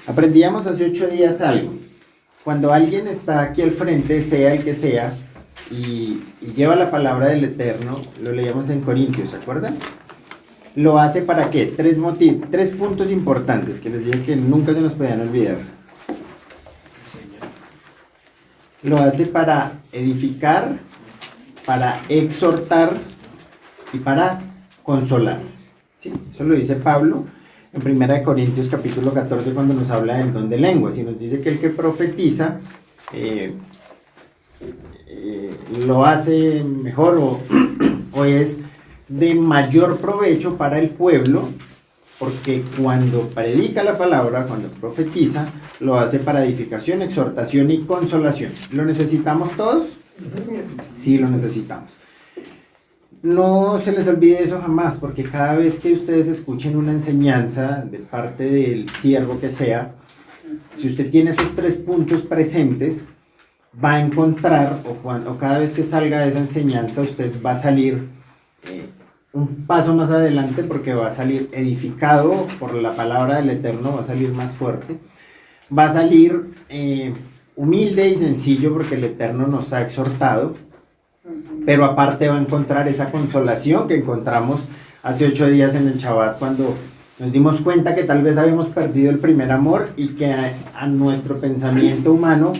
Aprendíamos hace 8 días algo. Cuando alguien está aquí al frente, sea el que sea, y lleva la palabra del Eterno, lo leíamos en Corintios, ¿se acuerdan? ¿Lo hace para qué? Tres puntos importantes que les dije que nunca se nos podían olvidar. Lo hace para edificar, para exhortar y para consolar. ¿Sí? Eso lo dice Pablo en 1 Corintios capítulo 14 cuando nos habla del don de lenguas y nos dice que el que profetiza lo hace mejor o es de mayor provecho para el pueblo, porque cuando predica la palabra, cuando profetiza, lo hace para edificación, exhortación y consolación. ¿Lo necesitamos todos? Sí, lo necesitamos. No se les olvide eso jamás, porque cada vez que ustedes escuchen una enseñanza de parte del siervo que sea, si usted tiene esos 3 puntos presentes, va a encontrar, o cada vez que salga de esa enseñanza, usted va a salir un paso más adelante, porque va a salir edificado por la palabra del Eterno, va a salir más fuerte, va a salir humilde y sencillo, porque el Eterno nos ha exhortado, pero aparte va a encontrar esa consolación que encontramos hace 8 días en el Shabbat, cuando nos dimos cuenta que tal vez habíamos perdido el primer amor y que a nuestro pensamiento humano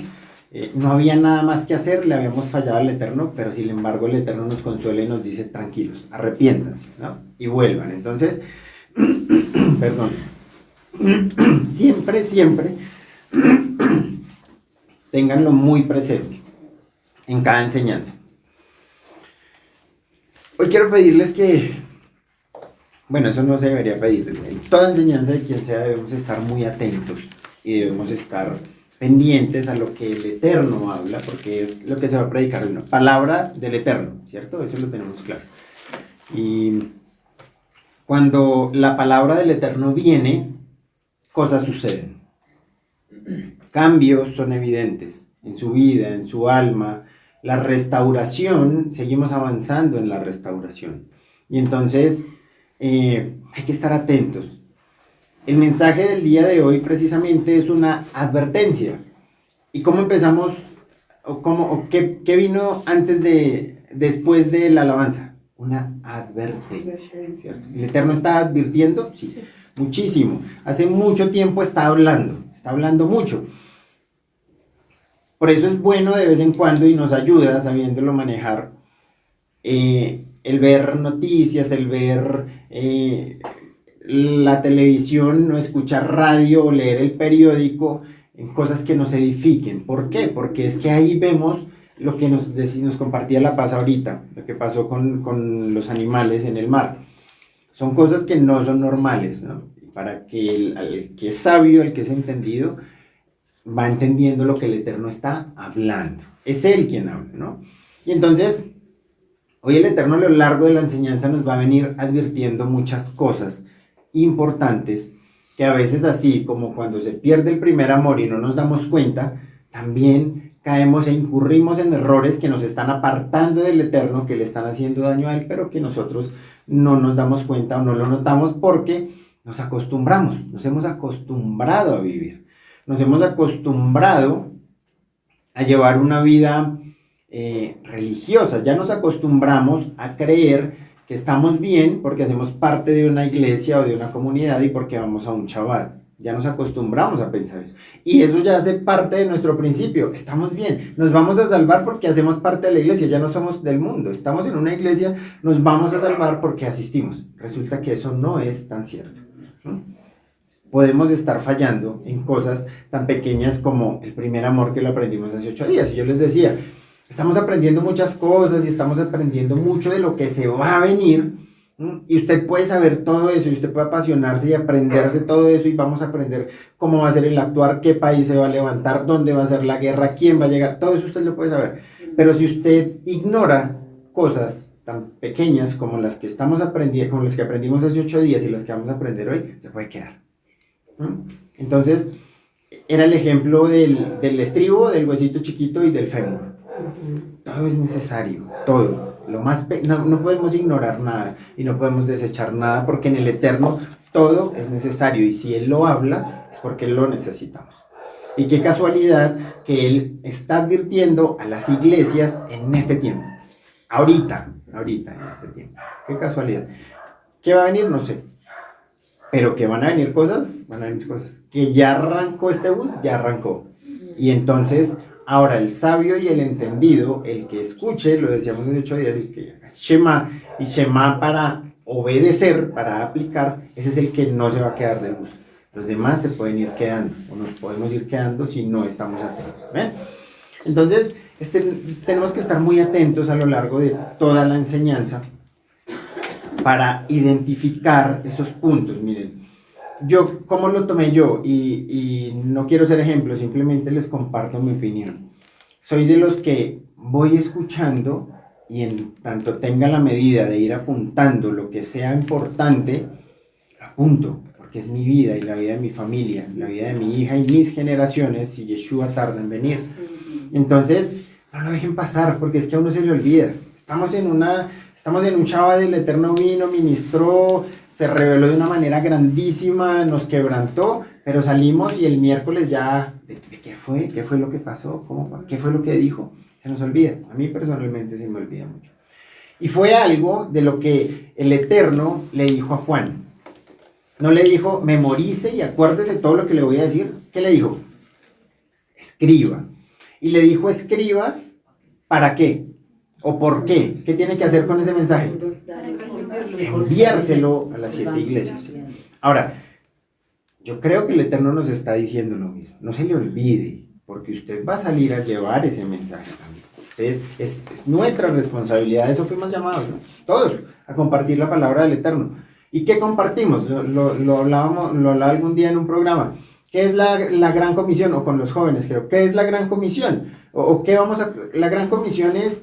no había nada más que hacer, le habíamos fallado al Eterno, pero sin embargo el Eterno nos consuela y nos dice: tranquilos, arrepiéntanse, ¿no? Y vuelvan. Entonces, perdón, siempre ténganlo muy presente en cada enseñanza. Hoy quiero pedirles que, bueno, eso no se debería pedir, en toda enseñanza de quien sea debemos estar muy atentos y debemos estar pendientes a lo que el Eterno habla, porque es lo que se va a predicar hoy, ¿no? Palabra del Eterno, ¿cierto? Eso lo tenemos claro. Y cuando la palabra del Eterno viene, cosas suceden. Cambios son evidentes en su vida, en su alma. La restauración, seguimos avanzando en la restauración. Y entonces hay que estar atentos. El mensaje del día de hoy precisamente es una advertencia. ¿Y cómo empezamos? ¿Qué vino después de la alabanza? Una advertencia, ¿cierto? ¿El Eterno está advirtiendo? Sí, muchísimo. Hace mucho tiempo está hablando mucho. Por eso es bueno de vez en cuando y nos ayuda, sabiéndolo manejar, el ver noticias, el ver la televisión, no escuchar radio o leer el periódico, en cosas que nos edifiquen. ¿Por qué? Porque es que ahí vemos lo que nos compartía La Paz ahorita, lo que pasó con los animales en el mar. Son cosas que no son normales, ¿no? Para que el que es sabio, el que es entendido, va entendiendo lo que el Eterno está hablando. Es Él quien habla, ¿no? Y entonces, hoy el Eterno a lo largo de la enseñanza nos va a venir advirtiendo muchas cosas importantes, que a veces, así como cuando se pierde el primer amor y no nos damos cuenta, también caemos e incurrimos en errores que nos están apartando del Eterno, que le están haciendo daño a Él, pero que nosotros no nos damos cuenta o no lo notamos porque nos hemos acostumbrado a vivir. Nos hemos acostumbrado a llevar una vida religiosa. Ya nos acostumbramos a creer que estamos bien porque hacemos parte de una iglesia o de una comunidad y porque vamos a un Shabbat. Ya nos acostumbramos a pensar eso. Y eso ya hace parte de nuestro principio. Estamos bien. Nos vamos a salvar porque hacemos parte de la iglesia. Ya no somos del mundo. Estamos en una iglesia. Nos vamos a salvar porque asistimos. Resulta que eso no es tan cierto, ¿no? Podemos estar fallando en cosas tan pequeñas como el primer amor, que lo aprendimos hace 8 días. Y yo les decía, estamos aprendiendo muchas cosas y estamos aprendiendo mucho de lo que se va a venir. Y usted puede saber todo eso y usted puede apasionarse y aprenderse todo eso, y vamos a aprender cómo va a ser el actuar, qué país se va a levantar, dónde va a ser la guerra, quién va a llegar, todo eso usted lo puede saber. Pero si usted ignora cosas tan pequeñas como las que estamos aprendiendo, como las que aprendimos hace 8 días y las que vamos a aprender hoy, se puede quedar. Entonces, era el ejemplo del estribo, del huesito chiquito y del fémur. Todo es necesario, todo. No podemos ignorar nada y no podemos desechar nada, porque en el Eterno todo es necesario, y si Él lo habla es porque lo necesitamos. Y qué casualidad que Él está advirtiendo a las iglesias en este tiempo. Ahorita en este tiempo. Qué casualidad. ¿Qué va a venir? No sé. Pero que van a venir cosas. Que ya arrancó este bus, ya arrancó. Y entonces, ahora el sabio y el entendido, el que escuche, lo decíamos hace 8 días, el que Shema, y Shema para obedecer, para aplicar, ese es el que no se va a quedar del bus. Los demás se pueden ir quedando, o nos podemos ir quedando si no estamos atentos. ¿Ven? Entonces, tenemos que estar muy atentos a lo largo de toda la enseñanza para identificar esos puntos. Miren, ¿cómo lo tomé yo? Y no quiero ser ejemplo, simplemente les comparto mi opinión. Soy de los que voy escuchando y en tanto tenga la medida de ir apuntando lo que sea importante, lo apunto, porque es mi vida y la vida de mi familia, la vida de mi hija y mis generaciones, si Yeshua tarda en venir. Entonces, no lo dejen pasar, porque es que a uno se le olvida. Estamos en un Shabbat, el Eterno vino, ministró, se reveló de una manera grandísima, nos quebrantó, pero salimos y el miércoles ya, ¿de qué fue? ¿Qué fue lo que pasó? ¿Cómo fue? ¿Qué fue lo que dijo? Se nos olvida. A mí personalmente se me olvida mucho. Y fue algo de lo que el Eterno le dijo a Juan. No le dijo, memorice y acuérdese todo lo que le voy a decir. ¿Qué le dijo? Escriba. Y le dijo, escriba, ¿para qué? ¿O por qué? ¿Qué tiene que hacer con ese mensaje? Enviárselo a las 7 iglesias. Ahora, yo creo que el Eterno nos está diciendo lo mismo. No se le olvide, porque usted va a salir a llevar ese mensaje también. Es nuestra responsabilidad, eso fuimos llamados, ¿no? Todos, a compartir la palabra del Eterno. ¿Y qué compartimos? Lo hablaba algún día en un programa. ¿Qué es la gran comisión? O con los jóvenes, creo. ¿Qué es la gran comisión? La gran comisión es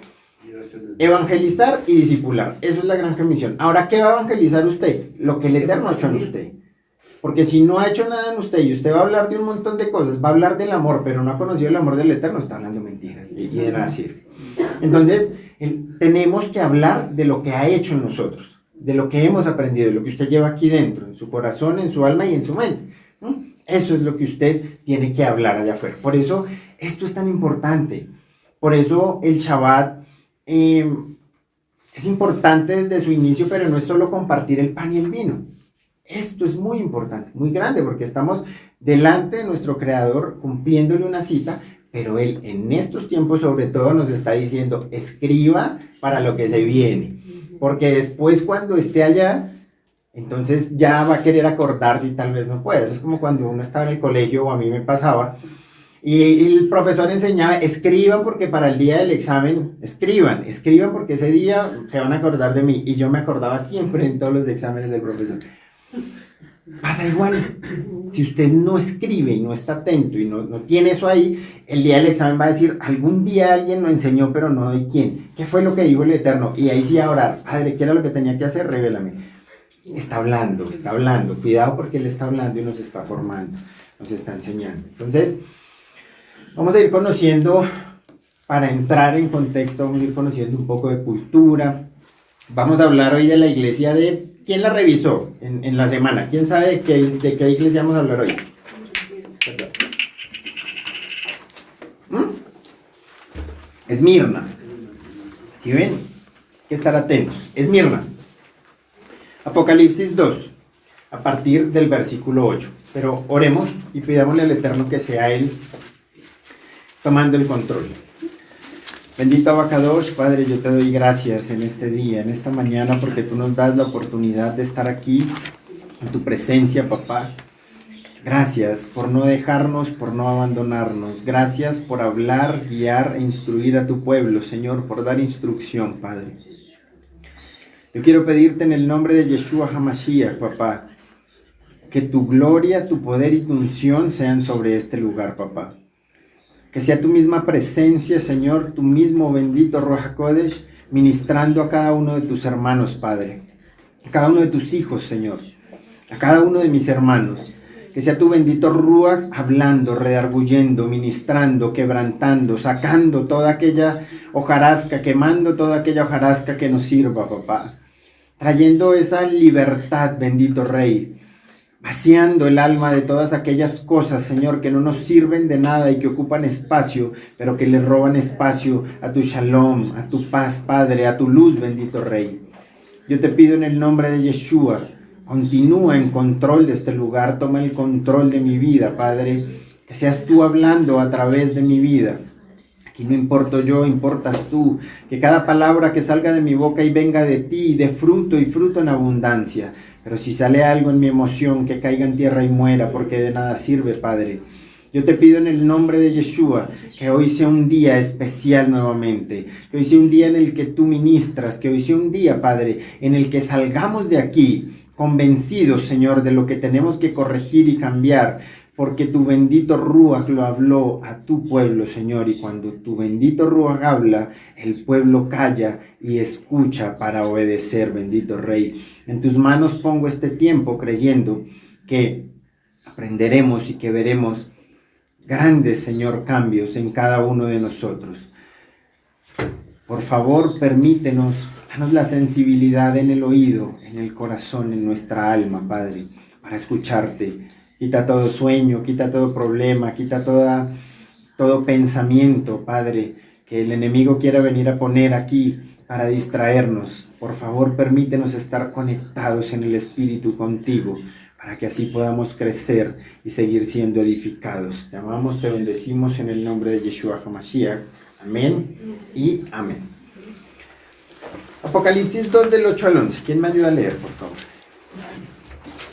evangelizar y discipular. Eso es la gran comisión. Ahora, ¿qué va a evangelizar usted? Lo que el Eterno ha hecho en usted. Porque si no ha hecho nada en usted y usted va a hablar de un montón de cosas, va a hablar del amor, pero no ha conocido el amor del Eterno, está hablando mentiras y de gracias. Entonces, tenemos que hablar de lo que ha hecho en nosotros, de lo que hemos aprendido, de lo que usted lleva aquí dentro, en su corazón, en su alma y en su mente. Eso es lo que usted tiene que hablar allá afuera. Por eso, esto es tan importante. Por eso el Shabbat es importante desde su inicio, pero no es solo compartir el pan y el vino. Esto es muy importante, muy grande, porque estamos delante de nuestro Creador cumpliéndole una cita, pero Él en estos tiempos sobre todo nos está diciendo, escriba para lo que se viene, porque después cuando esté allá, entonces ya va a querer acordarse y tal vez no pueda. Eso es como cuando uno estaba en el colegio, o a mí me pasaba, y el profesor enseñaba, escriban porque para el día del examen, escriban porque ese día se van a acordar de mí, y yo me acordaba siempre en todos los exámenes del profesor. Pasa igual, si usted no escribe y no está atento y no tiene eso ahí, el día del examen va a decir, algún día alguien lo enseñó pero no doy quién, ¿qué fue lo que dijo el Eterno? Y ahí sí a orar, Padre, ¿qué era lo que tenía que hacer? Revélame. Está hablando, cuidado porque Él está hablando y nos está formando, nos está enseñando. Entonces, vamos a ir conociendo, para entrar en contexto, vamos a ir conociendo un poco de cultura. Vamos a hablar hoy de la iglesia de... ¿Quién la revisó en la semana? ¿Quién sabe de qué iglesia vamos a hablar hoy? Esmirna. ¿Sí ven? Hay que estar atentos. Esmirna. Apocalipsis 2, a partir del versículo 8. Pero oremos y pidámosle al Eterno que sea Él tomando el control. Bendito Abacadosh, Padre, yo te doy gracias en este día, en esta mañana, porque tú nos das la oportunidad de estar aquí en tu presencia, papá. Gracias por no dejarnos, por no abandonarnos. Gracias por hablar, guiar e instruir a tu pueblo, Señor, por dar instrucción, Padre. Yo quiero pedirte en el nombre de Yeshua HaMashiach, papá, que tu gloria, tu poder y tu unción sean sobre este lugar, papá. Que sea tu misma presencia, Señor, tu mismo bendito Ruach HaKodesh, ministrando a cada uno de tus hermanos, Padre. A cada uno de tus hijos, Señor. A cada uno de mis hermanos. Que sea tu bendito Ruach hablando, redarguyendo, ministrando, quebrantando, sacando toda aquella hojarasca, quemando toda aquella hojarasca que nos sirva, papá. Trayendo esa libertad, bendito Rey. vaciando el alma de todas aquellas cosas, Señor, que no nos sirven de nada y que ocupan espacio, pero que le roban espacio a tu shalom, a tu paz, Padre, a tu luz, bendito Rey. Yo te pido en el nombre de Yeshua, continúa en control de este lugar, toma el control de mi vida, Padre, que seas tú hablando a través de mi vida. Aquí no importo yo, importas tú, que cada palabra que salga de mi boca y venga de ti, de fruto y fruto en abundancia. Pero si sale algo en mi emoción, que caiga en tierra y muera, porque de nada sirve, Padre. Yo te pido en el nombre de Yeshua que hoy sea un día especial nuevamente, que hoy sea un día en el que tú ministras, que hoy sea un día, Padre, en el que salgamos de aquí convencidos, Señor, de lo que tenemos que corregir y cambiar, porque tu bendito Ruach lo habló a tu pueblo, Señor, y cuando tu bendito Ruach habla, el pueblo calla y escucha para obedecer, bendito Rey. En tus manos pongo este tiempo creyendo que aprenderemos y que veremos grandes, Señor, cambios en cada uno de nosotros. Por favor, permítenos, danos la sensibilidad en el oído, en el corazón, en nuestra alma, Padre, para escucharte. Quita todo sueño, quita todo problema, quita todo pensamiento, Padre, que el enemigo quiera venir a poner aquí para distraernos. Por favor, permítenos estar conectados en el Espíritu contigo, para que así podamos crecer y seguir siendo edificados. Te amamos, te bendecimos en el nombre de Yeshua HaMashiach. Amén y amén. Apocalipsis 2 del 8 al 11. ¿Quién me ayuda a leer, por favor?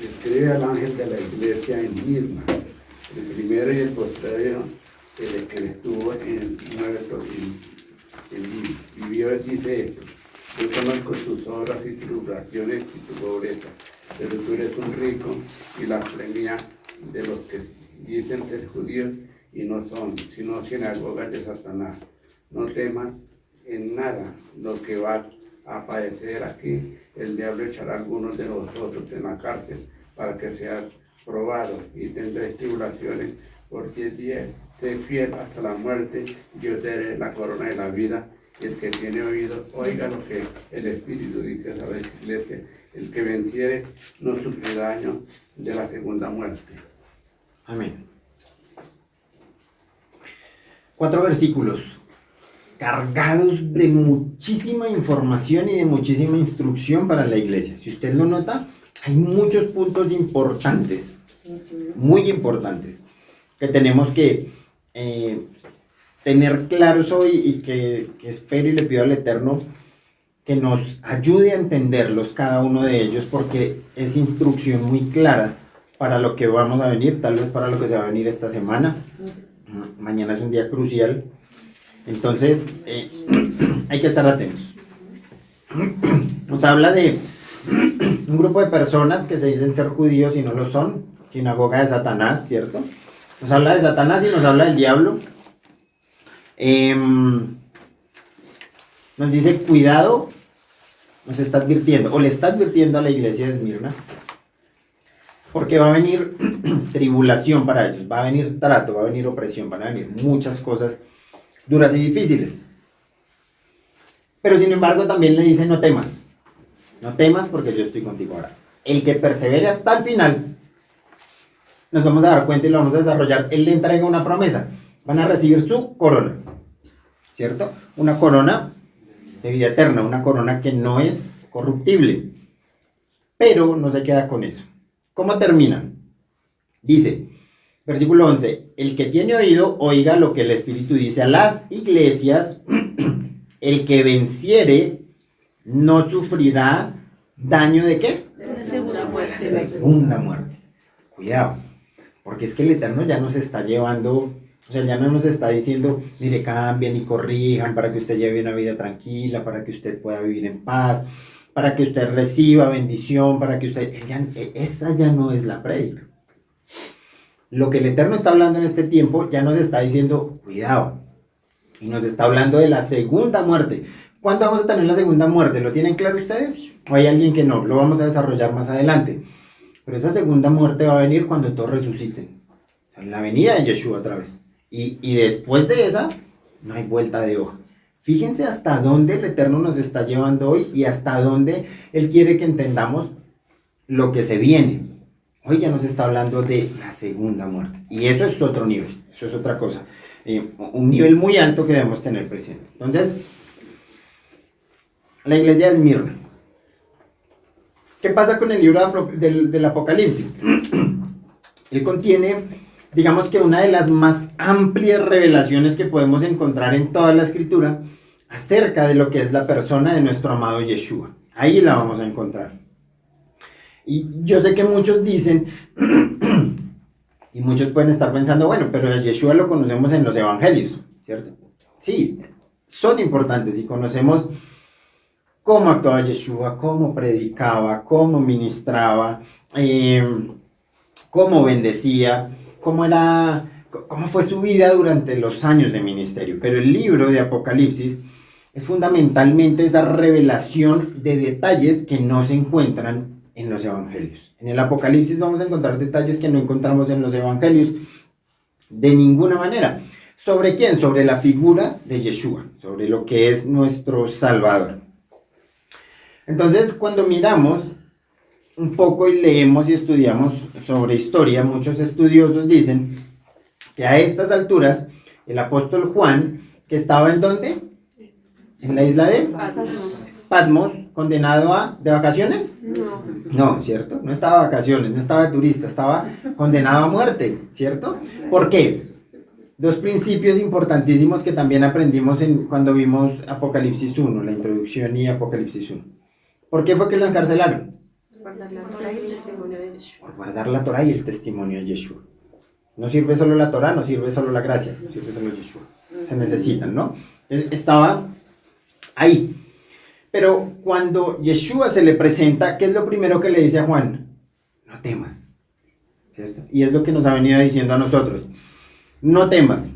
Escribe al ángel de la iglesia en Mirna, el primero y el postrero, el que estuvo en muerto y vivió, dice esto: yo conozco tus obras y tus tribulaciones y tu pobreza, pero tú eres un rico y la premia de los que dicen ser judíos y no son, sino sinagogas de Satanás. No temas en nada lo que va a padecer aquí. El diablo echará a algunos de vosotros en la cárcel para que seas probado y tendréis tribulaciones por 10 días. Sé fiel hasta la muerte, yo te daré la corona de la vida. Y el que tiene oído, oiga lo que el Espíritu dice a la iglesia. El que venciere no sufrirá daño de la segunda muerte. Amén. 4 versículos cargados de muchísima información y de muchísima instrucción para la iglesia. Si usted lo nota, hay muchos puntos importantes, muy importantes, que tenemos que tener claros hoy y que espero y le pido al Eterno que nos ayude a entenderlos cada uno de ellos, porque es instrucción muy clara para lo que vamos a venir, tal vez para lo que se va a venir esta semana. Mañana es un día crucial, entonces hay que estar atentos. Nos habla de un grupo de personas que se dicen ser judíos y no lo son, sinagoga de Satanás, ¿cierto? Nos habla de Satanás y nos habla del diablo. Nos dice, cuidado, nos está advirtiendo, o le está advirtiendo a la iglesia de Esmirna, porque va a venir tribulación para ellos, va a venir trato, va a venir opresión, van a venir muchas cosas duras y difíciles. Pero sin embargo también le dice, no temas porque yo estoy contigo ahora. El que persevere hasta el final, nos vamos a dar cuenta y lo vamos a desarrollar. Él le entrega una promesa, van a recibir su corona, ¿cierto? Una corona de vida eterna, una corona que no es corruptible, pero no se queda con eso. ¿Cómo terminan? Dice, versículo 11, el que tiene oído, oiga lo que el Espíritu dice a las iglesias. El que venciere no sufrirá daño ¿de qué? De la segunda muerte. La segunda muerte. Cuidado, porque es que el Eterno ya nos está llevando, o sea, ya no nos está diciendo, mire, cambien y corrijan para que usted lleve una vida tranquila, para que usted pueda vivir en paz, para que usted reciba bendición, para que usted... esa ya no es la prédica. Lo que el Eterno está hablando en este tiempo ya nos está diciendo, cuidado, y nos está hablando de la segunda muerte. ¿Cuándo vamos a tener la segunda muerte? ¿Lo tienen claro ustedes? ¿O hay alguien que no? Lo vamos a desarrollar más adelante. Pero esa segunda muerte va a venir cuando todos resuciten. O sea, en la venida de Yeshua otra vez. Y después de esa, no hay vuelta de hoja. Fíjense hasta dónde el Eterno nos está llevando hoy y hasta dónde Él quiere que entendamos lo que se viene. Hoy ya nos está hablando de la segunda muerte. Y eso es otro nivel, eso es otra cosa. Un nivel muy alto que debemos tener presente. Entonces, la iglesia de Esmirna. ¿Qué pasa con el libro del Apocalipsis? Él contiene, digamos que una de las más amplias revelaciones que podemos encontrar en toda la escritura acerca de lo que es la persona de nuestro amado Yeshua. Ahí la vamos a encontrar. Y yo sé que muchos dicen, y muchos pueden estar pensando, bueno, pero a Yeshua lo conocemos en los evangelios, ¿cierto? Sí, son importantes y conocemos cómo actuaba Yeshua, cómo predicaba, cómo ministraba, cómo bendecía, cómo fue su vida durante los años de ministerio. Pero el libro de Apocalipsis es fundamentalmente esa revelación de detalles que no se encuentran en los evangelios. En el Apocalipsis vamos a encontrar detalles que no encontramos en los evangelios de ninguna manera. ¿Sobre quién? Sobre la figura de Yeshua, sobre lo que es nuestro Salvador. Entonces, cuando miramos un poco y leemos y estudiamos sobre historia, muchos estudiosos dicen que a estas alturas el apóstol Juan, que estaba ¿en dónde? En la isla de Patmos, condenado ¿de vacaciones? No, ¿cierto? No estaba de vacaciones, no estaba de turista, estaba condenado a muerte, ¿cierto? ¿Por qué? Dos principios importantísimos que también aprendimos cuando vimos Apocalipsis 1, la introducción y Apocalipsis 1. ¿Por qué fue que lo encarcelaron? Guardar la Torah y el testimonio de Yeshua. Por guardar la Torah y el testimonio de Yeshua. No sirve solo la Torah, no sirve solo la gracia, no sirve solo Yeshua. Se necesitan, ¿no? Estaba ahí. Pero cuando Yeshua se le presenta, ¿qué es lo primero que le dice a Juan? No temas, ¿cierto? Y es lo que nos ha venido diciendo a nosotros. No temas,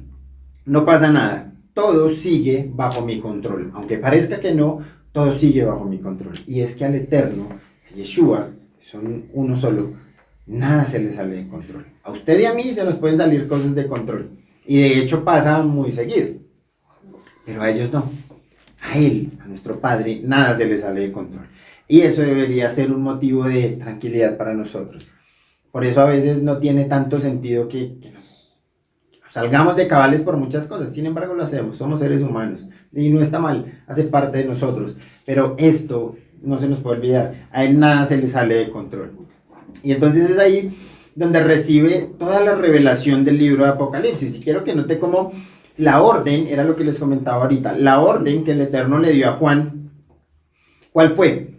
no pasa nada, todo sigue bajo mi control. Aunque parezca que no, todo sigue bajo mi control. Y es que al Eterno, a Yeshua, son uno solo, nada se le sale de control. A usted y a mí se nos pueden salir cosas de control. Y de hecho pasa muy seguido. Pero a ellos no. A Él, a nuestro Padre, nada se le sale de control. Y eso debería ser un motivo de tranquilidad para nosotros. Por eso a veces no tiene tanto sentido que nos salgamos de cabales por muchas cosas. Sin embargo lo hacemos, somos seres humanos. Y no está mal, hace parte de nosotros. Pero esto no se nos puede olvidar. A Él nada se le sale de control. Y entonces es ahí donde recibe toda la revelación del libro de Apocalipsis. Y quiero que note cómo la orden, era lo que les comentaba ahorita, la orden que el Eterno le dio a Juan, ¿cuál fue?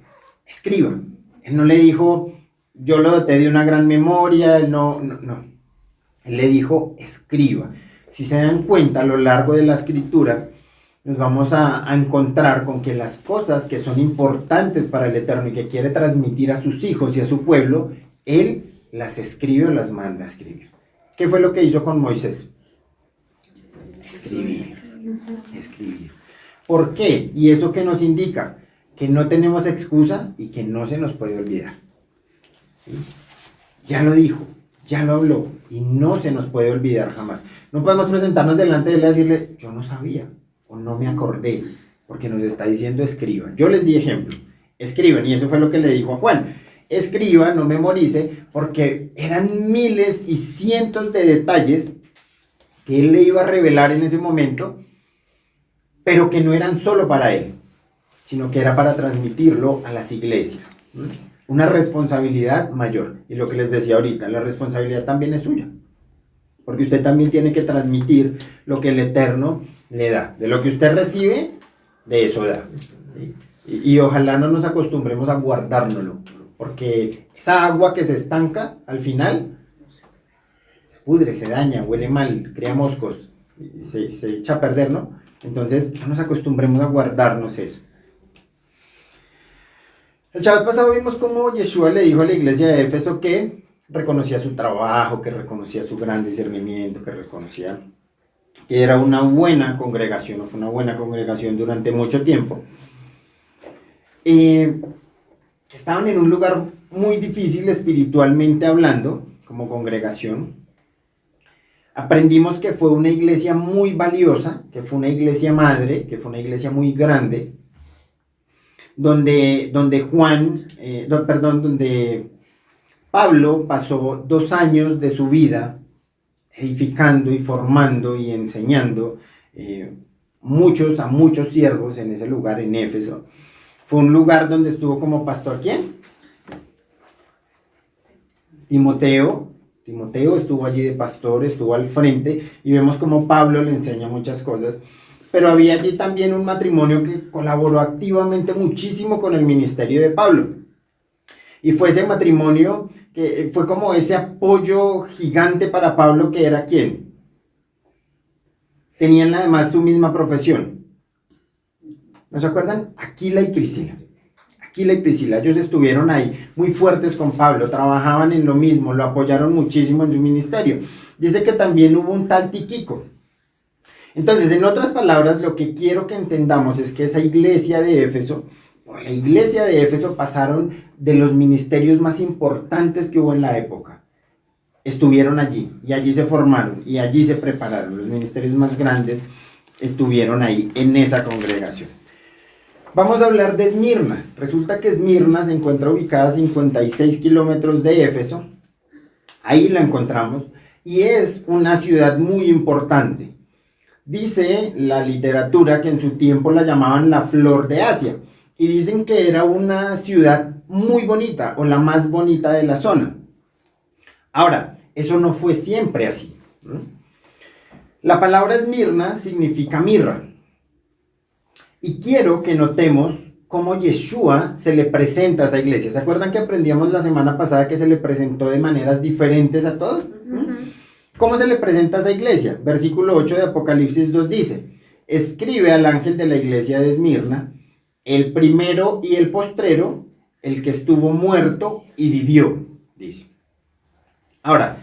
Escriba. Él no le dijo, yo lo doté de una gran memoria, él no. Él le dijo, escriba. Si se dan cuenta, a lo largo de la escritura, nos vamos a encontrar con que las cosas que son importantes para el Eterno y que quiere transmitir a sus hijos y a su pueblo, Él las escribe o las manda a escribir. ¿Qué fue lo que hizo con Moisés? Escribir. ¿Por qué? ¿Y eso qué nos indica? Que no tenemos excusa y que no se nos puede olvidar. ¿Sí? Ya lo dijo, ya lo habló y no se nos puede olvidar jamás. No podemos presentarnos delante de él y decirle, yo no sabía o no me acordé, porque nos está diciendo escriban. Yo les di ejemplo, escriban, y eso fue lo que le dijo a Juan. Escriba, no memorice, porque eran miles y cientos de detalles que él le iba a revelar en ese momento, pero que no eran solo para él, sino que era para transmitirlo a las iglesias. Una responsabilidad mayor. Y lo que les decía ahorita, la responsabilidad también es suya, porque usted también tiene que transmitir lo que el Eterno le da. De lo que usted recibe, de eso da. ¿Sí? Y ojalá no nos acostumbremos a guardárnoslo, porque esa agua que se estanca al final se pudre, se daña, huele mal, crea moscos, se echa a perder, ¿no? Entonces no nos acostumbremos a guardarnos eso. El Shabbat pasado vimos cómo Yeshua le dijo a la iglesia de Éfeso que reconocía su trabajo, que reconocía su gran discernimiento, que reconocía que era una buena congregación, o fue una buena congregación durante mucho tiempo. Estaban en un lugar muy difícil espiritualmente hablando, como congregación. Aprendimos que fue una iglesia muy valiosa, que fue una iglesia madre, que fue una iglesia muy grande, donde Pablo pasó 2 años de su vida edificando y formando y enseñando a muchos siervos en ese lugar, en Éfeso. Fue un lugar donde estuvo como pastor, ¿quién? Timoteo. Timoteo estuvo allí de pastor, estuvo al frente, y vemos como Pablo le enseña muchas cosas. Pero había allí también un matrimonio que colaboró activamente muchísimo con el ministerio de Pablo. Y fue ese matrimonio que fue como ese apoyo gigante para Pablo, que era ¿quién? Tenían además su misma profesión. ¿No se acuerdan? Aquila y Priscila. Aquila y Priscila, ellos estuvieron ahí muy fuertes con Pablo, trabajaban en lo mismo, lo apoyaron muchísimo en su ministerio. Dice que también hubo un tal Tíquico. Entonces, en otras palabras, lo que quiero que entendamos es que esa iglesia de Éfeso, por la iglesia de Éfeso pasaron de los ministerios más importantes que hubo en la época. Estuvieron allí, y allí se formaron, y allí se prepararon. Los ministerios más grandes estuvieron ahí, en esa congregación. Vamos a hablar de Esmirna. Resulta que Esmirna se encuentra ubicada a 56 kilómetros de Éfeso. Ahí la encontramos, y es una ciudad muy importante. Dice la literatura que en su tiempo la llamaban la flor de Asia, y dicen que era una ciudad muy bonita, o la más bonita de la zona. Ahora, eso no fue siempre así. La palabra Esmirna significa mirra. Y quiero que notemos cómo Yeshua se le presenta a esa iglesia. ¿Se acuerdan que aprendíamos la semana pasada que se le presentó de maneras diferentes a todos? ¿Cómo se le presenta a esa iglesia? Versículo 8 de Apocalipsis 2 dice: escribe al ángel de la iglesia de Esmirna, el primero y el postrero, el que estuvo muerto y vivió, dice. Ahora,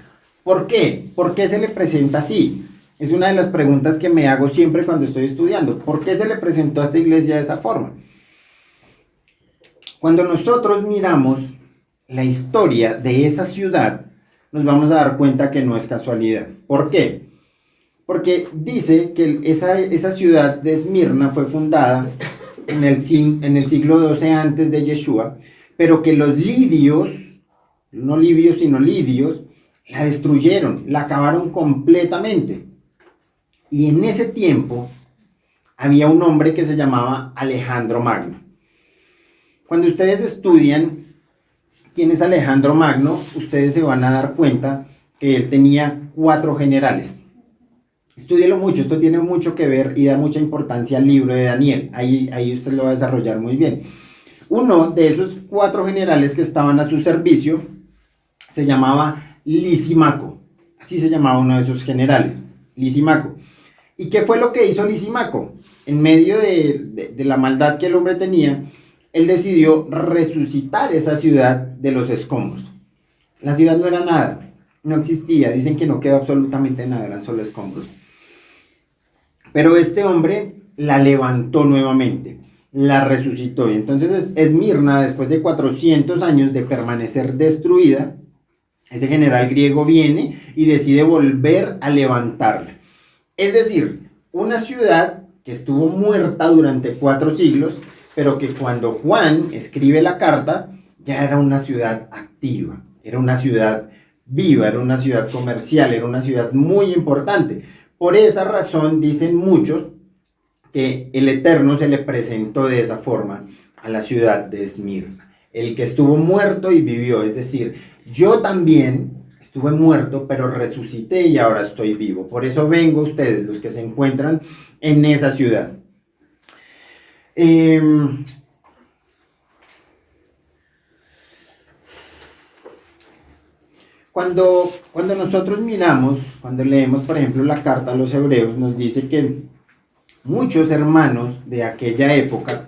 ¿por qué? ¿Por qué se le presenta así? Es una de las preguntas que me hago siempre cuando estoy estudiando. ¿Por qué se le presentó a esta iglesia de esa forma? Cuando nosotros miramos la historia de esa ciudad, nos vamos a dar cuenta que no es casualidad. ¿Por qué? Porque dice que esa ciudad de Esmirna fue fundada en el siglo XII antes de Yeshua, pero que los lidios, no libios sino lidios, la destruyeron, la acabaron completamente. Y en ese tiempo había un hombre que se llamaba Alejandro Magno. Cuando ustedes estudian quién es Alejandro Magno, ustedes se van a dar cuenta que él tenía 4 generales. Estúdielo mucho, esto tiene mucho que ver y da mucha importancia al libro de Daniel. Ahí usted lo va a desarrollar muy bien. Uno de esos 4 generales que estaban a su servicio se llamaba Lisímaco. Así se llamaba uno de esos generales, Lisímaco. ¿Y qué fue lo que hizo Lisímaco? En medio de la maldad que el hombre tenía, él decidió resucitar esa ciudad de los escombros. La ciudad no era nada, no existía, dicen que no quedó absolutamente nada, eran solo escombros. Pero este hombre la levantó nuevamente, la resucitó. Y entonces Esmirna, después de 400 años de permanecer destruida, ese general griego viene y decide volver a levantarla. Es decir, una ciudad que estuvo muerta durante 4 siglos, pero que cuando Juan escribe la carta, ya era una ciudad activa, era una ciudad viva, era una ciudad comercial, era una ciudad muy importante. Por esa razón dicen muchos que el Eterno se le presentó de esa forma a la ciudad de Esmirna, el que estuvo muerto y vivió, es decir, yo también estuve muerto, pero resucité y ahora estoy vivo. Por eso vengo a ustedes, los que se encuentran en esa ciudad. Cuando nosotros miramos, cuando leemos, por ejemplo, la carta a los hebreos, nos dice que muchos hermanos de aquella época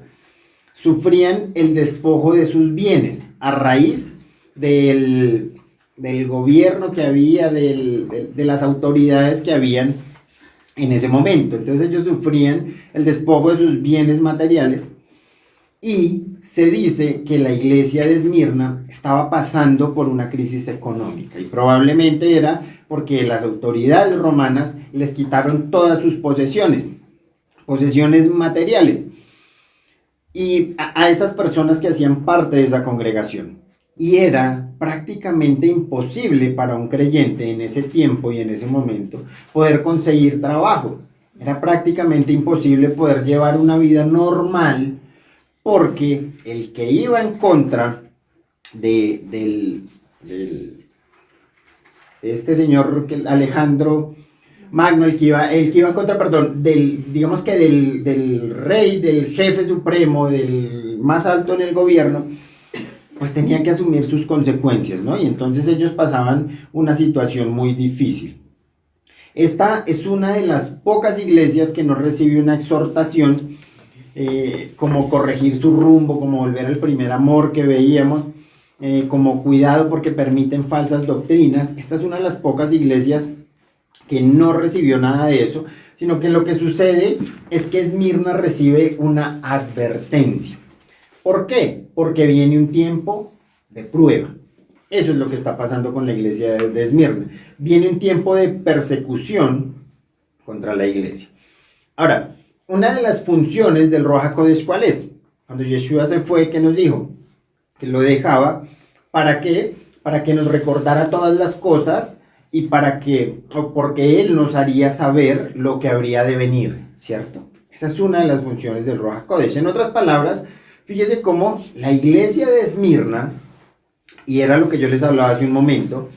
sufrían el despojo de sus bienes a raíz del gobierno que había, de las autoridades que habían en ese momento. Entonces ellos sufrían el despojo de sus bienes materiales, y se dice que la iglesia de Esmirna estaba pasando por una crisis económica, y probablemente era porque las autoridades romanas les quitaron todas sus posesiones materiales, y a esas personas que hacían parte de esa congregación. y era prácticamente imposible para un creyente en ese tiempo y en ese momento poder conseguir trabajo. Era prácticamente imposible poder llevar una vida normal porque el que iba en contra de este señor Alejandro Magno, el que iba en contra, perdón, digamos que del rey, del jefe supremo, del más alto en el gobierno, pues tenía que asumir sus consecuencias, ¿no? Y entonces ellos pasaban una situación muy difícil. Esta es una de las pocas iglesias que no recibe una exhortación, como corregir su rumbo, como volver al primer amor que veíamos, como cuidado porque permiten falsas doctrinas. Esta es una de las pocas iglesias que no recibió nada de eso, sino que lo que sucede es que Esmirna recibe una advertencia. ¿Por qué? Porque viene un tiempo de prueba. Eso es lo que está pasando con la iglesia de Esmirna. Viene un tiempo de persecución contra la iglesia. Ahora, una de las funciones del Ruach HaKodesh, ¿cuál es? Cuando Yeshua se fue, ¿qué nos dijo? Que lo dejaba, ¿para qué? Para que nos recordara todas las cosas y porque Él nos haría saber lo que habría de venir, ¿cierto? Esa es una de las funciones del Ruach HaKodesh. En otras palabras, fíjese cómo la iglesia de Esmirna, y era lo que yo les hablaba hace un momento,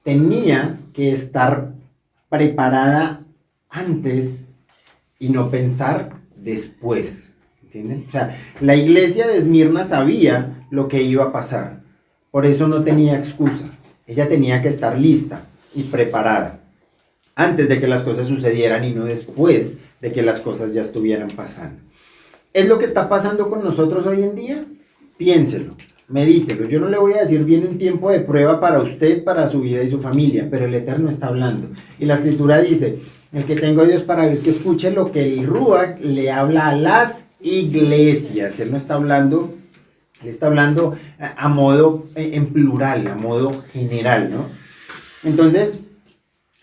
tenía que estar preparada antes y no pensar después, ¿entienden? O sea, la iglesia de Esmirna sabía lo que iba a pasar, por eso no tenía excusa. Ella tenía que estar lista y preparada antes de que las cosas sucedieran y no después de que las cosas ya estuvieran pasando. ¿Es lo que está pasando con nosotros hoy en día? Piénselo, medítelo. Yo no le voy a decir viene un tiempo de prueba para usted, para su vida y su familia, pero el Eterno está hablando. Y la Escritura dice, el que tengo a Dios para ver que escuche lo que el Ruach le habla a las iglesias. Él no está hablando, él está hablando a modo, en plural, a modo general, ¿no? Entonces,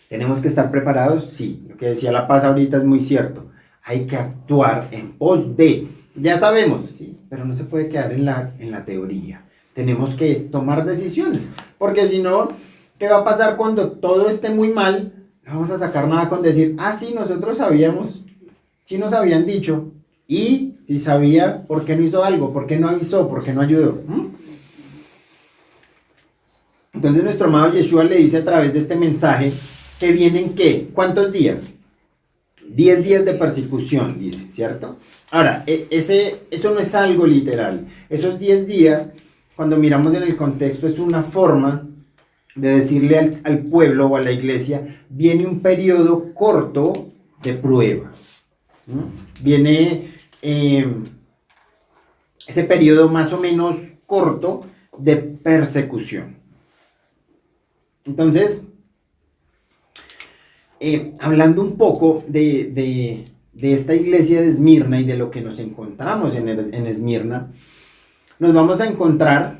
¿tenemos que estar preparados? Sí, lo que decía La Paz ahorita es muy cierto. Hay que actuar en pos de, ya sabemos, ¿sí? Pero no se puede quedar en la teoría. Tenemos que tomar decisiones, porque si no, ¿qué va a pasar cuando todo esté muy mal? No vamos a sacar nada con decir, sí, nosotros sabíamos, sí nos habían dicho, y si sabía, ¿por qué no hizo algo? ¿Por qué no avisó? ¿Por qué no ayudó? Entonces nuestro amado Yeshua le dice a través de este mensaje que vienen, ¿qué? ¿Cuántos días? 10 días de persecución, dice, ¿cierto? Ahora, eso no es algo literal. Esos 10 días, cuando miramos en el contexto, es una forma de decirle al pueblo o a la iglesia, viene un periodo corto de prueba. Viene ese periodo más o menos corto de persecución. Entonces, hablando un poco de esta iglesia de Esmirna y de lo que nos encontramos en Esmirna, nos vamos a encontrar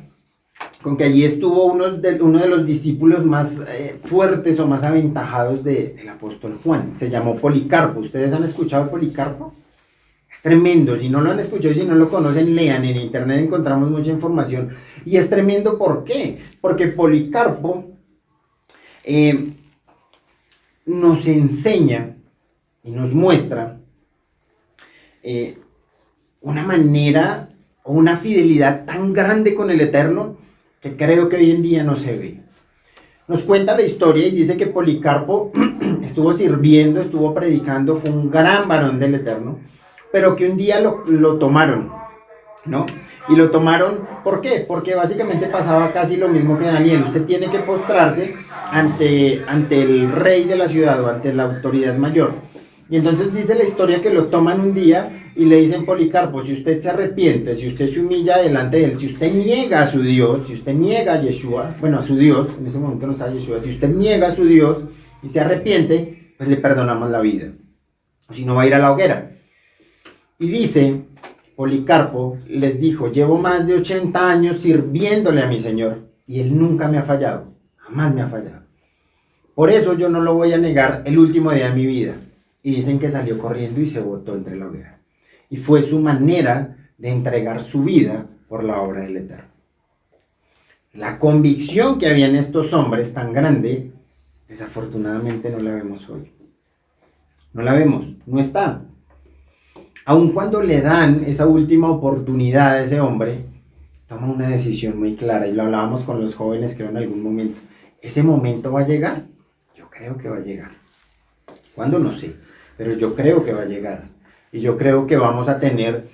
con que allí estuvo uno de los discípulos más fuertes o más aventajados del apóstol Juan. Se llamó Policarpo. ¿Ustedes han escuchado a Policarpo? Es tremendo. Si no lo han escuchado y si no lo conocen, lean. En internet encontramos mucha información. Y es tremendo, ¿por qué? Porque Policarpo nos enseña y nos muestra una manera o una fidelidad tan grande con el Eterno que creo que hoy en día no se ve. Nos cuenta la historia y dice que Policarpo estuvo sirviendo, estuvo predicando, fue un gran varón del Eterno, pero que un día lo tomaron, ¿no? Y lo tomaron, ¿por qué? Porque básicamente pasaba casi lo mismo que Daniel. Usted tiene que postrarse ante el rey de la ciudad o ante la autoridad mayor. Y entonces dice la historia que lo toman un día y le dicen, Policarpo, si usted se arrepiente, si usted se humilla delante de él, si usted niega a su Dios, si usted niega a Yeshua, bueno, a su Dios, en ese momento no estaba Yeshua, si usted niega a su Dios y se arrepiente, pues le perdonamos la vida. O si no, va a ir a la hoguera. Y dice, Policarpo les dijo, llevo más de 80 años sirviéndole a mi Señor y Él nunca me ha fallado, jamás me ha fallado. Por eso yo no lo voy a negar el último día de mi vida. Y dicen que salió corriendo y se botó entre la hoguera. Y fue su manera de entregar su vida por la obra del Eterno. La convicción que había en estos hombres tan grande, desafortunadamente no la vemos hoy. No la vemos, no está. Aun cuando le dan esa última oportunidad a ese hombre, toma una decisión muy clara, y lo hablábamos con los jóvenes, creo, en algún momento. ¿Ese momento va a llegar? Yo creo que va a llegar. ¿Cuándo? No sé, pero yo creo que va a llegar. Y yo creo que vamos a tener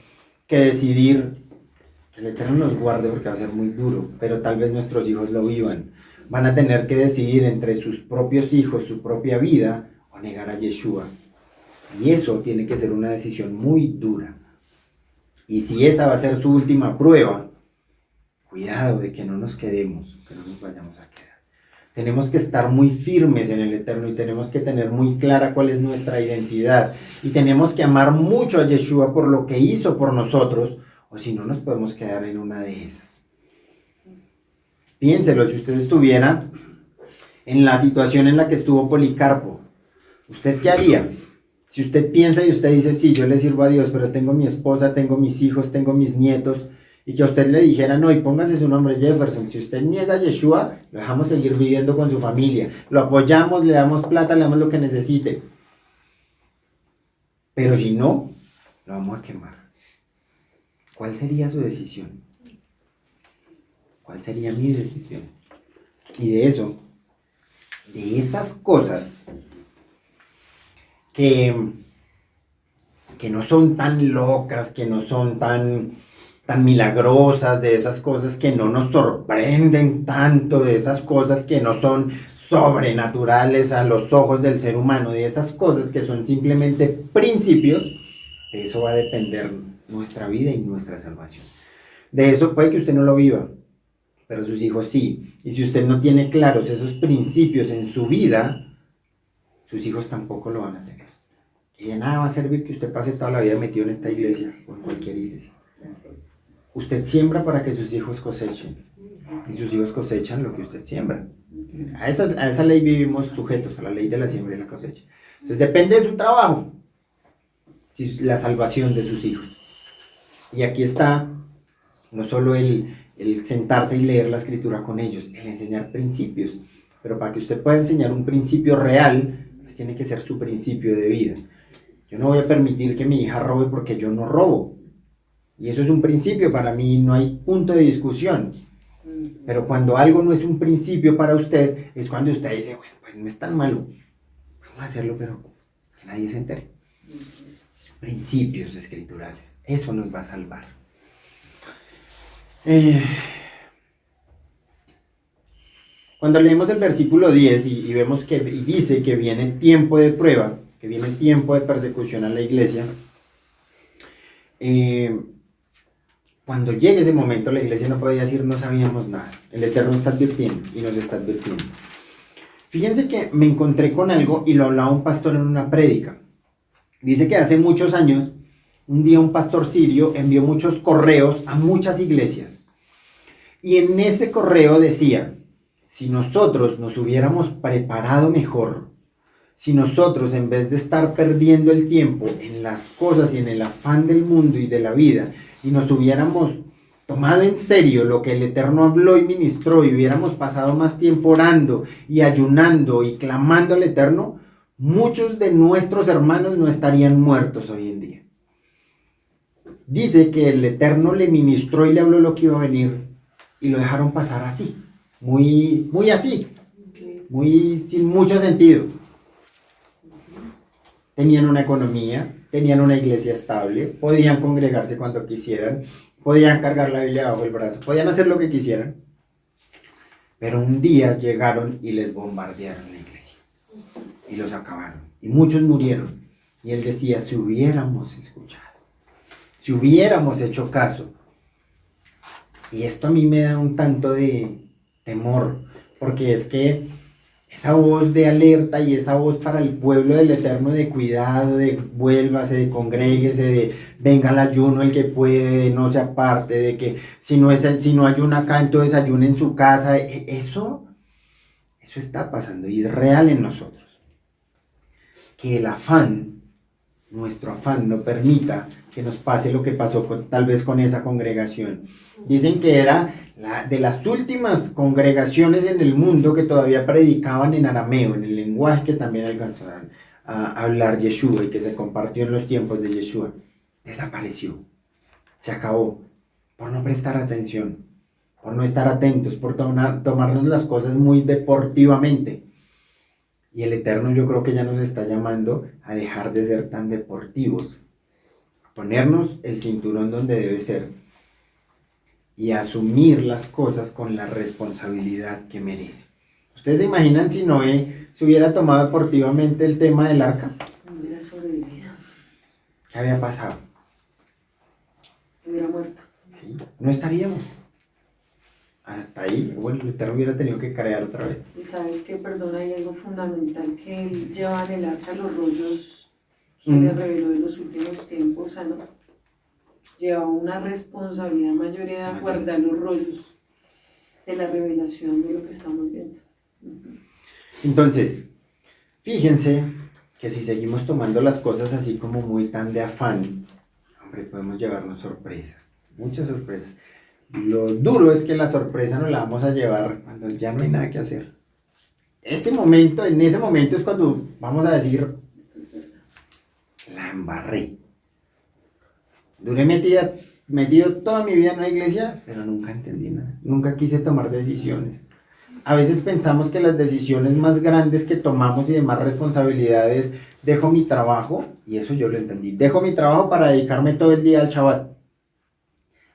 que decidir, que el Eterno nos guarde porque va a ser muy duro, pero tal vez nuestros hijos lo vivan. Van a tener que decidir entre sus propios hijos, su propia vida, o negar a Yeshua. Y eso tiene que ser una decisión muy dura. Y si esa va a ser su última prueba, cuidado de que no nos quedemos, que no nos vayamos a quedar. Tenemos que estar muy firmes en el Eterno y tenemos que tener muy clara cuál es nuestra identidad. Y tenemos que amar mucho a Yeshua por lo que hizo por nosotros, o si no nos podemos quedar en una de esas. Piénselo, si usted estuviera en la situación en la que estuvo Policarpo, ¿usted qué haría? Si usted piensa y usted dice, sí, yo le sirvo a Dios, pero tengo mi esposa, tengo mis hijos, tengo mis nietos, y que a usted le dijera, no, y póngase su nombre Jefferson, si usted niega a Yeshua, lo dejamos seguir viviendo con su familia, lo apoyamos, le damos plata, le damos lo que necesite. Pero si no, lo vamos a quemar. ¿Cuál sería su decisión? ¿Cuál sería mi decisión? Y de eso, de esas cosas que no son tan locas, que no son tan milagrosas, de esas cosas que no nos sorprenden tanto, de esas cosas que no son sobrenaturales a los ojos del ser humano, de esas cosas que son simplemente principios, de eso va a depender nuestra vida y nuestra salvación. De eso puede que usted no lo viva, pero sus hijos sí. Y si usted no tiene claros esos principios en su vida, sus hijos tampoco lo van a hacer. Y de nada va a servir que usted pase toda la vida metido en esta iglesia o en cualquier iglesia. Usted siembra para que sus hijos cosechen. Y sus hijos cosechan lo que usted siembra. A esa ley vivimos sujetos, a la ley de la siembra y la cosecha. Entonces depende de su trabajo, la salvación de sus hijos. Y aquí está no solo el sentarse y leer la escritura con ellos, el enseñar principios. Pero para que usted pueda enseñar un principio real, pues tiene que ser su principio de vida. Yo no voy a permitir que mi hija robe porque yo no robo. Y eso es un principio para mí, no hay punto de discusión. Pero cuando algo no es un principio para usted, es cuando usted dice, bueno, pues no es tan malo. Vamos a hacerlo, pero que nadie se entere. Principios escriturales. Eso nos va a salvar. Cuando leemos el versículo 10 y vemos que y dice que viene tiempo de prueba, que viene tiempo de persecución a la iglesia, cuando llegue ese momento la iglesia no podía decir no sabíamos nada. El Eterno está advirtiendo y nos está advirtiendo. Fíjense que me encontré con algo y lo hablaba un pastor en una prédica. Dice que hace muchos años, un día un pastor sirio envió muchos correos a muchas iglesias. Y en ese correo decía, si nosotros nos hubiéramos preparado mejor, si nosotros en vez de estar perdiendo el tiempo en las cosas y en el afán del mundo y de la vida, y nos hubiéramos tomado en serio lo que el Eterno habló y ministró, y hubiéramos pasado más tiempo orando y ayunando y clamando al Eterno, muchos de nuestros hermanos no estarían muertos hoy en día. Dice que el Eterno le ministró y le habló lo que iba a venir, y lo dejaron pasar así, muy así, muy sin mucho sentido. Tenían una economía, tenían una iglesia estable, podían congregarse cuando quisieran, podían cargar la Biblia bajo el brazo, podían hacer lo que quisieran. Pero un día llegaron y les bombardearon la iglesia y los acabaron. Y muchos murieron. Y él decía, si hubiéramos escuchado, si hubiéramos hecho caso. Y esto a mí me da un tanto de temor, porque es que esa voz de alerta y esa voz para el pueblo del Eterno de cuidado, de vuélvase, de congréguese, de venga al ayuno el que puede, de no se aparte, de que si no ayuna acá, entonces ayune en su casa. Eso está pasando y es real en nosotros. Que el afán, nuestro afán, no permita que nos pase lo que pasó tal vez con esa congregación. Dicen que era de las últimas congregaciones en el mundo que todavía predicaban en arameo, en el lenguaje que también alcanzó a hablar Yeshua y que se compartió en los tiempos de Yeshua. Desapareció, se acabó, por no prestar atención, por no estar atentos, por tomarnos las cosas muy deportivamente. Y el Eterno yo creo que ya nos está llamando a dejar de ser tan deportivos, a ponernos el cinturón donde debe ser y asumir las cosas con la responsabilidad que merece. ¿Ustedes se imaginan si Noé se hubiera tomado deportivamente el tema del arca? No hubiera sobrevivido, ¿Qué había pasado? hubiera muerto. ¿Sí? No estaríamos. Hasta ahí, bueno, el Eterno hubiera tenido que crear otra vez. Y sabes que, perdona, hay algo fundamental que él lleva en el arca los rollos que le reveló en los últimos tiempos, ¿no? Lleva una responsabilidad mayor en guardar los rollos de la revelación de lo que estamos viendo. Entonces, fíjense que si seguimos tomando las cosas así como muy tan de afán, hombre, podemos llevarnos sorpresas, muchas sorpresas. Lo duro es que la sorpresa nos la vamos a llevar cuando ya no hay nada que hacer. En ese momento es cuando vamos a decir, la embarré. Duré metido toda mi vida en una iglesia, pero nunca entendí nada. Nunca quise tomar decisiones. A veces pensamos que las decisiones más grandes que tomamos y de más responsabilidades, dejo mi trabajo, y eso yo lo entendí, dejo mi trabajo para dedicarme todo el día al Shabbat.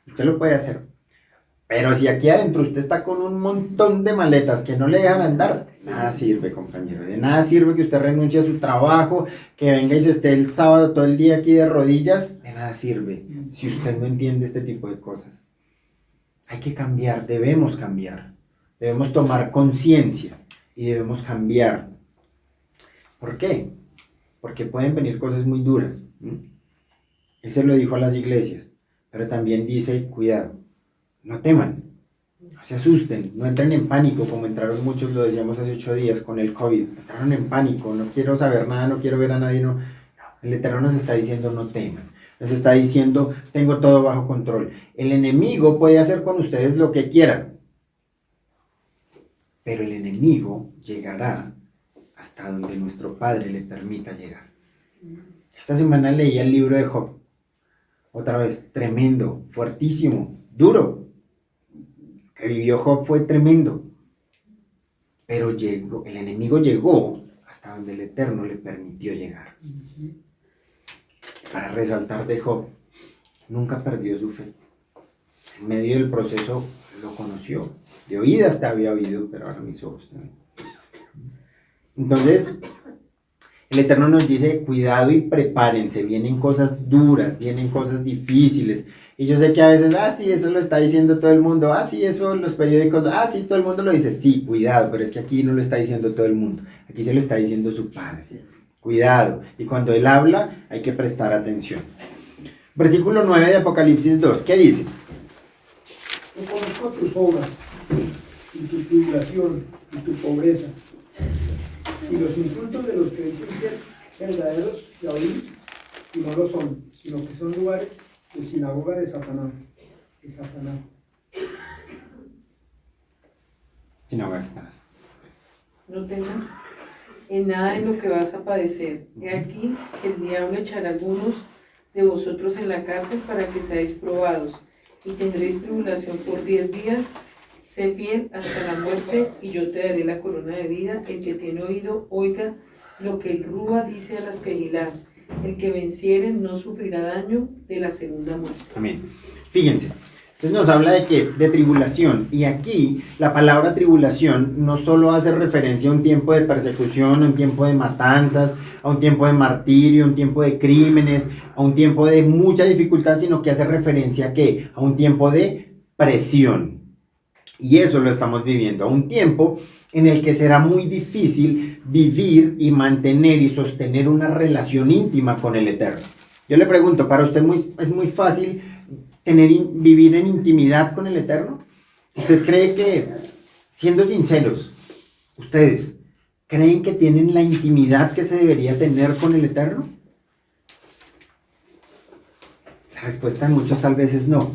Usted lo puede hacer. Pero si aquí adentro usted está con un montón de maletas que no le dejan andar, nada sirve, compañero. De nada sirve que usted renuncie a su trabajo, que venga y se esté el sábado todo el día aquí de rodillas. De nada sirve si usted no entiende este tipo de cosas. Hay que cambiar, debemos cambiar. Debemos tomar conciencia y debemos cambiar. ¿Por qué? Porque pueden venir cosas muy duras. Él se lo dijo a las iglesias, pero también dice, cuidado. No teman, no se asusten, no entren en pánico como entraron muchos, lo decíamos hace 8 días con el COVID. Entraron en pánico, no quiero saber nada, no quiero ver a nadie. No. El Eterno nos está diciendo no teman, nos está diciendo tengo todo bajo control. El enemigo puede hacer con ustedes lo que quiera, pero el enemigo llegará hasta donde nuestro Padre le permita llegar. Esta semana leí el libro de Job, otra vez, tremendo, fuertísimo, duro. Que vivió Job fue tremendo, pero el enemigo llegó hasta donde el Eterno le permitió llegar. Para resaltar de Job, nunca perdió su fe. En medio del proceso lo conoció, de oídas te había oído, pero ahora mis ojos también. Entonces, el Eterno nos dice, cuidado y prepárense, vienen cosas duras, vienen cosas difíciles. Y yo sé que a veces, sí, eso lo está diciendo todo el mundo, sí, eso los periódicos, sí, todo el mundo lo dice. Sí, cuidado, pero es que aquí no lo está diciendo todo el mundo, aquí se lo está diciendo su Padre. Cuidado, y cuando Él habla, hay que prestar atención. Versículo 9 de Apocalipsis 2, ¿qué dice? Yo conozco tus obras, y tu tribulación, y tu pobreza, y los insultos de los que dicen ser verdaderos Yahweh, y no lo son, sino que son lugares de sinagoga de Satanás. Sinagoga de Satanás. No temas en nada en lo que vas a padecer. He aquí que el diablo echará a algunos de vosotros en la cárcel para que seáis probados, y tendréis tribulación por 10 días. Sé fiel hasta la muerte, y yo te daré la corona de vida. El que tiene oído, oiga lo que el Rúa dice a las quejilás. El que venciere no sufrirá daño de la segunda muerte. Amén. Fíjense, entonces nos habla de tribulación, y aquí la palabra tribulación no solo hace referencia a un tiempo de persecución, a un tiempo de matanzas, a un tiempo de martirio, a un tiempo de crímenes, a un tiempo de mucha dificultad, sino que hace referencia ¿a qué? A un tiempo de presión. Y eso lo estamos viviendo, a un tiempo en el que será muy difícil vivir y mantener y sostener una relación íntima con el Eterno. Yo le pregunto, ¿para usted es muy fácil vivir en intimidad con el Eterno? ¿Usted cree que, siendo sinceros, ustedes creen que tienen la intimidad que se debería tener con el Eterno? La respuesta de muchos tal vez es no.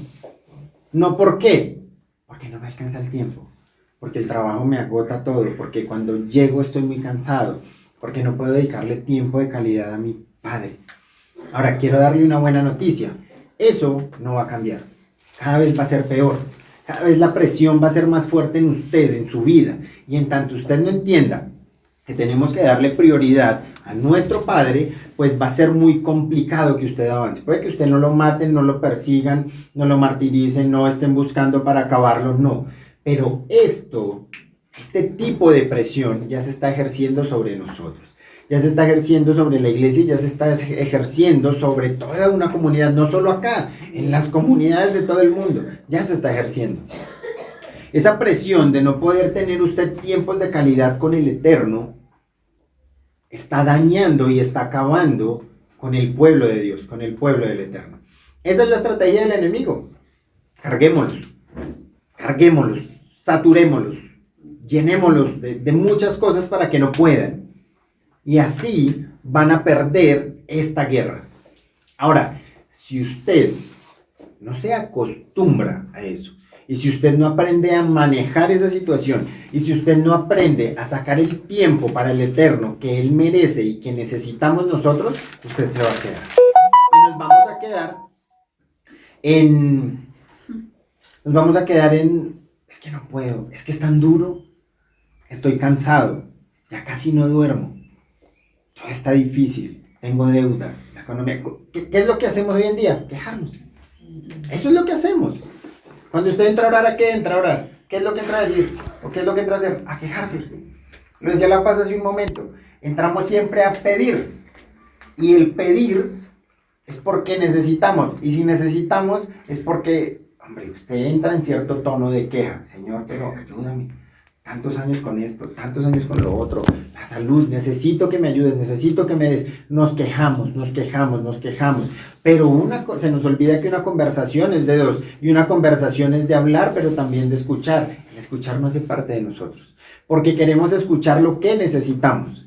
¿No por qué? Porque no me alcanza el tiempo, porque el trabajo me agota todo, porque cuando llego estoy muy cansado, porque no puedo dedicarle tiempo de calidad a mi padre. Ahora, quiero darle una buena noticia. Eso no va a cambiar. Cada vez va a ser peor. Cada vez la presión va a ser más fuerte en usted, en su vida. Y en tanto usted no entienda que tenemos que darle prioridad a nuestro padre, pues va a ser muy complicado que usted avance. Puede que usted no lo maten, no lo persigan, no lo martiricen, no estén buscando para acabarlo, no. Pero este tipo de presión ya se está ejerciendo sobre nosotros. Ya se está ejerciendo sobre la iglesia y ya se está ejerciendo sobre toda una comunidad, no solo acá, en las comunidades de todo el mundo, ya se está ejerciendo. Esa presión de no poder tener usted tiempos de calidad con el Eterno está dañando y está acabando con el pueblo de Dios, con el pueblo del Eterno. Esa es la estrategia del enemigo. Carguémoslos, saturémoslos, llenémoslos de muchas cosas para que no puedan. Y así van a perder esta guerra. Ahora, si usted no se acostumbra a eso, y si usted no aprende a manejar esa situación, y si usted no aprende a sacar el tiempo para el Eterno que Él merece y que necesitamos nosotros, usted se va a quedar. Y nos vamos a quedar en, es que no puedo, es que es tan duro, estoy cansado, ya casi no duermo. Todo está difícil, tengo deudas, la economía. ¿Qué es lo que hacemos hoy en día? Quejarnos. Eso es lo que hacemos. Cuando usted entra a orar, ¿a qué entra a orar? ¿Qué es lo que entra a decir? ¿O qué es lo que entra a hacer? A quejarse. Lo decía La Paz hace un momento. Entramos siempre a pedir. Y el pedir es porque necesitamos. Y si necesitamos es porque, hombre, usted entra en cierto tono de queja. Señor, pero ayúdame. Tantos años con esto, tantos años con lo otro, la salud, necesito que me ayudes, necesito que me des. Nos quejamos, pero se nos olvida que una conversación es de dos, y una conversación es de hablar, pero también de escuchar. El escuchar no hace parte de nosotros, porque queremos escuchar lo que necesitamos.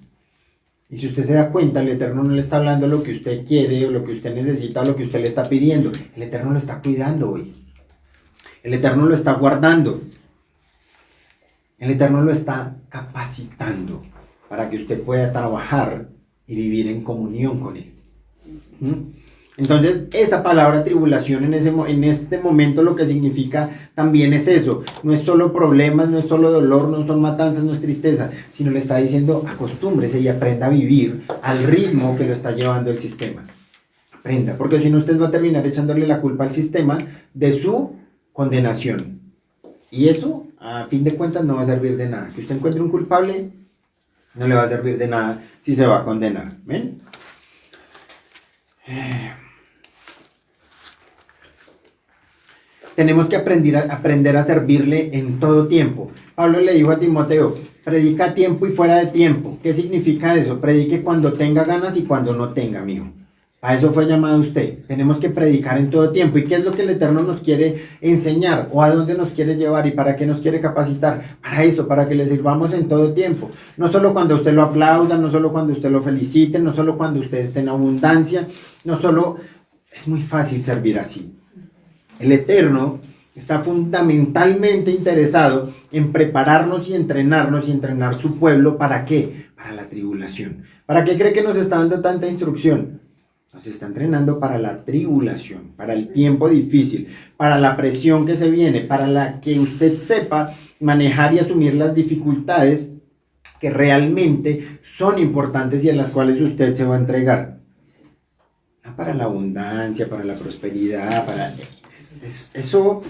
Y si usted se da cuenta, el Eterno no le está hablando lo que usted quiere, o lo que usted necesita, o lo que usted le está pidiendo. El Eterno lo está cuidando hoy. El Eterno lo está guardando. El Eterno lo está capacitando para que usted pueda trabajar y vivir en comunión con Él. Entonces, esa palabra tribulación en este momento lo que significa también es eso. No es solo problemas, no es solo dolor, no son matanzas, no es tristeza, sino le está diciendo acostúmbrese y aprenda a vivir al ritmo que lo está llevando el sistema. Aprenda, porque si no usted va a terminar echándole la culpa al sistema de su condenación. Y eso, a fin de cuentas, no va a servir de nada. Que usted encuentre un culpable, no le va a servir de nada si se va a condenar. ¿Ven? Tenemos que aprender a servirle en todo tiempo. Pablo le dijo a Timoteo, predica a tiempo y fuera de tiempo. ¿Qué significa eso? Predique cuando tenga ganas y cuando no tenga, mijo. A eso fue llamado usted. Tenemos que predicar en todo tiempo. ¿Y qué es lo que el Eterno nos quiere enseñar? ¿O a dónde nos quiere llevar? ¿Y para qué nos quiere capacitar? Para eso, para que le sirvamos en todo tiempo. No solo cuando usted lo aplauda, no solo cuando usted lo felicite, no solo cuando usted esté en abundancia, no solo... Es muy fácil servir así. El Eterno está fundamentalmente interesado en prepararnos y entrenar su pueblo. ¿Para qué? Para la tribulación. ¿Para qué cree que nos está dando tanta instrucción? Nos está entrenando para la tribulación, para el tiempo difícil, para la presión que se viene, para la que usted sepa manejar y asumir las dificultades que realmente son importantes y a las cuales usted se va a entregar. No para la abundancia, para la prosperidad, eso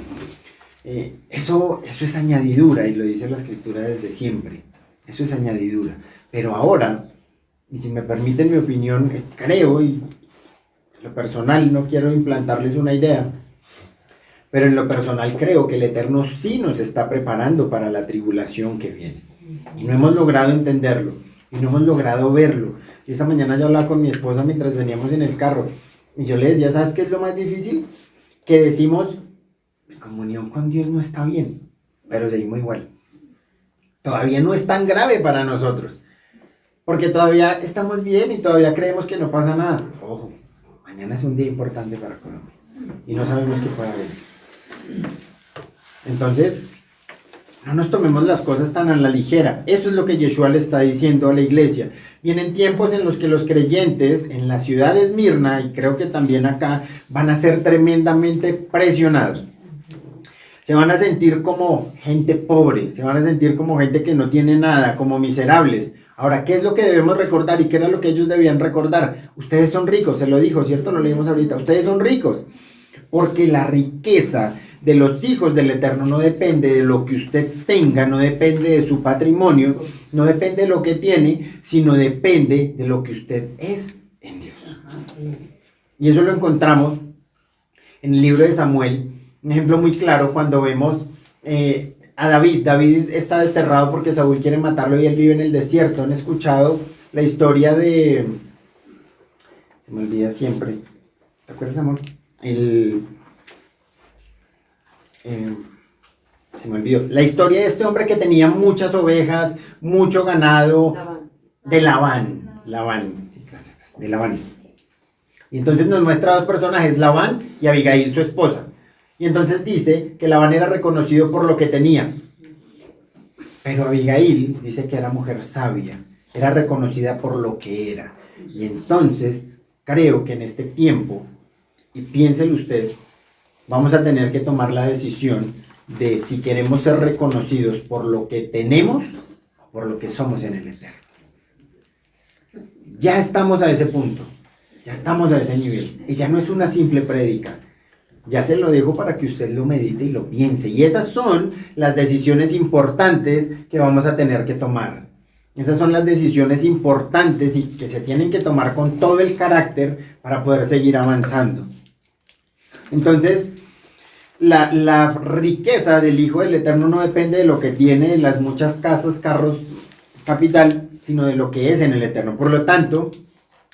es añadidura, y lo dice la Escritura desde siempre. Eso es añadidura. Pero ahora, y si me permiten mi opinión, creo, y en lo personal no quiero implantarles una idea, pero en lo personal creo que el Eterno sí nos está preparando para la tribulación que viene. Y no hemos logrado entenderlo, y no hemos logrado verlo. Y esta mañana yo hablaba con mi esposa mientras veníamos en el carro, y yo le decía, ¿sabes qué es lo más difícil? Que decimos, mi comunión con Dios no está bien, pero seguimos igual. Todavía no es tan grave para nosotros, porque todavía estamos bien y todavía creemos que no pasa nada. Ojo, mañana es un día importante para Colombia. y no sabemos qué puede haber. Entonces, no nos tomemos las cosas tan a la ligera. Eso es lo que Yeshua le está diciendo a la iglesia. Vienen tiempos en los que los creyentes en la ciudad de Esmirna, y creo que también acá, van a ser tremendamente presionados. Se van a sentir como gente pobre, se van a sentir como gente que no tiene nada, como miserables. Ahora, ¿qué es lo que debemos recordar y qué era lo que ellos debían recordar? Ustedes son ricos, se lo dijo, ¿cierto? Lo leímos ahorita. Ustedes son ricos, porque la riqueza de los hijos del Eterno no depende de lo que usted tenga, no depende de su patrimonio, no depende de lo que tiene, sino depende de lo que usted es en Dios. Y eso lo encontramos en el libro de Samuel, un ejemplo muy claro cuando vemos a David. David está desterrado porque Saúl quiere matarlo y él vive en el desierto. ¿Han escuchado la historia de... Se me olvida siempre. ¿Te acuerdas, amor? Se me olvidó. La historia de este hombre que tenía muchas ovejas, mucho ganado, de Labán. De Labán. Y entonces nos muestra dos personajes, Labán y Abigail, su esposa. Y entonces dice que Labán era reconocido por lo que tenía. Pero Abigail dice que era mujer sabia, era reconocida por lo que era. Y entonces creo que en este tiempo, y piénselo usted, vamos a tener que tomar la decisión de si queremos ser reconocidos por lo que tenemos o por lo que somos en el Eterno. Ya estamos a ese punto, ya estamos a ese nivel. Y ya no es una simple prédica. Ya se lo dejo para que usted lo medite y lo piense. Y esas son las decisiones importantes que vamos a tener que tomar. Esas son las decisiones importantes y que se tienen que tomar con todo el carácter para poder seguir avanzando. Entonces, la riqueza del Hijo del Eterno no depende de lo que tiene, de las muchas casas, carros, capital, sino de lo que es en el Eterno. Por lo tanto,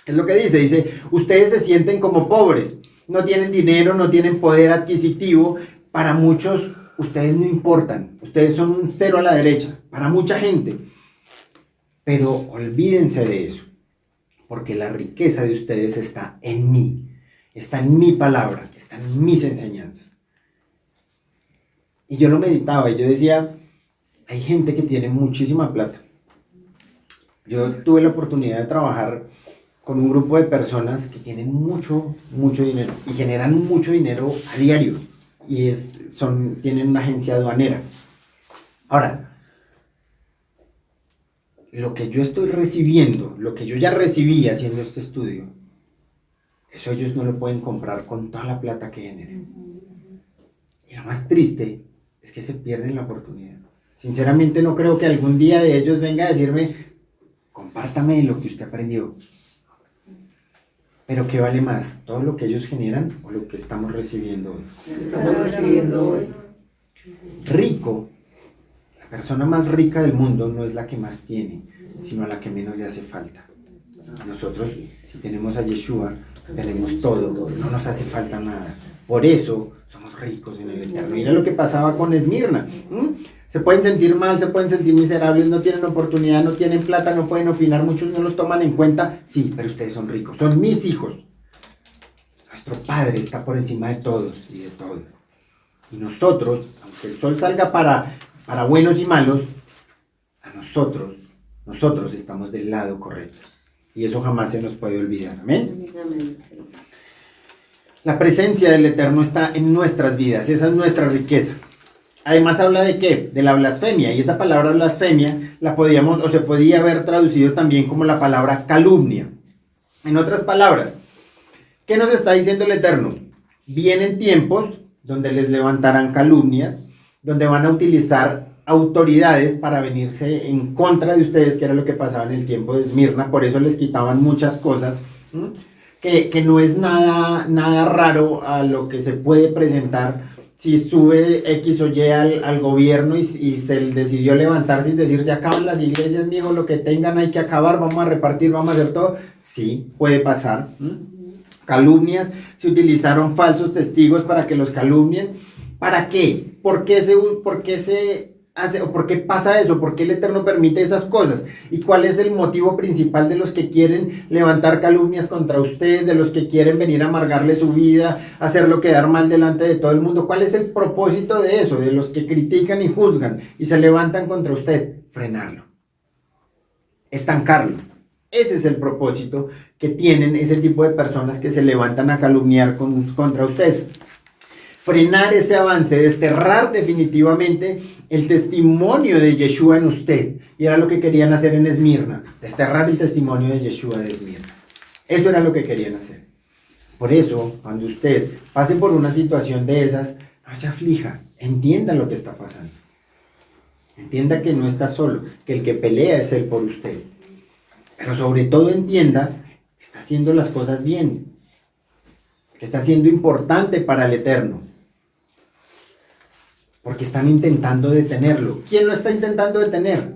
es lo que dice, ustedes se sienten como pobres. No tienen dinero, no tienen poder adquisitivo. Para muchos, ustedes no importan. Ustedes son un cero a la derecha. Para mucha gente. Pero olvídense de eso. Porque la riqueza de ustedes está en mí. Está en mi palabra. Está en mis enseñanzas. Y yo lo meditaba y yo decía, hay gente que tiene muchísima plata. Yo tuve la oportunidad de trabajar con un grupo de personas que tienen mucho dinero y generan mucho dinero a diario y tienen una agencia aduanera. Ahora, lo que yo estoy recibiendo, lo que yo ya recibí haciendo este estudio, eso ellos no lo pueden comprar con toda la plata que generen. Y lo más triste es que se pierden la oportunidad. Sinceramente no creo que algún día de ellos venga a decirme, compártame lo que usted aprendió. Pero ¿qué vale más? ¿Todo lo que ellos generan o lo que estamos recibiendo hoy? Estamos recibiendo hoy. Rico, la persona más rica del mundo no es la que más tiene, sino a la que menos le hace falta. Nosotros, si tenemos a Yeshua, tenemos todo, no nos hace falta nada. Por eso somos ricos en el Eterno. Mira lo que pasaba con Esmirna. Se pueden sentir mal, se pueden sentir miserables, no tienen oportunidad, no tienen plata, no pueden opinar, muchos no los toman en cuenta. Sí, pero ustedes son ricos, son mis hijos. Nuestro Padre está por encima de todos y de todo. Y nosotros, aunque el sol salga para buenos y malos, nosotros estamos del lado correcto. Y eso jamás se nos puede olvidar. Amén. La presencia del Eterno está en nuestras vidas, esa es nuestra riqueza. Además habla de ¿qué? De la blasfemia, y esa palabra blasfemia se podía haber traducido también como la palabra calumnia. En otras palabras, ¿qué nos está diciendo el Eterno? Vienen tiempos donde les levantarán calumnias, donde van a utilizar autoridades para venirse en contra de ustedes, que era lo que pasaba en el tiempo de Esmirna, por eso les quitaban muchas cosas, que no es nada raro a lo que se puede presentar. Si sube X o Y al gobierno y se decidió levantarse y decir, se acaban las iglesias, mijo, lo que tengan hay que acabar, vamos a repartir, vamos a hacer todo. Sí, puede pasar. Calumnias, se utilizaron falsos testigos para que los calumnien. ¿Para qué? ¿Por qué se hace o por qué pasa eso? ¿Por qué el Eterno permite esas cosas? ¿Y cuál es el motivo principal de los que quieren levantar calumnias contra usted, de los que quieren venir a amargarle su vida, hacerlo quedar mal delante de todo el mundo? ¿Cuál es el propósito de eso? De los que critican y juzgan y se levantan contra usted. Frenarlo. Estancarlo. Ese es el propósito que tienen ese tipo de personas que se levantan a calumniar contra usted. Frenar ese avance, desterrar definitivamente el testimonio de Yeshua en usted. Y era lo que querían hacer en Esmirna, desterrar el testimonio de Yeshua de Esmirna. Eso era lo que querían hacer. Por eso, cuando usted pase por una situación de esas, no se aflija, entienda lo que está pasando. Entienda que no está solo, que el que pelea es Él por usted. Pero sobre todo entienda que está haciendo las cosas bien, que está siendo importante para el Eterno. Porque están intentando detenerlo. ¿Quién lo está intentando detener?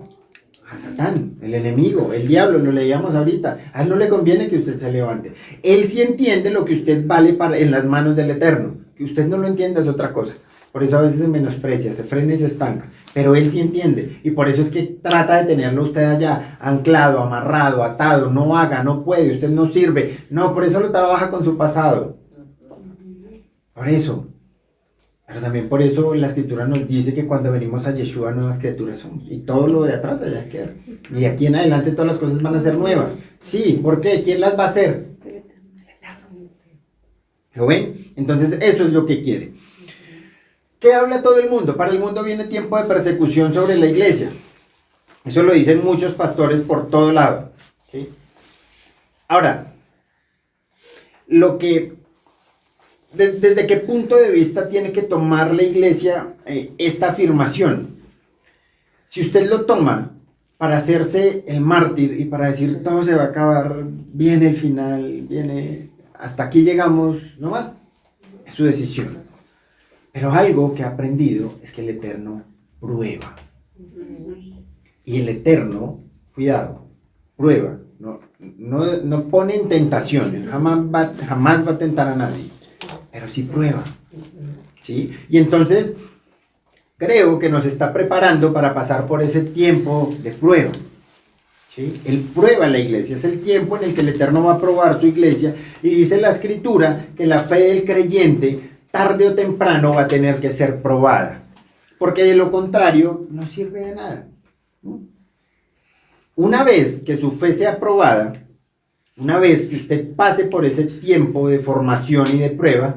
A Satán, el enemigo, el diablo, lo leíamos ahorita. A él no le conviene que usted se levante. Él sí entiende lo que usted vale en las manos del Eterno. Que usted no lo entienda es otra cosa. Por eso a veces se menosprecia, se frena y se estanca. Pero él sí entiende. Y por eso es que trata de tenerlo usted allá, anclado, amarrado, atado. No haga, no puede, usted no sirve. No, por eso lo trabaja con su pasado. Por eso. Pero también por eso la Escritura nos dice que cuando venimos a Yeshua, nuevas criaturas somos. Y todo lo de atrás allá queda. Y de aquí en adelante todas las cosas van a ser nuevas. Sí, ¿por qué? ¿Quién las va a hacer? ¿Lo ven? Entonces eso es lo que quiere. ¿Qué habla todo el mundo? Para el mundo viene tiempo de persecución sobre la iglesia. Eso lo dicen muchos pastores por todo lado. ¿Sí? Ahora, ¿desde qué punto de vista tiene que tomar la iglesia esta afirmación? Si usted lo toma para hacerse el mártir y para decir todo se va a acabar, viene el final, viene, hasta aquí llegamos, no más, es su decisión. Pero algo que ha aprendido es que el Eterno prueba. Y el Eterno, cuidado, prueba, no pone en tentación, él jamás va a tentar a nadie, pero sí prueba. ¿Sí? Y entonces creo que nos está preparando para pasar por ese tiempo de prueba. ¿Sí? Él prueba la iglesia, es el tiempo en el que el Eterno va a probar su iglesia, y dice la Escritura que la fe del creyente tarde o temprano va a tener que ser probada, porque de lo contrario no sirve de nada. Una vez que su fe sea probada, una vez que usted pase por ese tiempo de formación y de prueba,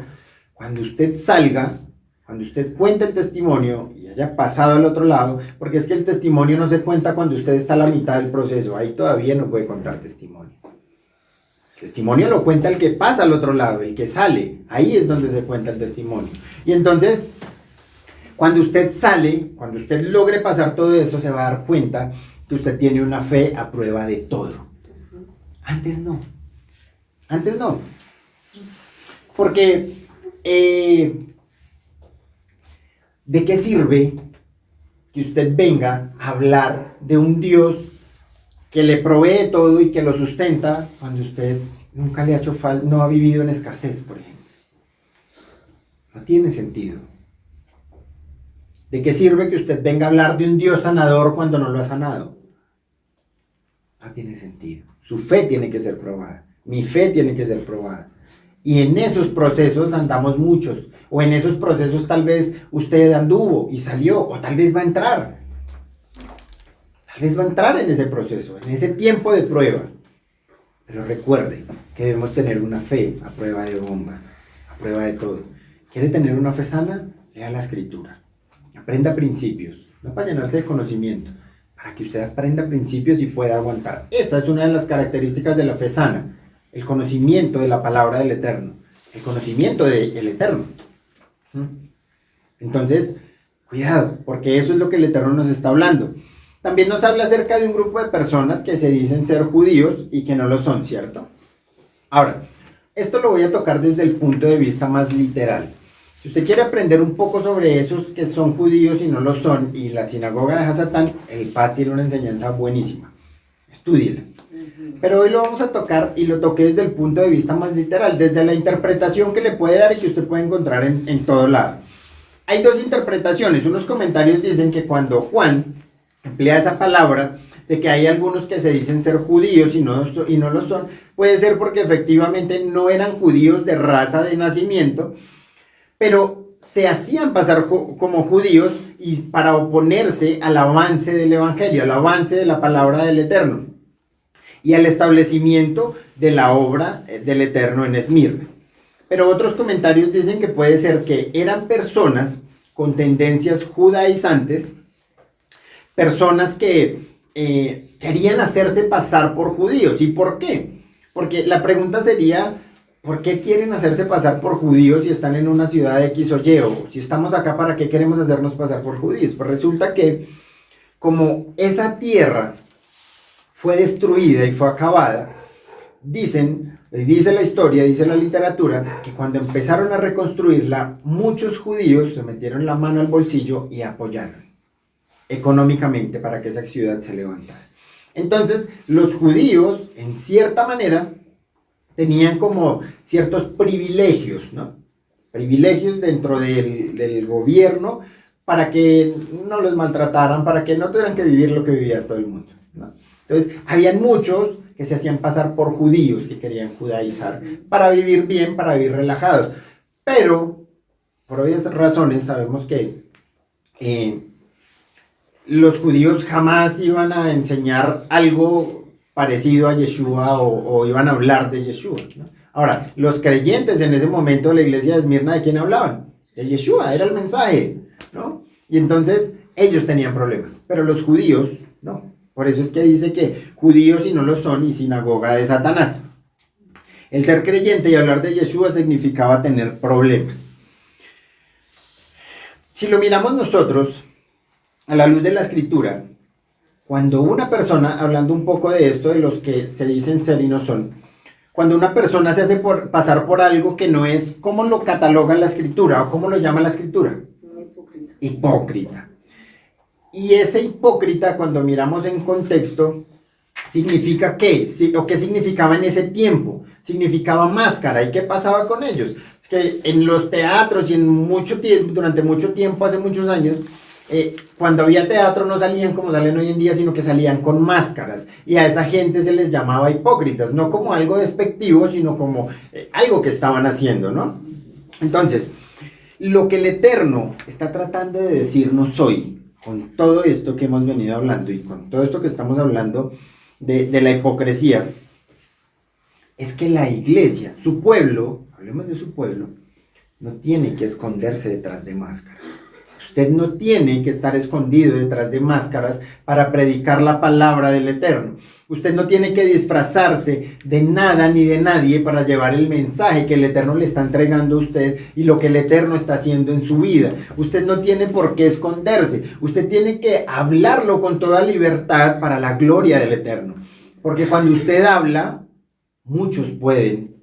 cuando usted salga, cuando usted cuente el testimonio y haya pasado al otro lado, porque es que el testimonio no se cuenta cuando usted está a la mitad del proceso, ahí todavía no puede contar testimonio. Testimonio lo cuenta el que pasa al otro lado, el que sale. Ahí es donde se cuenta el testimonio. Y entonces, cuando usted sale, cuando usted logre pasar todo eso, se va a dar cuenta que usted tiene una fe a prueba de todo. Antes no. Antes no. Porque, ¿de qué sirve que usted venga a hablar de un Dios que le provee todo y que lo sustenta cuando usted nunca le ha hecho falta, no ha vivido en escasez, por ejemplo? No tiene sentido. ¿De qué sirve que usted venga a hablar de un Dios sanador cuando no lo ha sanado? No tiene sentido. Su fe tiene que ser probada. Mi fe tiene que ser probada. Y en esos procesos andamos muchos. O en esos procesos tal vez usted anduvo y salió, o tal vez va a entrar. Tal vez va a entrar en ese proceso, en ese tiempo de prueba. Pero recuerde que debemos tener una fe a prueba de bombas, a prueba de todo. ¿Quiere tener una fe sana? Lea la Escritura. Aprenda principios, no para llenarse de conocimiento, para que usted aprenda principios y pueda aguantar. Esa es una de las características de la fe sana, el conocimiento de la palabra del Eterno, el conocimiento del Eterno. Entonces, cuidado, porque eso es lo que el Eterno nos está hablando. También nos habla acerca de un grupo de personas que se dicen ser judíos y que no lo son, ¿cierto? Ahora, esto lo voy a tocar desde el punto de vista más literal. Si usted quiere aprender un poco sobre esos que son judíos y no lo son, y la sinagoga de Hasatán, el Paz tiene una enseñanza buenísima. Estúdiela. Pero hoy lo vamos a tocar, y lo toqué desde el punto de vista más literal, desde la interpretación que le puede dar y que usted puede encontrar en todo lado. hay dos interpretaciones. Unos comentarios dicen que cuando Juan emplea esa palabra de que hay algunos que se dicen ser judíos y no lo son, puede ser porque efectivamente no eran judíos de raza de nacimiento, pero se hacían pasar como judíos y para oponerse al avance del evangelio, al avance de la palabra del Eterno y al establecimiento de la obra del Eterno en Esmirna. Pero otros comentarios dicen que puede ser que eran personas con tendencias judaizantes, personas que querían hacerse pasar por judíos. ¿Y por qué? Porque la pregunta sería, ¿por qué quieren hacerse pasar por judíos si están en una ciudad X o Y? O si estamos acá, ¿para qué queremos hacernos pasar por judíos? Pues resulta que como esa tierra fue destruida y fue acabada, dice la historia, dice la literatura, que cuando empezaron a reconstruirla, muchos judíos se metieron la mano al bolsillo y apoyaron económicamente para que esa ciudad se levantara. Entonces, los judíos, en cierta manera, tenían como ciertos privilegios, ¿no? Privilegios dentro del gobierno para que no los maltrataran, para que no tuvieran que vivir lo que vivía todo el mundo, ¿no? Entonces, habían muchos que se hacían pasar por judíos, que querían judaizar, para vivir bien, para vivir relajados. Pero, por obvias razones, sabemos que los judíos jamás iban a enseñar algo parecido a Yeshua o iban a hablar de Yeshua, ¿no? Ahora, los creyentes en ese momento de la iglesia de Esmirna, ¿de quién hablaban? De Yeshua, era el mensaje, ¿no? Y entonces ellos tenían problemas, pero los judíos no. Por eso es que dice que judíos y no lo son y sinagoga de Satanás. El ser creyente y hablar de Yeshua significaba tener problemas. Si lo miramos nosotros a la luz de la escritura, cuando una persona, hablando un poco de esto, de los que se dicen ser y no son, cuando una persona se hace pasar por algo que no es, ¿cómo lo cataloga la escritura o cómo lo llama la escritura? Hipócrita. Y ese hipócrita, cuando miramos en contexto, ¿significa qué? ¿O qué significaba en ese tiempo? Significaba máscara. ¿Y qué pasaba con ellos? Es que en los teatros y durante mucho tiempo, hace muchos años, cuando había teatro no salían como salen hoy en día, sino que salían con máscaras. Y a esa gente se les llamaba hipócritas, no como algo despectivo, sino como algo que estaban haciendo, ¿no? Entonces, lo que el Eterno está tratando de decirnos hoy, con todo esto que hemos venido hablando y con todo esto que estamos hablando de la hipocresía, es que la iglesia, su pueblo, hablemos de su pueblo, no tiene que esconderse detrás de máscaras. Usted no tiene que estar escondido detrás de máscaras para predicar la palabra del Eterno. Usted no tiene que disfrazarse de nada ni de nadie para llevar el mensaje que el Eterno le está entregando a usted y lo que el Eterno está haciendo en su vida. Usted no tiene por qué esconderse. Usted tiene que hablarlo con toda libertad para la gloria del Eterno. Porque cuando usted habla, muchos pueden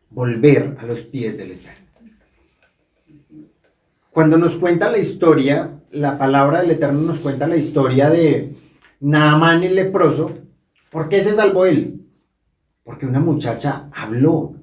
volver a los pies del Eterno. Cuando nos cuenta la historia, la palabra del Eterno nos cuenta la historia de Naamán el leproso. ¿Por qué se salvó él? Porque una muchacha habló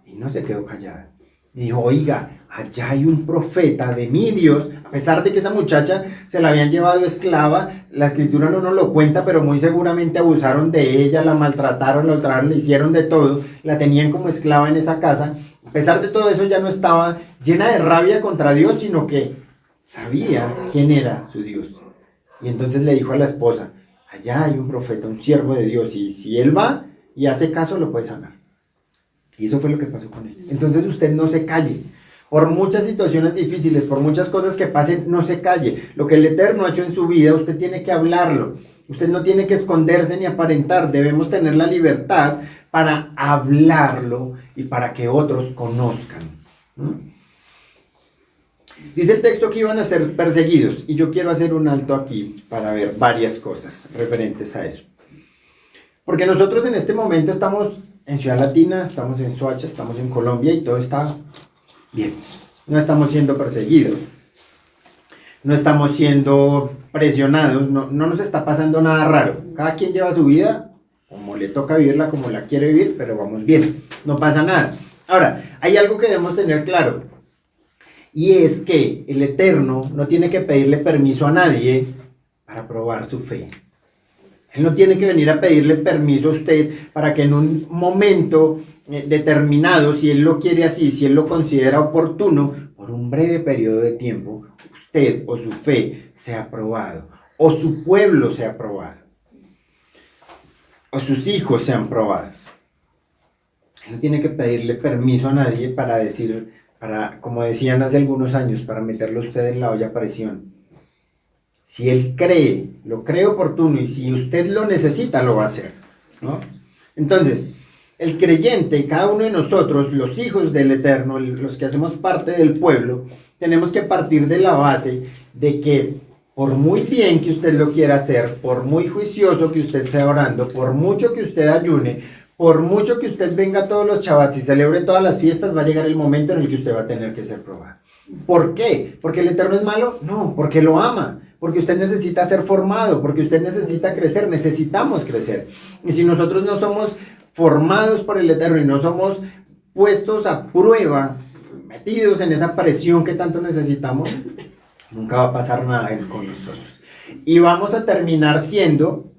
y no se quedó callada. Y dijo, oiga, allá hay un profeta de mi Dios. A pesar de que esa muchacha se la habían llevado esclava, la escritura no nos lo cuenta, pero muy seguramente abusaron de ella, la maltrataron, la ultrajaron, le hicieron de todo, la tenían como esclava en esa casa. A pesar de todo eso, ya no estaba llena de rabia contra Dios, sino que sabía quién era su Dios. Y entonces le dijo a la esposa, allá hay un profeta, un siervo de Dios, y si él va y hace caso, lo puede sanar. Y eso fue lo que pasó con él. Entonces usted no se calle. Por muchas situaciones difíciles, por muchas cosas que pasen, no se calle. Lo que el Eterno ha hecho en su vida, usted tiene que hablarlo. Usted no tiene que esconderse ni aparentar. Debemos tener la libertad para hablarlo y para que otros conozcan. Dice el texto que iban a ser perseguidos, y yo quiero hacer un alto aquí para ver varias cosas referentes a eso. Porque nosotros en este momento estamos en Ciudad Latina, estamos en Soacha, estamos en Colombia y todo está bien. No estamos siendo perseguidos, no estamos siendo presionados, no nos está pasando nada raro. Cada quien lleva su vida como le toca vivirla, como la quiere vivir, pero vamos bien, no pasa nada. Ahora, hay algo que debemos tener claro, Y es que el Eterno no tiene que pedirle permiso a nadie para probar su fe. Él no tiene que venir a pedirle permiso a usted para que en un momento determinado, si Él lo quiere así, si Él lo considera oportuno, por un breve periodo de tiempo, usted o su fe sea aprobado, o su pueblo sea aprobado, o sus hijos sean probados. Él no tiene que pedirle permiso a nadie para decir, como decían hace algunos años, para meterlo usted en la olla a presión. Si Él lo cree oportuno, y si usted lo necesita, lo va a hacer, ¿no? Entonces, el creyente, cada uno de nosotros, los hijos del Eterno, los que hacemos parte del pueblo, tenemos que partir de la base de que por muy bien que usted lo quiera hacer, por muy juicioso que usted sea orando, por mucho que usted ayune, por mucho que usted venga a todos los Shabbats y celebre todas las fiestas, va a llegar el momento en el que usted va a tener que ser probado. ¿Por qué? ¿Porque el Eterno es malo? No, porque lo ama. Porque usted necesita ser formado, porque usted necesita crecer, necesitamos crecer. Y si nosotros no somos formados por el Eterno y no somos puestos a prueba, metidos en esa presión que tanto necesitamos, nunca va a pasar nada con nosotros. Y vamos a terminar siendo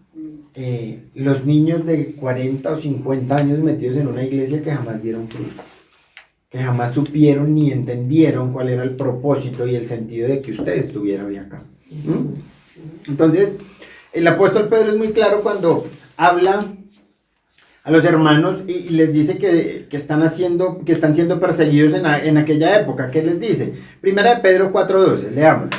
los niños de 40 o 50 años metidos en una iglesia que jamás dieron fruto, que jamás supieron ni entendieron cuál era el propósito y el sentido de que usted estuviera hoy acá. Entonces, el apóstol Pedro es muy claro cuando habla a los hermanos y les dice que están siendo perseguidos en aquella época. ¿Qué les dice? Primera de Pedro 4:12, leamos.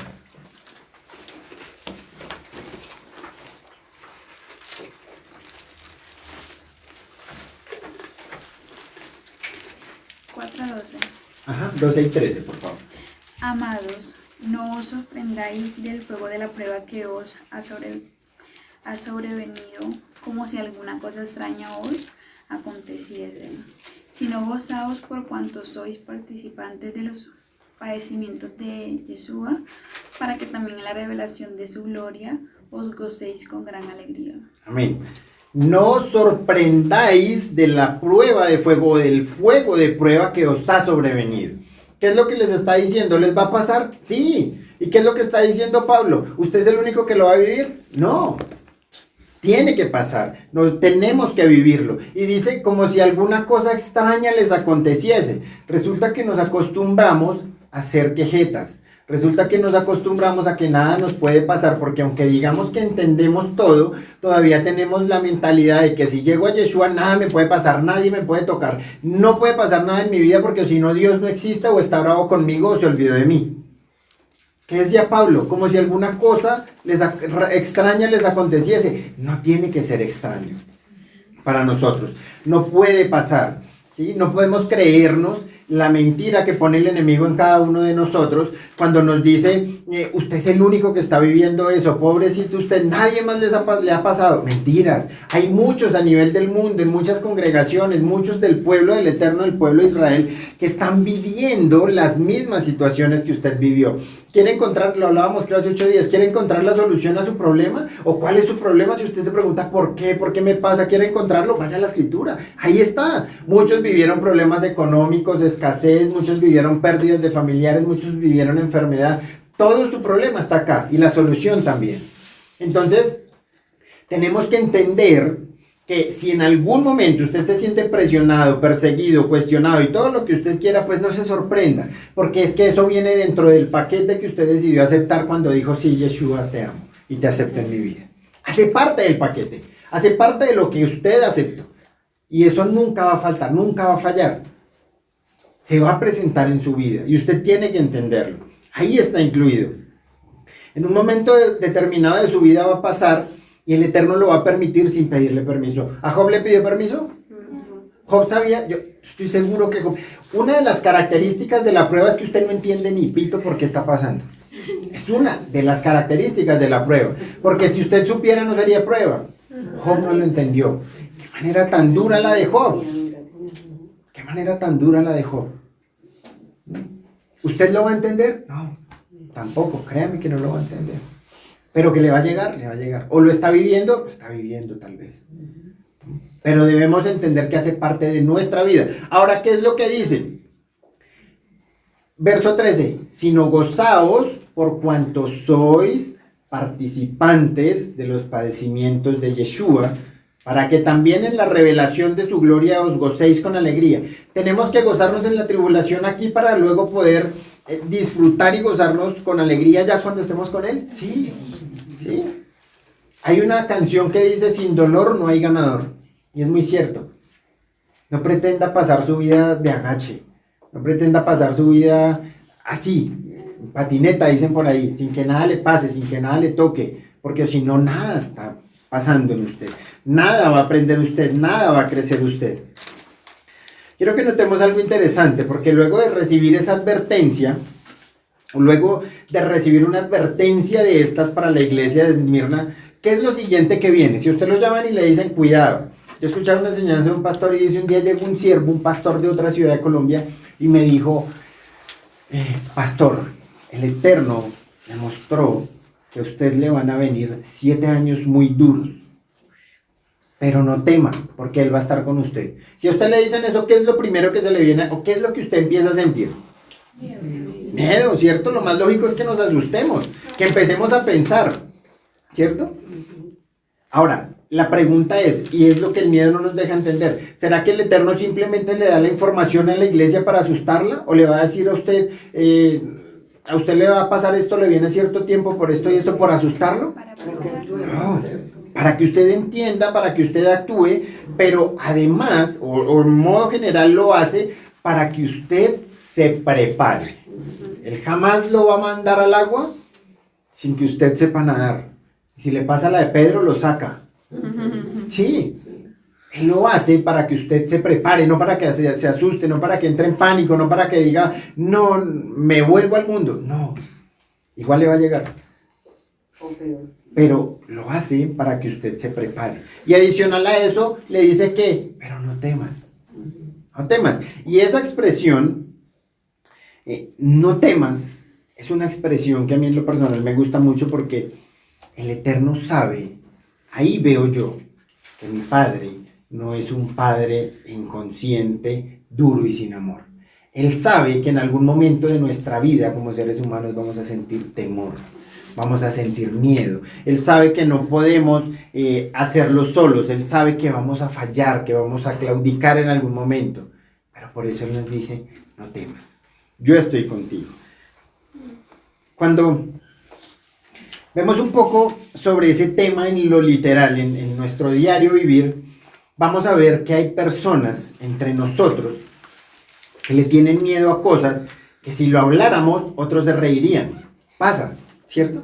Ajá, 12 y 13, por favor. Amados, no os sorprendáis del fuego de la prueba que os ha sobrevenido, como si alguna cosa extraña os aconteciese, sino gozaos por cuanto sois participantes de los padecimientos de Yeshua, para que también en la revelación de su gloria os gocéis con gran alegría. Amén. No os sorprendáis de la prueba de fuego, o del fuego de prueba que os ha sobrevenido. ¿Qué es lo que les está diciendo? ¿Les va a pasar? Sí. ¿Y qué es lo que está diciendo Pablo? ¿Usted es el único que lo va a vivir? No. Tiene que pasar. No, tenemos que vivirlo. Y dice como si alguna cosa extraña les aconteciese. Resulta que nos acostumbramos a hacer quejetas. Resulta que nos acostumbramos a que nada nos puede pasar, porque aunque digamos que entendemos todo, todavía tenemos la mentalidad de que si llego a Yeshua nada me puede pasar, nadie me puede tocar, no puede pasar nada en mi vida porque si no Dios no existe o está bravo conmigo o se olvidó de mí. ¿Qué decía Pablo? Como si alguna cosa extraña les aconteciese. No tiene que ser extraño para nosotros, no puede pasar, ¿sí? No podemos creernos la mentira que pone el enemigo en cada uno de nosotros cuando nos dice, usted es el único que está viviendo eso, pobrecito usted, nadie más le ha pasado. Mentiras, hay muchos a nivel del mundo, en muchas congregaciones, muchos del pueblo del Eterno, del pueblo de Israel, que están viviendo las mismas situaciones que usted vivió. ¿Quiere encontrar, lo hablábamos creo hace 8 días, quiere encontrar la solución a su problema? ¿O cuál es su problema? Si usted se pregunta ¿por qué me pasa? ¿Quiere encontrarlo? Vaya a la escritura, ahí está. Muchos vivieron problemas económicos, escasez, muchos vivieron pérdidas de familiares, muchos vivieron enfermedad. Todo su problema está acá y la solución también. Entonces, tenemos que entender que si en algún momento usted se siente presionado, perseguido, cuestionado y todo lo que usted quiera, pues no se sorprenda, porque es que eso viene dentro del paquete que usted decidió aceptar cuando dijo, sí, Yeshua, te amo y te acepto en mi vida. Hace parte del paquete, hace parte de lo que usted aceptó y eso nunca va a faltar, nunca va a fallar. Se va a presentar en su vida y usted tiene que entenderlo. Ahí está incluido. En un momento determinado de su vida va a pasar y el Eterno lo va a permitir sin pedirle permiso. ¿A Job le pidió permiso? Job sabía, yo estoy seguro que Job... Una de las características de la prueba es que usted no entiende ni pito por qué está pasando. Es una de las características de la prueba. Porque si usted supiera no sería prueba. Job no lo entendió. ¿Qué manera tan dura la de Job? ¿Qué manera tan dura la de Job? ¿Usted lo va a entender? No, tampoco, créame que no lo va a entender. Pero que le va a llegar, le va a llegar. O lo está viviendo tal vez. Pero debemos entender que hace parte de nuestra vida. Ahora, ¿qué es lo que dice? Verso 13, sino gozaos por cuanto sois participantes de los padecimientos de Yeshua, para que también en la revelación de su gloria os gocéis con alegría. Tenemos que gozarnos en la tribulación aquí para luego poder disfrutar y gozarnos con alegría ya cuando estemos con Él. Sí, sí. Hay una canción que dice, sin dolor no hay ganador. Y es muy cierto. No pretenda pasar su vida de agache. No pretenda pasar su vida así, patineta, dicen por ahí, sin que nada le pase, sin que nada le toque. Porque si no, nada está pasando en usted. Nada va a aprender usted, nada va a crecer usted. Quiero que notemos algo interesante, porque luego de recibir esa advertencia, luego de recibir una advertencia de estas para la iglesia de Esmirna, ¿qué es lo siguiente que viene? Si usted lo llaman y le dicen, cuidado. Yo escuchaba una enseñanza de un pastor y dice, un día llegó un siervo, un pastor de otra ciudad de Colombia, y me dijo, pastor, el Eterno me mostró que a usted le van a venir 7 años muy duros. Pero no tema, porque Él va a estar con usted. Si a usted le dicen eso, ¿qué es lo primero que se le viene? ¿O qué es lo que usted empieza a sentir? Miedo, ¿cierto? Lo más lógico es que nos asustemos, que empecemos a pensar, ¿cierto? Ahora, la pregunta es, y es lo que el miedo no nos deja entender, ¿será que el Eterno simplemente le da la información a la iglesia para asustarla? ¿O le va a decir a usted le va a pasar esto, le viene cierto tiempo por esto y esto, por asustarlo? No, para que usted entienda, para que usted actúe, pero además, o en modo general lo hace para que usted se prepare. Él jamás lo va a mandar al agua sin que usted sepa nadar. Si le pasa la de Pedro, lo saca. Sí, Él lo hace para que usted se prepare, no para que se asuste, no para que entre en pánico, no para que diga, no, me vuelvo al mundo. No, igual le va a llegar. Pero lo hace para que usted se prepare. Y adicional a eso, le dice que, pero no temas. No temas. Y esa expresión, no temas, es una expresión que a mí en lo personal me gusta mucho porque el Eterno sabe, ahí veo yo, que mi Padre no es un Padre inconsciente, duro y sin amor. Él sabe que en algún momento de nuestra vida como seres humanos vamos a sentir temor, vamos a sentir miedo. Él sabe que no podemos hacerlo solos, Él sabe que vamos a fallar, que vamos a claudicar en algún momento. Pero por eso Él nos dice, no temas, yo estoy contigo. Cuando vemos un poco sobre ese tema en lo literal, en nuestro diario vivir, vamos a ver que hay personas entre nosotros que le tienen miedo a cosas que si lo habláramos, otros se reirían. Pasa, ¿cierto?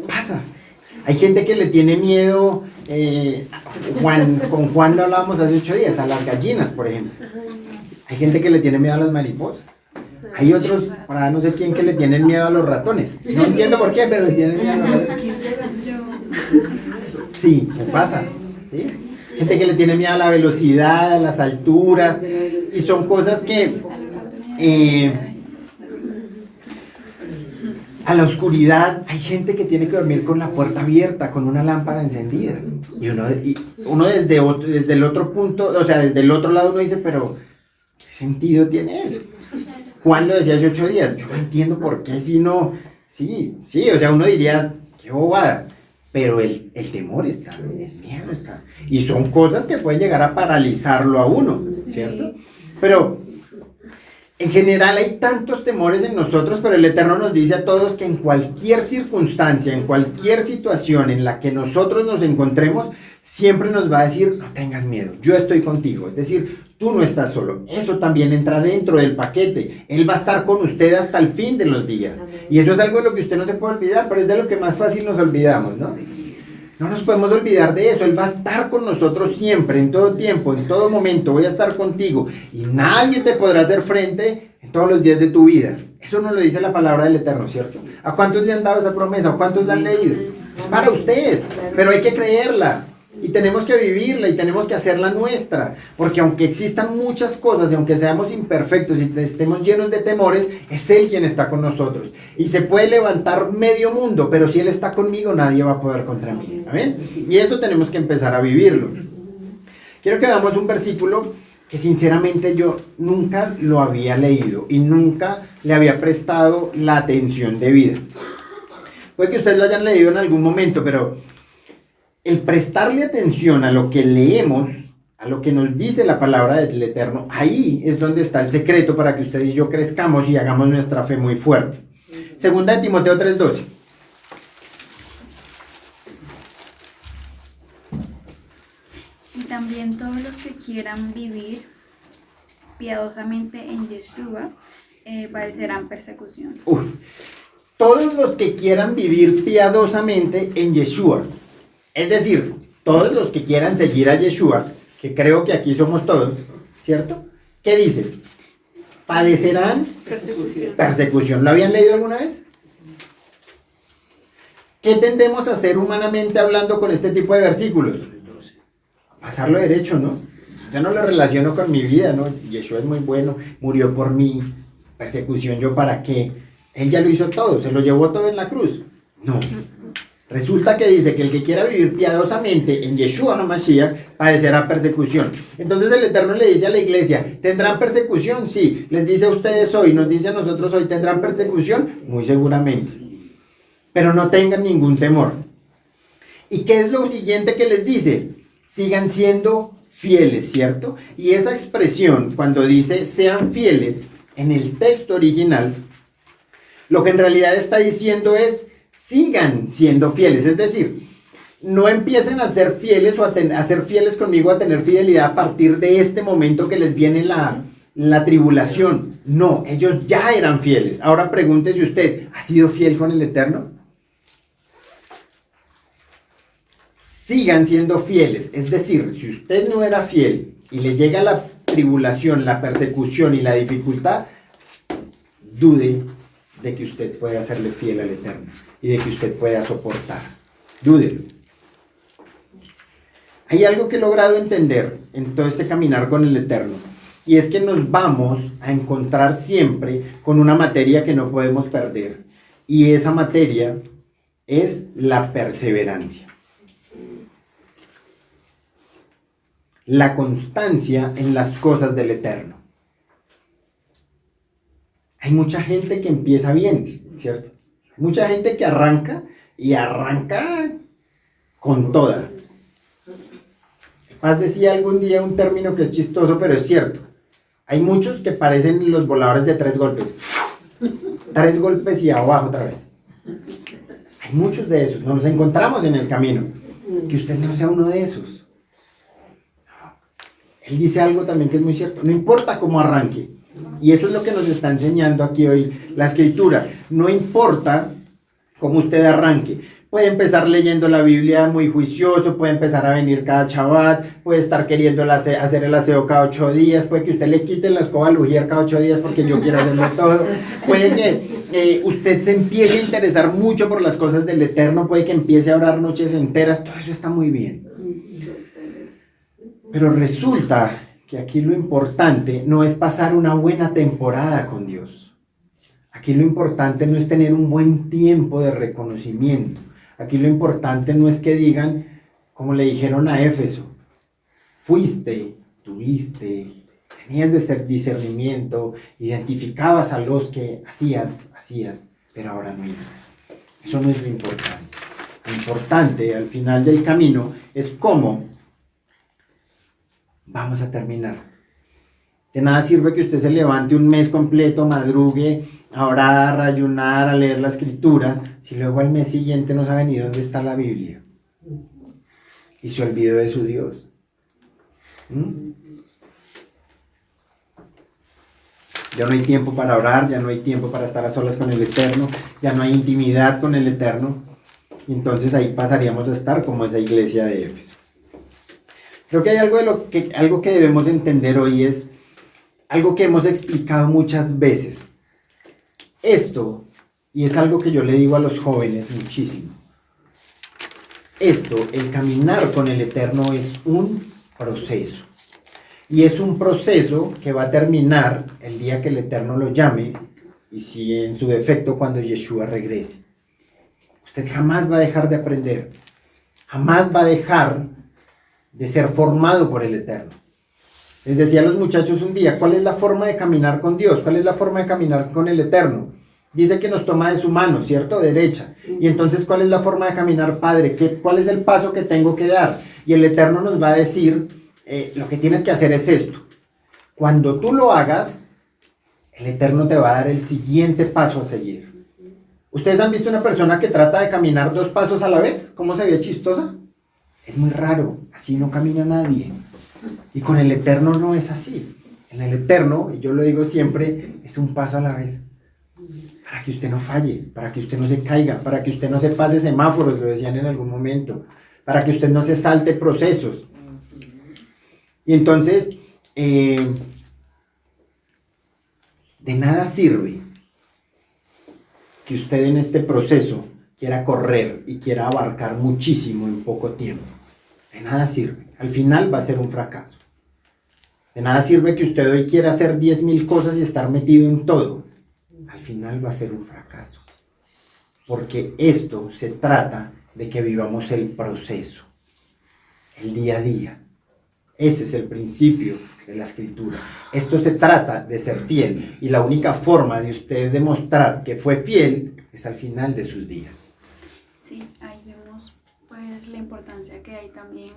Pasa. Hay gente que le tiene miedo, con Juan lo hablábamos hace 8 días, a las gallinas, por ejemplo. Hay gente que le tiene miedo a las mariposas. Hay otros, para no sé quién, que le tienen miedo a los ratones. No entiendo por qué, pero le tienen miedo a los ratones. Sí, me pasa. ¿Sí? Gente que le tiene miedo a la velocidad, a las alturas. Y son cosas que... a la oscuridad, hay gente que tiene que dormir con la puerta abierta, con una lámpara encendida. Y uno desde el otro punto, o sea, desde el otro lado uno dice, pero ¿qué sentido tiene eso? Juan lo decía hace 8 días, yo no entiendo por qué si no, sí, o sea, uno diría, qué bobada, pero el temor está, el miedo está, y son cosas que pueden llegar a paralizarlo a uno, ¿cierto? Pero en general hay tantos temores en nosotros, pero el Eterno nos dice a todos que en cualquier circunstancia, en cualquier situación en la que nosotros nos encontremos, siempre nos va a decir, no tengas miedo, yo estoy contigo. Es decir, tú no estás solo. Eso también entra dentro del paquete. Él va a estar con usted hasta el fin de los días. Y eso es algo de lo que usted no se puede olvidar, pero es de lo que más fácil nos olvidamos, ¿no? No nos podemos olvidar de eso. Él va a estar con nosotros siempre, en todo tiempo, en todo momento. Voy a estar contigo. Y nadie te podrá hacer frente en todos los días de tu vida. Eso nos lo dice la palabra del Eterno, ¿cierto? ¿A cuántos le han dado esa promesa? ¿A cuántos la han leído? Es para usted, pero hay que creerla. Y tenemos que vivirla y tenemos que hacerla nuestra. Porque aunque existan muchas cosas y aunque seamos imperfectos y estemos llenos de temores, es Él quien está con nosotros. Y se puede levantar medio mundo, pero si Él está conmigo, nadie va a poder contra mí. ¿Amén? Y esto tenemos que empezar a vivirlo. Quiero que veamos un versículo que sinceramente yo nunca lo había leído y nunca le había prestado la atención debida. Puede que ustedes lo hayan leído en algún momento, pero el prestarle atención a lo que leemos, a lo que nos dice la palabra del Eterno, ahí es donde está el secreto para que usted y yo crezcamos y hagamos nuestra fe muy fuerte. Segunda de Timoteo 3:12. Y también todos los que quieran vivir piadosamente en Yeshua padecerán persecución. Todos los que quieran vivir piadosamente en Yeshua, es decir, todos los que quieran seguir a Yeshua, que creo que aquí somos todos, ¿cierto? ¿Qué dice? Padecerán persecución. ¿Lo habían leído alguna vez? ¿Qué tendemos a hacer humanamente hablando con este tipo de versículos? Pasarlo derecho, ¿no? Yo no lo relaciono con mi vida, ¿no? Yeshua es muy bueno, murió por mí, persecución, ¿yo para qué? Él ya lo hizo todo, se lo llevó todo en la cruz. No. Resulta que dice que el que quiera vivir piadosamente en Yeshua HaMashiach padecerá persecución. Entonces el Eterno le dice a la iglesia, ¿tendrán persecución? Sí. Les dice a ustedes hoy, nos dice a nosotros hoy, ¿tendrán persecución? Muy seguramente. Pero no tengan ningún temor. ¿Y qué es lo siguiente que les dice? Sigan siendo fieles, ¿cierto? Y esa expresión, cuando dice sean fieles, en el texto original, lo que en realidad está diciendo es sigan siendo fieles. Es decir, no empiecen a ser fieles o a ser fieles conmigo, a tener fidelidad a partir de este momento que les viene la tribulación. No, ellos ya eran fieles. Ahora pregúntese usted, ¿ha sido fiel con el Eterno? Sigan siendo fieles. Es decir, si usted no era fiel y le llega la tribulación, la persecución y la dificultad, dude de que usted pueda serle fiel al Eterno y de que usted pueda soportar. Dúdelo. Hay algo que he logrado entender en todo este caminar con el Eterno, y es que nos vamos a encontrar siempre con una materia que no podemos perder, y esa materia es la perseverancia. La constancia en las cosas del Eterno. Hay mucha gente que empieza bien, ¿cierto? Mucha gente que arranca y arranca con toda. Paz decía algún día un término que es chistoso, pero es cierto. Hay muchos que parecen los voladores de 3 golpes. 3 golpes y abajo otra vez. Hay muchos de esos, nos los encontramos en el camino. Que usted no sea uno de esos. Él dice algo también que es muy cierto. No importa cómo arranque. Y eso es lo que nos está enseñando aquí hoy la Escritura. No importa cómo usted arranque. Puede empezar leyendo la Biblia muy juicioso, puede empezar a venir cada Shabbat, puede estar queriendo hacer el aseo cada 8 días, puede que usted le quite la escoba al ujier cada 8 días porque yo quiero hacerlo todo. Puede que usted se empiece a interesar mucho por las cosas del Eterno, puede que empiece a orar noches enteras, todo eso está muy bien. Pero resulta que aquí lo importante no es pasar una buena temporada con Dios. Aquí lo importante no es tener un buen tiempo de reconocimiento. Aquí lo importante no es que digan, como le dijeron a Éfeso, fuiste, tuviste, tenías discernimiento, identificabas a los que hacías, pero ahora no hay nada. Eso no es lo importante. Lo importante al final del camino es cómo vamos a terminar. De nada sirve que usted se levante un mes completo, madrugue, a orar, a ayunar, a leer la Escritura, si luego al mes siguiente no sabe ni dónde está la Biblia. Y se olvidó de su Dios. Ya no hay tiempo para orar, ya no hay tiempo para estar a solas con el Eterno, ya no hay intimidad con el Eterno. Y entonces ahí pasaríamos a estar como esa iglesia de Éfeso. Creo que hay algo que debemos entender hoy, es algo que hemos explicado muchas veces. Esto, y es algo que yo le digo a los jóvenes muchísimo, el caminar con el Eterno es un proceso. Y es un proceso que va a terminar el día que el Eterno lo llame, y si en su defecto cuando Yeshua regrese. Usted jamás va a dejar de aprender, jamás va a dejar de ser formado por el Eterno. Les decía a los muchachos un día, ¿cuál es la forma de caminar con Dios? ¿Cuál es la forma de caminar con el Eterno? Dice que nos toma de su mano, ¿cierto? Derecha. Y entonces, ¿cuál es la forma de caminar, Padre? ¿Cuál es el paso que tengo que dar? Y el Eterno nos va a decir, lo que tienes que hacer es esto. Cuando tú lo hagas, el Eterno te va a dar el siguiente paso a seguir. ¿Ustedes han visto una persona que trata de caminar 2 pasos a la vez? ¿Cómo se ve chistosa? Es muy raro, así no camina nadie. Y con el Eterno no es así. En el Eterno, y yo lo digo siempre, es un paso a la vez. Para que usted no falle, para que usted no se caiga, para que usted no se pase semáforos, lo decían en algún momento, para que usted no se salte procesos. Y entonces, de nada sirve que usted en este proceso quiera correr y quiera abarcar muchísimo en poco tiempo. De nada sirve. Al final va a ser un fracaso. De nada sirve que usted hoy quiera hacer 10.000 cosas y estar metido en todo. Al final va a ser un fracaso. Porque esto se trata de que vivamos el proceso, el día a día. Ese es el principio de la Escritura. Esto se trata de ser fiel. Y la única forma de usted demostrar que fue fiel es al final de sus días. Sí, ahí vemos pues la importancia que hay también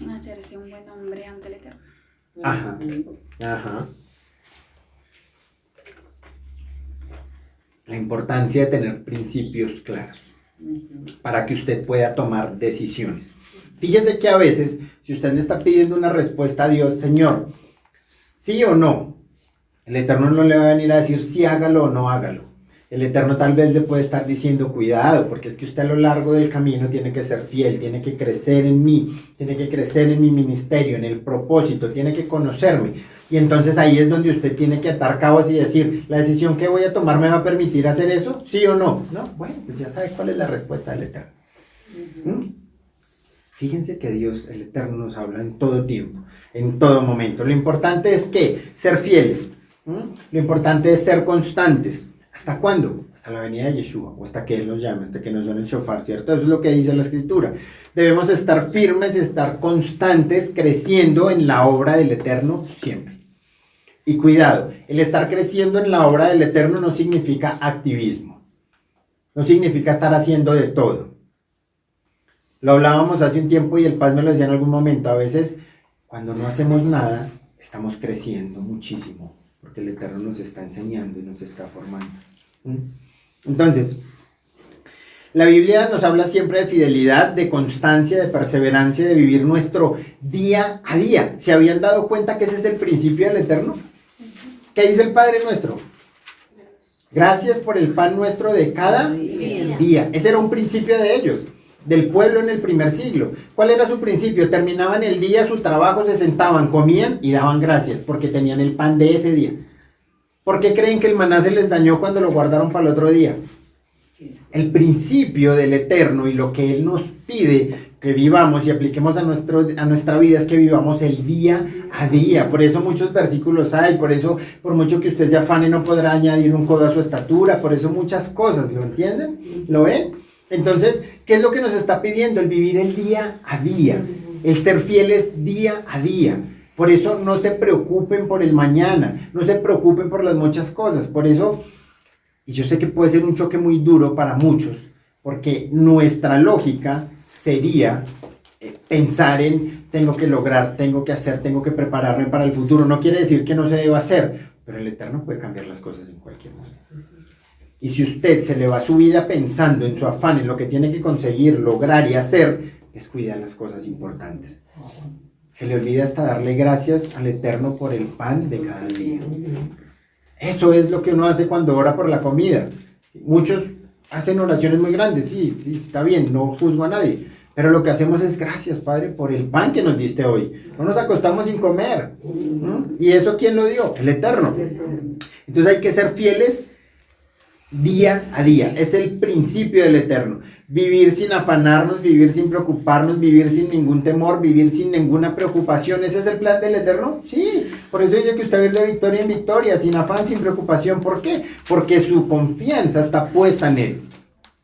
en hacerse un buen hombre ante el Eterno. Ajá, ajá. La importancia de tener principios claros para que usted pueda tomar decisiones. Fíjese que a veces, si usted le está pidiendo una respuesta a Dios, Señor, ¿sí o no? El Eterno no le va a venir a decir sí hágalo o no hágalo. El Eterno tal vez le puede estar diciendo cuidado, porque es que usted a lo largo del camino tiene que ser fiel, tiene que crecer en mí, tiene que crecer en mi ministerio, en el propósito, tiene que conocerme. Y entonces ahí es donde usted tiene que atar cabos y decir, ¿la decisión que voy a tomar me va a permitir hacer eso? ¿Sí o no? ¿No? Bueno, pues ya sabe cuál es la respuesta del Eterno. Fíjense que Dios, el Eterno, nos habla en todo tiempo, en todo momento. Lo importante es que ser fieles. Lo importante es ser constantes. ¿Hasta cuándo? Hasta la venida de Yeshua, o hasta que Él nos llame, hasta que nos den el shofar, ¿cierto? Eso es lo que dice la Escritura. Debemos estar firmes, estar constantes, creciendo en la obra del Eterno siempre. Y cuidado, el estar creciendo en la obra del Eterno no significa activismo. No significa estar haciendo de todo. Lo hablábamos hace un tiempo y el Paz me lo decía en algún momento. A veces, cuando no hacemos nada, estamos creciendo muchísimo. Porque el Eterno nos está enseñando y nos está formando. Entonces, la Biblia nos habla siempre de fidelidad, de constancia, de perseverancia, de vivir nuestro día a día. ¿Se habían dado cuenta que ese es el principio del Eterno? ¿Qué dice el Padre nuestro? Gracias por el pan nuestro de cada día. Ese era un principio de ellos, del pueblo en el primer siglo. ¿Cuál era su principio? Terminaban el día, su trabajo, se sentaban, comían y daban gracias porque tenían el pan de ese día. ¿Por qué creen que el maná se les dañó cuando lo guardaron para el otro día? El principio del Eterno y lo que Él nos pide que vivamos y apliquemos a nuestra vida es que vivamos el día a día. Por eso muchos versículos hay, por eso por mucho que usted se afane no podrá añadir un codo a su estatura, por eso muchas cosas, ¿lo entienden? ¿Lo ven? Entonces, ¿qué es lo que nos está pidiendo? El vivir el día a día, el ser fieles día a día. Por eso no se preocupen por el mañana, no se preocupen por las muchas cosas. Por eso, y yo sé que puede ser un choque muy duro para muchos, porque nuestra lógica sería pensar en tengo que lograr, tengo que hacer, tengo que prepararme para el futuro. No quiere decir que no se deba hacer, pero el Eterno puede cambiar las cosas en cualquier momento. Y si usted se le va su vida pensando en su afán, en lo que tiene que conseguir, lograr y hacer, descuida las cosas importantes. Se le olvida hasta darle gracias al Eterno por el pan de cada día. Eso es lo que uno hace cuando ora por la comida. Muchos hacen oraciones muy grandes, sí, está bien, no juzgo a nadie. Pero lo que hacemos es gracias, Padre, por el pan que nos diste hoy. No nos acostamos sin comer. ¿Y eso quién lo dio? El Eterno. Entonces hay que ser fieles día a día. Es el principio del Eterno. Vivir sin afanarnos, vivir sin preocuparnos, vivir sin ningún temor, vivir sin ninguna preocupación. ¿Ese es el plan del Eterno? Sí. Por eso dice que usted va a ir de victoria en victoria, sin afán, sin preocupación. ¿Por qué? Porque su confianza está puesta en Él.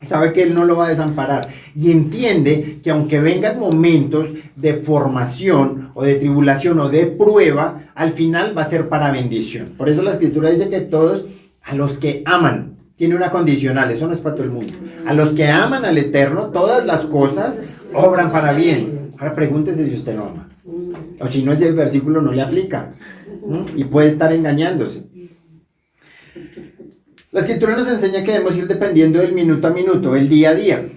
sabe que Él no lo va a desamparar y entiende que aunque vengan momentos de formación o de tribulación o de prueba, al final va a ser para bendición. Por eso la Escritura dice que todos a los que aman, tiene una condicional, eso no es para todo el mundo, a los que aman al Eterno, todas las cosas obran para bien. Ahora pregúntese si usted no ama, o si no, ese versículo no le aplica, y puede estar engañándose. La Escritura nos enseña que debemos ir dependiendo del minuto a minuto, el día a día,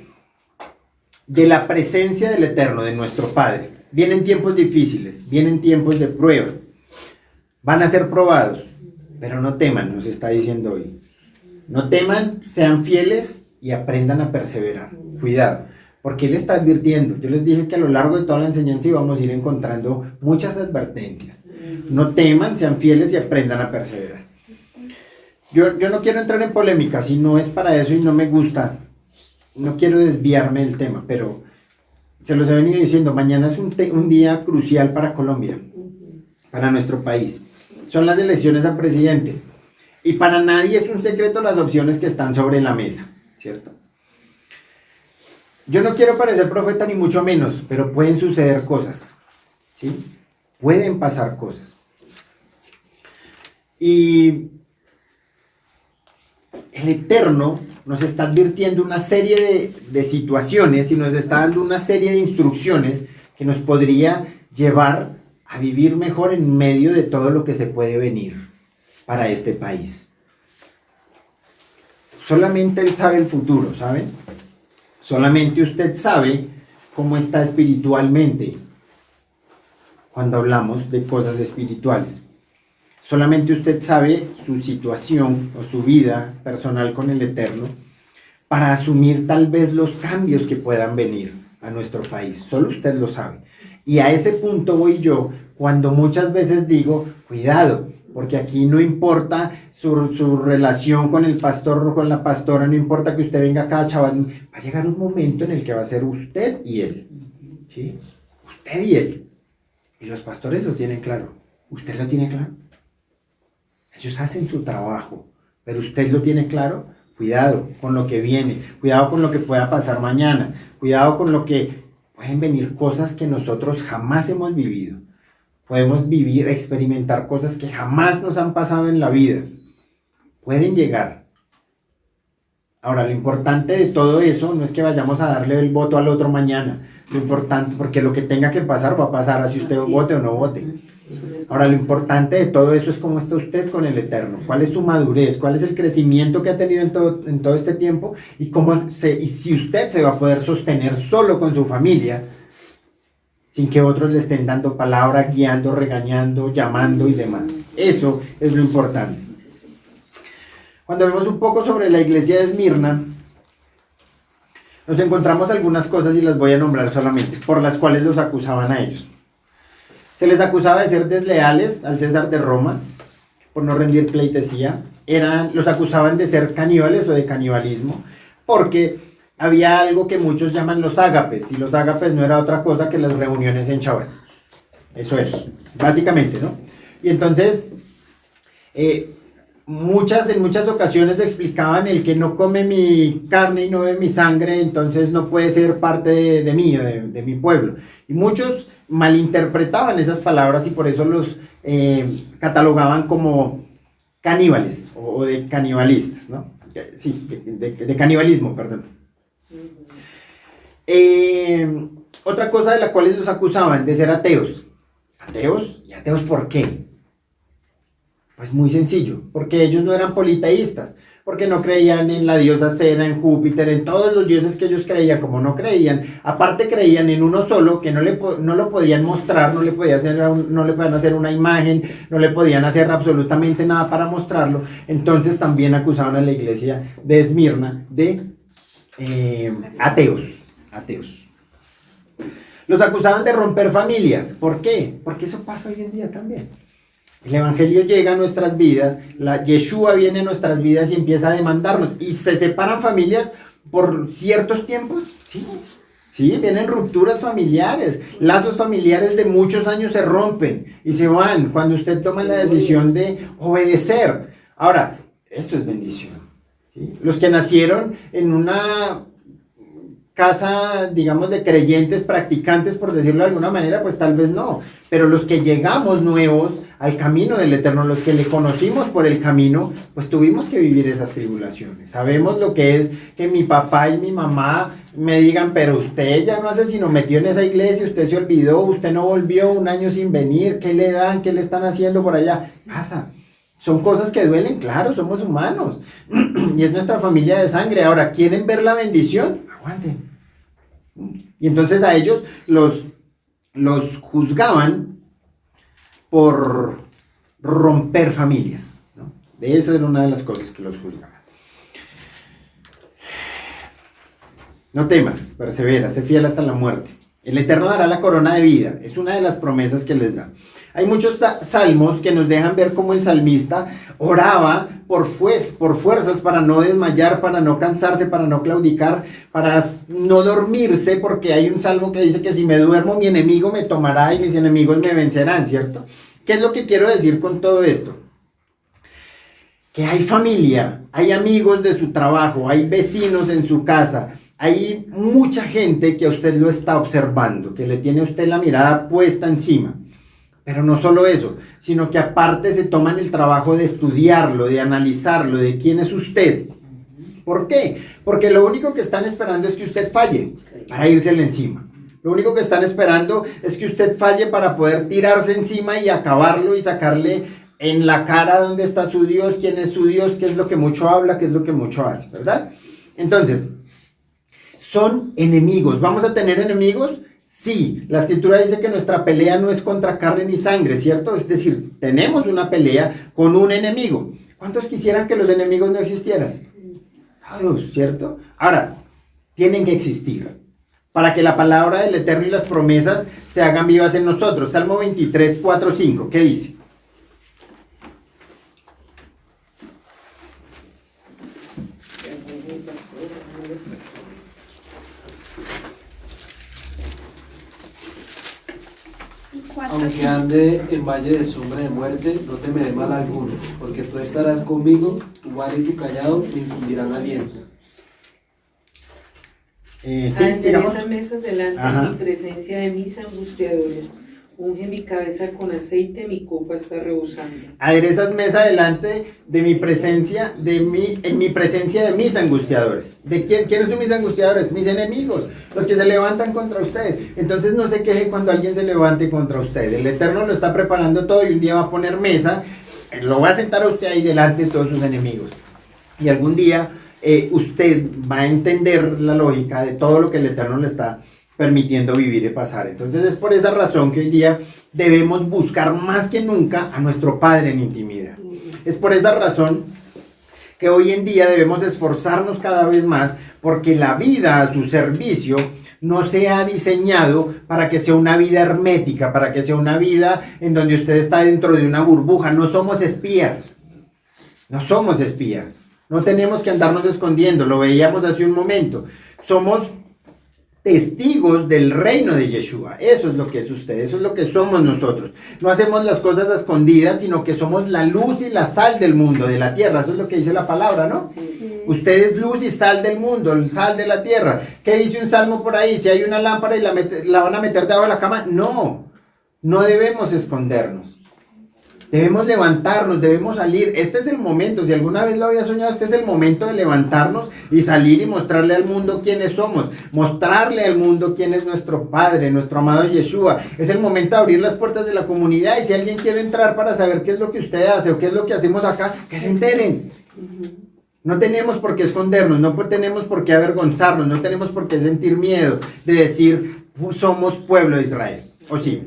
de la presencia del Eterno, de nuestro Padre. Vienen tiempos difíciles, vienen tiempos de prueba, van a ser probados, pero no teman, nos está diciendo hoy. No teman, sean fieles y aprendan a perseverar. Cuidado, porque Él está advirtiendo. Yo les dije que a lo largo de toda la enseñanza íbamos a ir encontrando muchas advertencias. No teman, sean fieles y aprendan a perseverar. Yo no quiero entrar en polémica, si no es para eso y no me gusta, no quiero desviarme del tema, pero se los he venido diciendo, mañana es un día crucial para Colombia, para nuestro país. Son las elecciones a presidente y para nadie es un secreto las opciones que están sobre la mesa, ¿cierto? Yo no quiero parecer profeta ni mucho menos, pero pueden suceder cosas, ¿sí? Pueden pasar cosas. Y el Eterno nos está advirtiendo una serie de situaciones y nos está dando una serie de instrucciones que nos podría llevar a vivir mejor en medio de todo lo que se puede venir para este país. Solamente Él sabe el futuro, ¿saben? Solamente usted sabe cómo está espiritualmente cuando hablamos de cosas espirituales. Solamente usted sabe su situación o su vida personal con el Eterno para asumir tal vez los cambios que puedan venir a nuestro país. Solo usted lo sabe. Y a ese punto voy yo cuando muchas veces digo, cuidado, porque aquí no importa su relación con el pastor o con la pastora, no importa que usted venga cada chaval, va a llegar un momento en el que va a ser usted y él, ¿sí? Usted y él. Y los pastores lo tienen claro. ¿Usted lo tiene claro? Ellos hacen su trabajo, pero usted lo tiene claro. Cuidado con lo que viene, cuidado con lo que pueda pasar mañana, cuidado con lo que pueden venir cosas que nosotros jamás hemos vivido. Podemos vivir, experimentar cosas que jamás nos han pasado en la vida. Pueden llegar. Ahora, lo importante de todo eso no es que vayamos a darle el voto al otro mañana. Lo importante, porque lo que tenga que pasar va a pasar, así usted vote o no vote. Ahora, lo importante de todo eso es cómo está usted con el Eterno, cuál es su madurez, cuál es el crecimiento que ha tenido en todo este tiempo y si usted se va a poder sostener solo con su familia, sin que otros le estén dando palabra, guiando, regañando, llamando y demás. Eso es lo importante. Cuando vemos un poco sobre la iglesia de Esmirna, nos encontramos algunas cosas y las voy a nombrar solamente, por las cuales los acusaban a ellos. Se les acusaba de ser desleales al César de Roma, por no rendir pleitesía. Los acusaban de ser caníbales o de canibalismo, porque había algo que muchos llaman los ágapes, y los ágapes no era otra cosa que las reuniones en Shabbat. Eso es, básicamente, ¿no? Y entonces, en muchas ocasiones explicaban: el que no come mi carne y no bebe mi sangre, entonces no puede ser parte de mí, de mi pueblo. Y muchos malinterpretaban esas palabras y por eso los catalogaban como caníbales o de canibalistas, ¿no? Sí, de canibalismo, perdón. Otra cosa de la cual los acusaban, de ser ateos. ¿Ateos? ¿Y ateos por qué? Pues muy sencillo, porque ellos no eran politeístas, porque no creían en la diosa Cera, en Júpiter, en todos los dioses que ellos creían. Como no creían, aparte creían en uno solo, que no lo podían mostrar, no le podían hacer una imagen, no le podían hacer absolutamente nada para mostrarlo. Entonces también acusaban a la iglesia de Esmirna de ateos. Los acusaban de romper familias. ¿Por qué? Porque eso pasa hoy en día también. El evangelio llega a nuestras vidas, Yeshua viene a nuestras vidas y empieza a demandarnos. Y se separan familias por ciertos tiempos. Sí, vienen rupturas familiares. Lazos familiares de muchos años se rompen y se van cuando usted toma la decisión de obedecer. Ahora, esto es bendición. ¿sí? Los que nacieron en una casa, digamos, de creyentes, practicantes, por decirlo de alguna manera, pues tal vez no. Pero los que llegamos nuevos al camino del Eterno, los que le conocimos por el camino, pues tuvimos que vivir esas tribulaciones. Sabemos lo que es que mi papá y mi mamá me digan, pero usted ya no hace sino metió en esa iglesia, usted se olvidó, usted no volvió un año sin venir, ¿qué le dan? ¿Qué le están haciendo por allá? Pasa. Son cosas que duelen, claro, somos humanos. Y es nuestra familia de sangre. Ahora, ¿quieren ver la bendición? Aguanten. Y entonces a ellos los juzgaban por romper familias, ¿no? De esa era una de las cosas que los juzgaban. No temas, persevera, sé fiel hasta la muerte. El Eterno dará la corona de vida. Es una de las promesas que les da. Hay muchos salmos que nos dejan ver cómo el salmista oraba por fuerzas para no desmayar, para no cansarse, para no claudicar, para no dormirse, porque hay un salmo que dice que si me duermo mi enemigo me tomará y mis enemigos me vencerán, ¿cierto? ¿Qué es lo que quiero decir con todo esto? Que hay familia, hay amigos de su trabajo, hay vecinos en su casa, hay mucha gente que a usted lo está observando, que le tiene a usted la mirada puesta encima. Pero no solo eso, sino que aparte se toman el trabajo de estudiarlo, de analizarlo, de quién es usted. ¿Por qué? Porque lo único que están esperando es que usted falle para írsele encima. Lo único que están esperando es que usted falle para poder tirarse encima y acabarlo y sacarle en la cara dónde está su Dios, quién es su Dios, qué es lo que mucho habla, qué es lo que mucho hace, ¿verdad? Entonces, son enemigos. ¿Vamos a tener enemigos? Sí, la escritura dice que nuestra pelea no es contra carne ni sangre, ¿cierto? Es decir, tenemos una pelea con un enemigo. ¿Cuántos quisieran que los enemigos no existieran? Todos, ¿cierto? Ahora, tienen que existir para que la palabra del Eterno y las promesas se hagan vivas en nosotros. Salmo 23, 4, 5, ¿qué dice? Aunque ande en valle de sombra de muerte, no temeré mal alguno, porque tú estarás conmigo, tu vara y tu callado me infundirán aliento. Sí, Adereza mesas delante Ajá. de mi presencia de mis angustiadores. Unge mi cabeza con aceite, mi copa está rebosando. Aderezas mesa delante de mi presencia, en mi presencia de mis angustiadores. ¿De quiénes son mis angustiadores? Mis enemigos, los que se levantan contra usted. Entonces no se queje cuando alguien se levante contra usted. El Eterno lo está preparando todo y un día va a poner mesa, lo va a sentar a usted ahí delante de todos sus enemigos. Y algún día usted va a entender la lógica de todo lo que el Eterno le está permitiendo vivir y pasar. Entonces es por esa razón que hoy día debemos buscar más que nunca a nuestro Padre en intimidad. Es por esa razón que hoy en día debemos esforzarnos cada vez más porque la vida a su servicio no se ha diseñado para que sea una vida hermética, para que sea una vida en donde usted está dentro de una burbuja. No somos espías. No somos espías. No tenemos que andarnos escondiendo. Lo veíamos hace un momento. Somos testigos del reino de Yeshua. Eso es lo que es usted, eso es lo que somos nosotros. No hacemos las cosas a escondidas, sino que somos la luz y la sal del mundo, de la tierra. Eso es lo que dice la palabra, ¿no? Sí. Usted es luz y sal del mundo, el sal de la tierra. ¿Qué dice un salmo por ahí? Si hay una lámpara y la van a meter debajo de la cama, no debemos escondernos. Debemos levantarnos, debemos salir. Este es el momento, si alguna vez lo había soñado, este es el momento de levantarnos y salir y mostrarle al mundo quiénes somos, mostrarle al mundo quién es nuestro Padre, nuestro amado Yeshua. Es el momento de abrir las puertas de la comunidad y si alguien quiere entrar para saber qué es lo que usted hace o qué es lo que hacemos acá, que se enteren. No tenemos por qué escondernos, no tenemos por qué avergonzarnos, no tenemos por qué sentir miedo de decir somos pueblo de Israel. ¿O sí?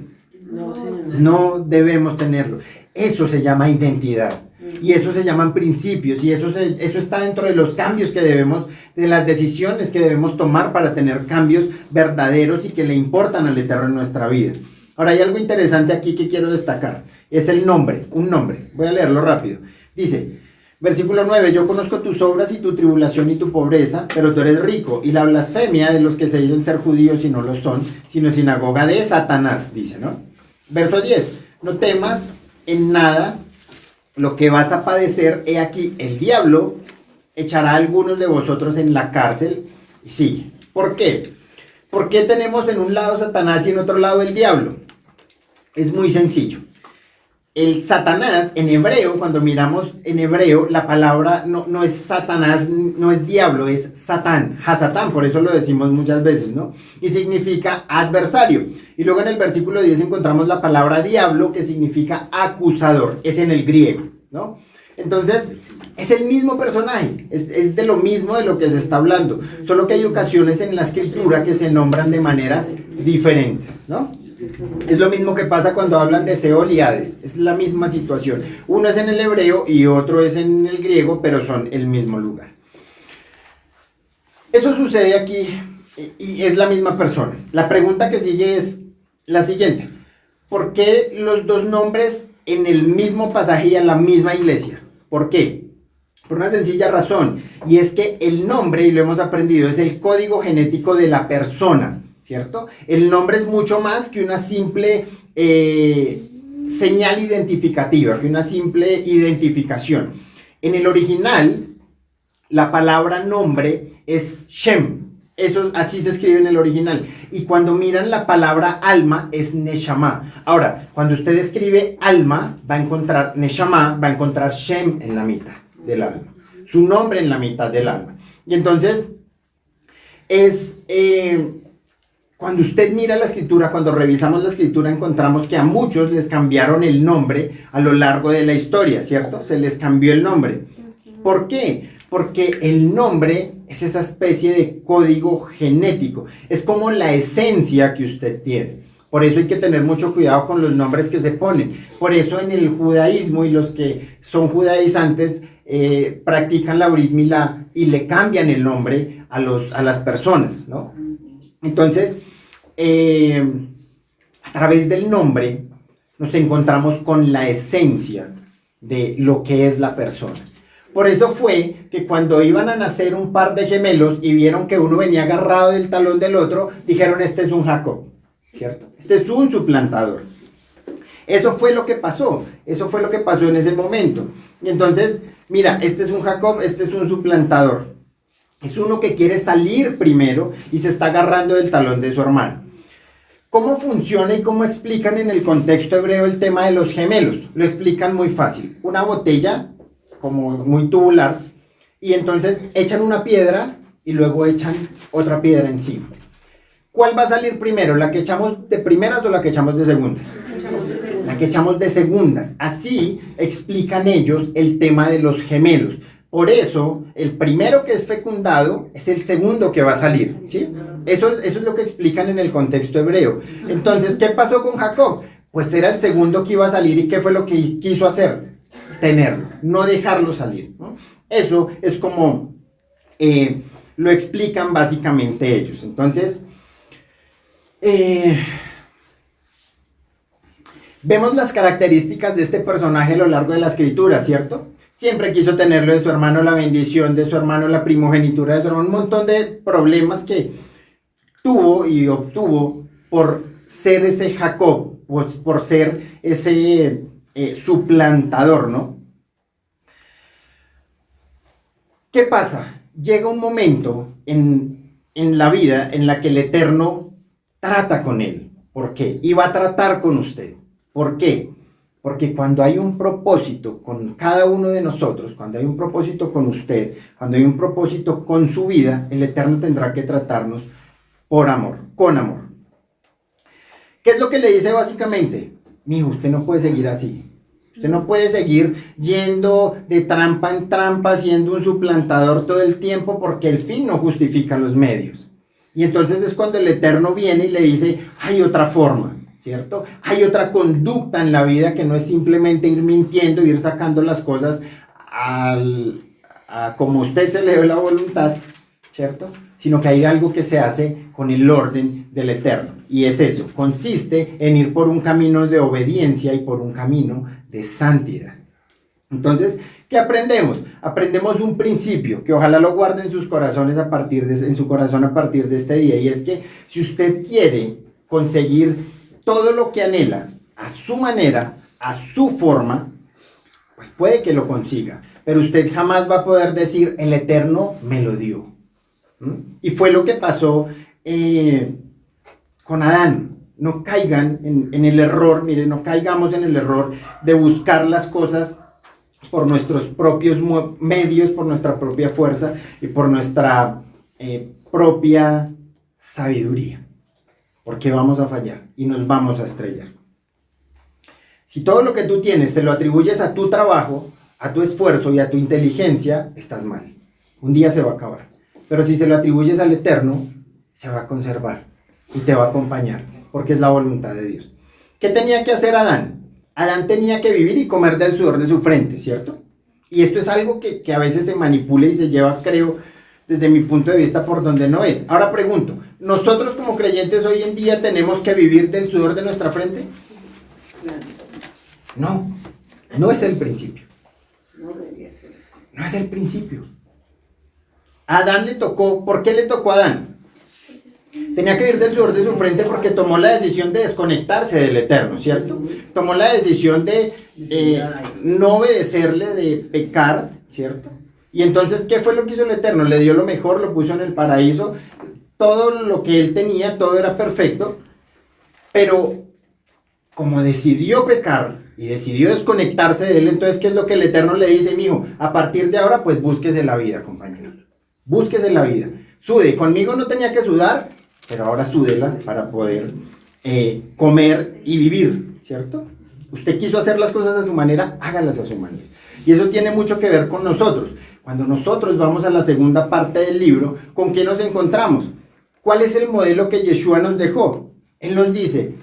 No, señor. No debemos tenerlo. Eso se llama identidad. Y eso se llaman principios. Y eso está dentro de los cambios que debemos, de las decisiones que debemos tomar para tener cambios verdaderos y que le importan al Eterno en nuestra vida. Ahora hay algo interesante aquí que quiero destacar. Es el nombre, un nombre. Voy a leerlo rápido. Dice, versículo 9, yo conozco tus obras y tu tribulación y tu pobreza, pero tú eres rico. Y la blasfemia de los que se dicen ser judíos y no lo son, sino sinagoga de Satanás, dice, ¿no? Verso 10, no temas en nada lo que vas a padecer. He aquí, el diablo echará a algunos de vosotros en la cárcel, y sigue. ¿Por qué? ¿Por qué tenemos en un lado Satanás y en otro lado el diablo? Es muy sencillo. El Satanás en hebreo, cuando miramos en hebreo, la palabra no es Satanás, no es diablo, es Satán, Hasatán, por eso lo decimos muchas veces, ¿no? Y significa adversario. Y luego en el versículo 10 encontramos la palabra diablo, que significa acusador, es en el griego, ¿no? Entonces, es el mismo personaje, es de lo mismo de lo que se está hablando, solo que hay ocasiones en la escritura que se nombran de maneras diferentes, ¿no? Es lo mismo que pasa cuando hablan de Seol y Hades, es la misma situación. Uno es en el hebreo y otro es en el griego, pero son el mismo lugar. Eso sucede aquí y es la misma persona. La pregunta que sigue es la siguiente: ¿por qué los dos nombres en el mismo pasaje y a la misma iglesia? ¿Por qué? Por una sencilla razón, y es que el nombre, y lo hemos aprendido, es el código genético de la persona, ¿cierto? El nombre es mucho más que una simple señal identificativa, que una simple identificación. En el original, la palabra nombre es Shem, eso así se escribe en el original, y cuando miran la palabra alma es Neshama. Ahora, cuando usted escribe alma, va a encontrar Neshama, va a encontrar Shem en la mitad del alma, su nombre en la mitad del alma. Y entonces es cuando usted mira la escritura, cuando revisamos la escritura, encontramos que a muchos les cambiaron el nombre a lo largo de la historia, ¿cierto? Se les cambió el nombre. ¿Por qué? Porque el nombre es esa especie de código genético, es como la esencia que usted tiene. Por eso hay que tener mucho cuidado con los nombres que se ponen. Por eso en el judaísmo, y los que son judaizantes practican la Brit Milá y le cambian el nombre a las personas, ¿no? Entonces, a través del nombre nos encontramos con la esencia de lo que es la persona. Por eso fue que cuando iban a nacer un par de gemelos y vieron que uno venía agarrado del talón del otro, dijeron: este es un Jacob, ¿cierto? Este es un suplantador. Eso fue lo que pasó en ese momento. Y entonces, mira, este es un Jacob, este es un suplantador. Es uno que quiere salir primero y se está agarrando del talón de su hermano. ¿Cómo funciona y cómo explican en el contexto hebreo el tema de los gemelos? Lo explican muy fácil. Una botella, como muy tubular, y entonces echan una piedra y luego echan otra piedra encima. ¿Cuál va a salir primero? ¿La que echamos de primeras o la que echamos de segundas? La que echamos de segundas. Así explican ellos el tema de los gemelos. Por eso, el primero que es fecundado es el segundo que va a salir, ¿sí? Eso es lo que explican en el contexto hebreo. Entonces, ¿qué pasó con Jacob? Pues era el segundo que iba a salir, ¿y qué fue lo que quiso hacer? Tenerlo, no dejarlo salir, ¿no? Eso es como lo explican básicamente ellos. Entonces, vemos las características de este personaje a lo largo de la escritura, ¿cierto? Siempre quiso tenerlo de su hermano, la bendición de su hermano, la primogenitura de su hermano, un montón de problemas que tuvo y obtuvo por ser ese Jacob, pues por ser ese suplantador, ¿no? ¿Qué pasa? Llega un momento en la vida en la que el Eterno trata con él. ¿Por qué? Y va a tratar con usted. ¿Por qué? Porque cuando hay un propósito con cada uno de nosotros, cuando hay un propósito con usted, cuando hay un propósito con su vida, el Eterno tendrá que tratarnos por amor, con amor. ¿Qué es lo que le dice básicamente? Mijo, usted no puede seguir así. Usted no puede seguir yendo de trampa en trampa, siendo un suplantador todo el tiempo, porque el fin no justifica los medios. Y entonces es cuando el Eterno viene y le dice: hay otra forma, ¿cierto? Hay otra conducta en la vida que no es simplemente ir mintiendo, ir sacando las cosas a como usted se le dé la voluntad, ¿cierto? Sino que hay algo que se hace con el orden del Eterno. Y es eso, consiste en ir por un camino de obediencia y por un camino de santidad. Entonces, ¿qué aprendemos? Aprendemos un principio que ojalá lo guarde en sus corazones en su corazón a partir de este día. Y es que si usted quiere conseguir todo lo que anhela a su manera, a su forma, pues puede que lo consiga, pero usted jamás va a poder decir, el Eterno me lo dio. ¿Mm? Y fue lo que pasó con Adán. No caigan en el error, miren, no caigamos en el error de buscar las cosas por nuestros propios medios, por nuestra propia fuerza y por nuestra propia sabiduría, porque vamos a fallar y nos vamos a estrellar. Si todo lo que tú tienes se lo atribuyes a tu trabajo, a tu esfuerzo y a tu inteligencia, estás mal. Un día se va a acabar. Pero si se lo atribuyes al Eterno, se va a conservar y te va a acompañar, porque es la voluntad de Dios. ¿Qué tenía que hacer Adán? Adán tenía que vivir y comer del sudor de su frente, ¿cierto? Y esto es algo que a veces se manipula y se lleva, creo, desde mi punto de vista, por donde no es. Ahora pregunto, ¿nosotros como creyentes hoy en día tenemos que vivir del sudor de nuestra frente? No, no es el principio. No debería ser así. No es el principio. A Adán le tocó, ¿por qué le tocó a Adán? Tenía que vivir del sudor de su frente porque tomó la decisión de desconectarse del Eterno, ¿cierto? Tomó la decisión de no obedecerle, de pecar, ¿cierto? Y entonces, ¿qué fue lo que hizo el Eterno? Le dio lo mejor, lo puso en el paraíso, todo lo que él tenía, todo era perfecto, pero como decidió pecar y decidió desconectarse de él, entonces, ¿qué es lo que el Eterno le dice? Mijo, a partir de ahora, pues búsquese la vida, compañero. Búsquese la vida. Sude. Conmigo no tenía que sudar, pero ahora súdela para poder comer y vivir, ¿cierto? Usted quiso hacer las cosas a su manera, hágalas a su manera. Y eso tiene mucho que ver con nosotros. Cuando nosotros vamos a la segunda parte del libro, ¿con qué nos encontramos? ¿Cuál es el modelo que Yeshua nos dejó? Él nos dice,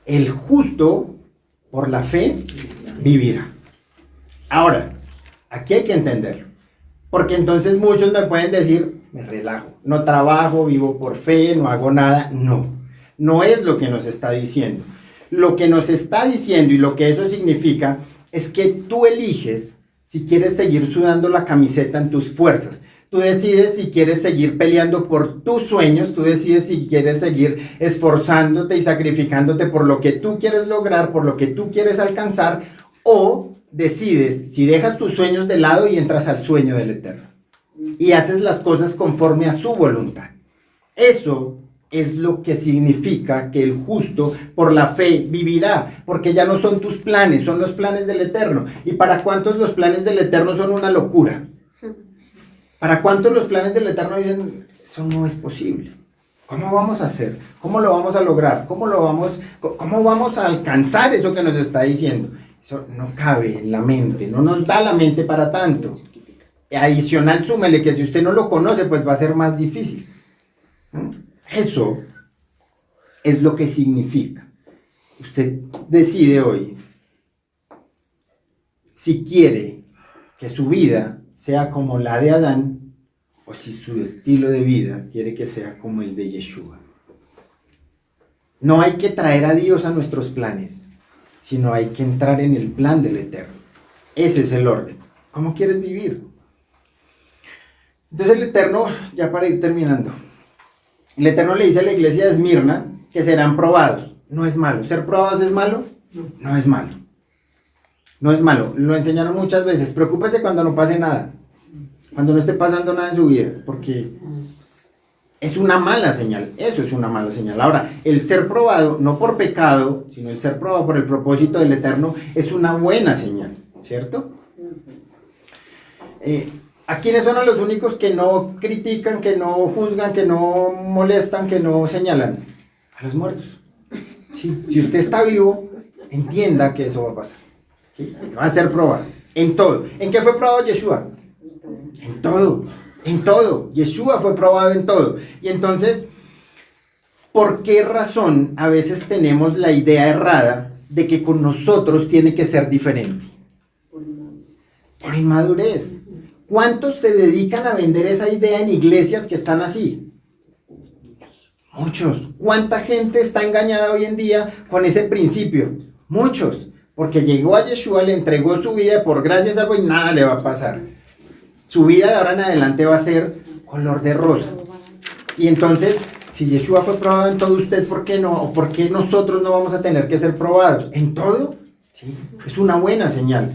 el justo por la fe vivirá. Ahora, aquí hay que entenderlo, porque entonces muchos me pueden decir, me relajo, no trabajo, vivo por fe, no hago nada. No, no es lo que nos está diciendo. Lo que nos está diciendo y lo que eso significa es que tú eliges si quieres seguir sudando la camiseta en tus fuerzas. Tú decides si quieres seguir peleando por tus sueños, tú decides si quieres seguir esforzándote y sacrificándote por lo que tú quieres lograr, por lo que tú quieres alcanzar, o decides si dejas tus sueños de lado y entras al sueño del Eterno y haces las cosas conforme a su voluntad. Eso es lo que significa que el justo por la fe vivirá, porque ya no son tus planes, son los planes del Eterno. ¿Y para cuántos los planes del Eterno son una locura? ¿Para cuántos los planes del Eterno dicen, eso no es posible? ¿Cómo vamos a hacer? ¿Cómo lo vamos a lograr? ¿Cómo vamos a alcanzar eso que nos está diciendo? Eso no cabe en la mente, no nos da la mente para tanto. Adicional, súmele que si usted no lo conoce, pues va a ser más difícil. Eso es lo que significa. Usted decide hoy si quiere que su vida sea como la de Adán o si su estilo de vida quiere que sea como el de Yeshua. No hay que traer a Dios a nuestros planes, sino hay que entrar en el plan del Eterno. Ese es el orden. ¿Cómo quieres vivir? Entonces el Eterno, ya para ir terminando, el Eterno le dice a la iglesia de Esmirna que serán probados. No es malo. ¿Ser probados es malo? No es malo. No es malo. Lo enseñaron muchas veces. Preocúpese cuando no pase nada. Cuando no esté pasando nada en su vida. Porque es una mala señal. Eso es una mala señal. Ahora, el ser probado, no por pecado, sino el ser probado por el propósito del Eterno, es una buena señal. ¿Cierto? ¿A quiénes son los únicos que no critican, que no juzgan, que no molestan, que no señalan? A los muertos. ¿Sí? Si usted está vivo, entienda que eso va a pasar. ¿Sí? Va a ser probado. En todo. ¿En qué fue probado Yeshua? En todo. En todo. Yeshua fue probado en todo. Y entonces, ¿por qué razón a veces tenemos la idea errada de que con nosotros tiene que ser diferente? Por inmadurez. ¿Cuántos se dedican a vender esa idea en iglesias que están así? Muchos. ¿Cuánta gente está engañada hoy en día con ese principio? Muchos. Porque llegó a Yeshua, le entregó su vida por gracia a algo y nada le va a pasar. Su vida de ahora en adelante va a ser color de rosa. Y entonces, si Yeshua fue probado en todo, ¿usted por qué no? ¿O por qué nosotros no vamos a tener que ser probados? ¿En todo? Sí, es una buena señal.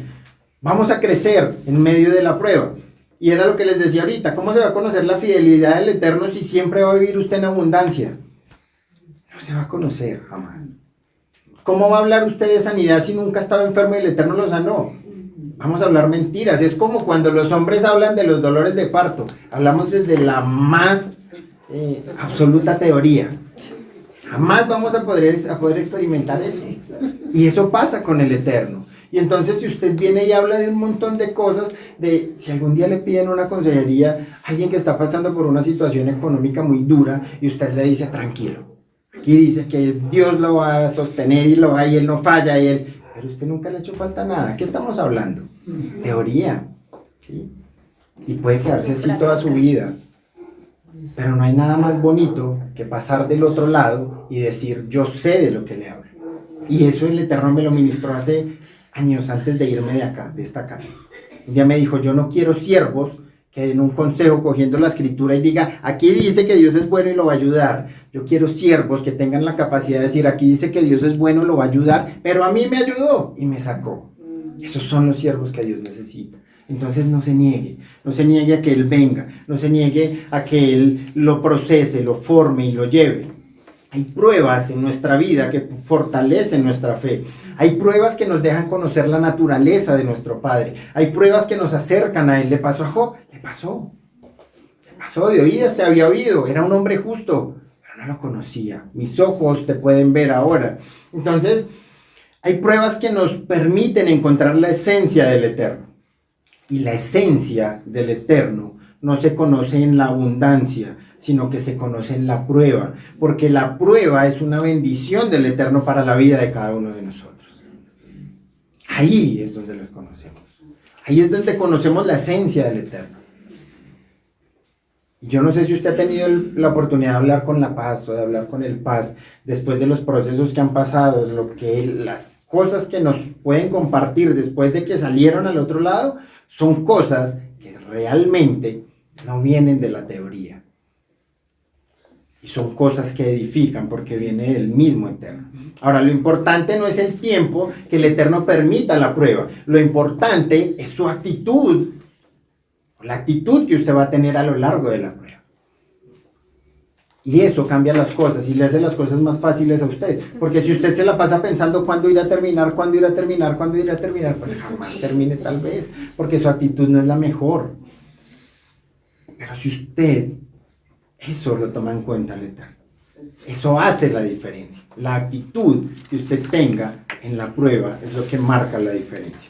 Vamos a crecer en medio de la prueba. Y era lo que les decía ahorita, ¿cómo se va a conocer la fidelidad del Eterno si siempre va a vivir usted en abundancia? No se va a conocer jamás. ¿Cómo va a hablar usted de sanidad si nunca estaba enfermo y el Eterno lo sanó? Vamos a hablar mentiras. Es como cuando los hombres hablan de los dolores de parto. Hablamos desde la más absoluta teoría. Jamás vamos a poder experimentar eso. Y eso pasa con el Eterno. Y entonces si usted viene y habla de un montón de cosas, de si algún día le piden una consejería a alguien que está pasando por una situación económica muy dura y usted le dice tranquilo, aquí dice que Dios lo va a sostener y él no falla y él, pero usted nunca le ha hecho falta nada. ¿Qué estamos hablando? Teoría, ¿sí? Y puede quedarse así toda su vida. Pero no hay nada más bonito que pasar del otro lado y decir yo sé de lo que le hablo. Y eso el Eterno me lo ministró hace años antes de irme de acá, de esta casa. Un día me dijo, yo no quiero siervos que den un consejo cogiendo la escritura y diga, aquí dice que Dios es bueno y lo va a ayudar. Yo quiero siervos que tengan la capacidad de decir, aquí dice que Dios es bueno y lo va a ayudar, pero a mí me ayudó y me sacó. Esos son los siervos que Dios necesita. Entonces no se niegue a que Él venga, no se niegue a que Él lo procese, lo forme y lo lleve. Hay pruebas en nuestra vida que fortalecen nuestra fe. Hay pruebas que nos dejan conocer la naturaleza de nuestro Padre. Hay pruebas que nos acercan a Él. ¿Le pasó a Job? Le pasó de oídas, te había oído. Era un hombre justo, pero no lo conocía. Mis ojos te pueden ver ahora. Entonces, hay pruebas que nos permiten encontrar la esencia del Eterno. Y la esencia del Eterno no se conoce en la abundancia, sino que se conoce en la prueba, porque la prueba es una bendición del Eterno para la vida de cada uno de nosotros. Ahí es donde los conocemos. Ahí es donde conocemos la esencia del Eterno. Y yo no sé si usted ha tenido la oportunidad de hablar con la paz o de hablar con el paz después de los procesos que han pasado, las cosas que nos pueden compartir después de que salieron al otro lado, son cosas que realmente no vienen de la teoría. Y son cosas que edifican porque viene del mismo Eterno. Ahora, lo importante no es el tiempo que el Eterno permita la prueba. Lo importante es su actitud. La actitud que usted va a tener a lo largo de la prueba. Y eso cambia las cosas y le hace las cosas más fáciles a usted. Porque si usted se la pasa pensando cuándo irá a terminar, pues jamás termine tal vez. Porque su actitud no es la mejor. Pero si usted eso lo toma en cuenta el Eterno, eso hace la diferencia. La actitud que usted tenga en la prueba es lo que marca la diferencia.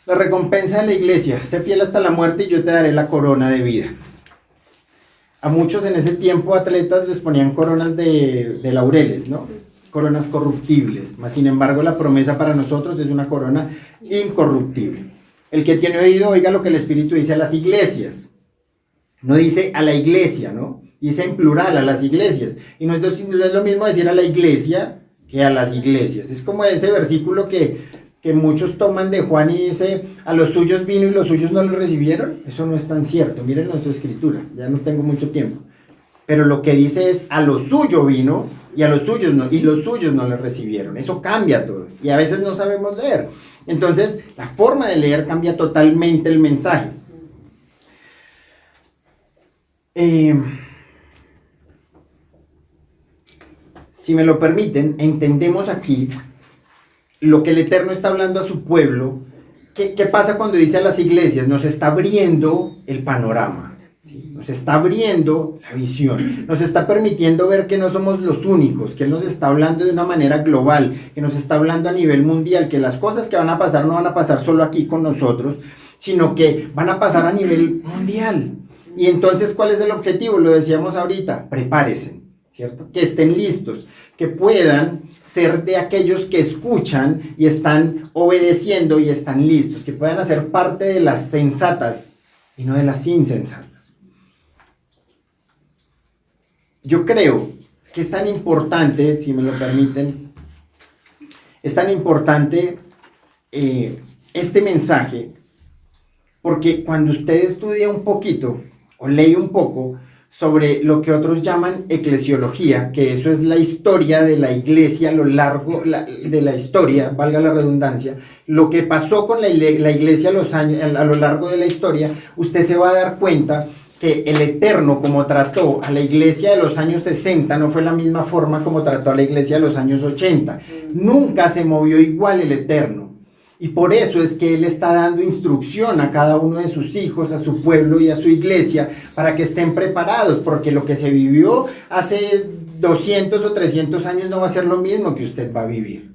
La recompensa de la iglesia: sé fiel hasta la muerte y yo te daré la corona de vida. A muchos en ese tiempo atletas les ponían coronas de laureles, ¿no? Coronas corruptibles. Mas sin embargo la promesa para nosotros es una corona incorruptible. El que tiene oído oiga lo que el Espíritu dice a las iglesias. No dice a la iglesia, ¿no? Dice en plural a las iglesias. Y no es lo mismo decir a la iglesia que a las iglesias. Es como ese versículo que muchos toman de Juan y dice, a los suyos vino y los suyos no lo recibieron. Eso no es tan cierto. Miren nuestra escritura, ya no tengo mucho tiempo. Pero lo que dice es, a lo suyo vino y a los suyos no, y los suyos no le recibieron. Eso cambia todo. Y a veces no sabemos leer. Entonces, la forma de leer cambia totalmente el mensaje. Si me lo permiten, entendemos aquí lo que el Eterno está hablando a su pueblo. ¿Qué pasa cuando dice a las iglesias? Nos está abriendo el panorama, ¿sí? Nos está abriendo la visión, nos está permitiendo ver que no somos los únicos, que Él nos está hablando de una manera global, que nos está hablando a nivel mundial, que las cosas que van a pasar no van a pasar solo aquí con nosotros, sino que van a pasar a nivel mundial. Y entonces, ¿cuál es el objetivo? Lo decíamos ahorita, prepárense, ¿cierto? Que estén listos, que puedan ser de aquellos que escuchan y están obedeciendo y están listos, que puedan hacer parte de las sensatas y no de las insensatas. Yo creo que es tan importante, si me lo permiten, es tan importante este mensaje, porque cuando usted estudia un poquito o lee un poco, sobre lo que otros llaman eclesiología, que eso es la historia de la iglesia a lo largo de la historia, valga la redundancia, lo que pasó con la iglesia a lo largo de la historia, usted se va a dar cuenta que el Eterno, como trató a la iglesia de los años 60, no fue la misma forma como trató a la iglesia de los años 80. Nunca se movió igual el Eterno. Y por eso es que Él está dando instrucción a cada uno de sus hijos, a su pueblo y a su iglesia, para que estén preparados, porque lo que se vivió hace 200 o 300 años no va a ser lo mismo que usted va a vivir.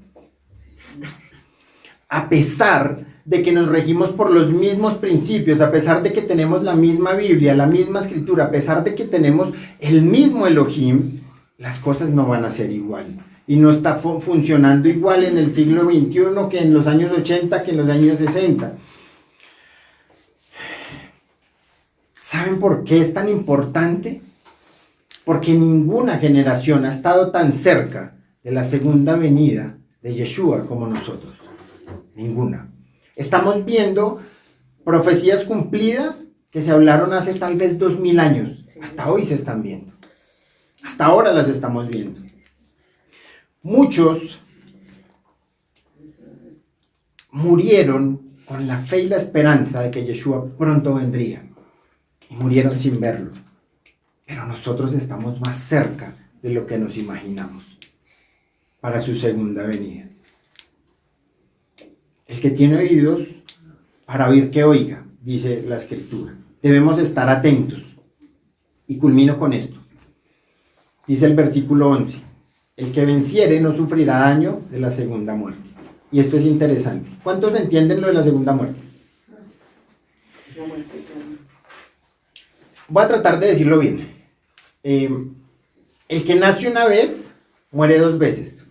A pesar de que nos regimos por los mismos principios, a pesar de que tenemos la misma Biblia, la misma escritura, a pesar de que tenemos el mismo Elohim, las cosas no van a ser igual. Y no está funcionando igual en el siglo XXI que en los años 80, que en los años 60. ¿Saben por qué es tan importante? Porque ninguna generación ha estado tan cerca de la segunda venida de Yeshua como nosotros. Ninguna. Estamos viendo profecías cumplidas que se hablaron hace tal vez 2000 años. Hasta hoy se están viendo. Hasta ahora las estamos viendo. Muchos murieron con la fe y la esperanza de que Yeshua pronto vendría. Y murieron sin verlo. Pero nosotros estamos más cerca de lo que nos imaginamos para su segunda venida. El que tiene oídos para oír que oiga, dice la Escritura. Debemos estar atentos. Y culmino con esto. Dice el versículo 11. El que venciere no sufrirá daño de la segunda muerte. Y esto es interesante. ¿Cuántos entienden lo de la segunda muerte? Voy a tratar de decirlo bien. El que nace una vez, muere 2 veces.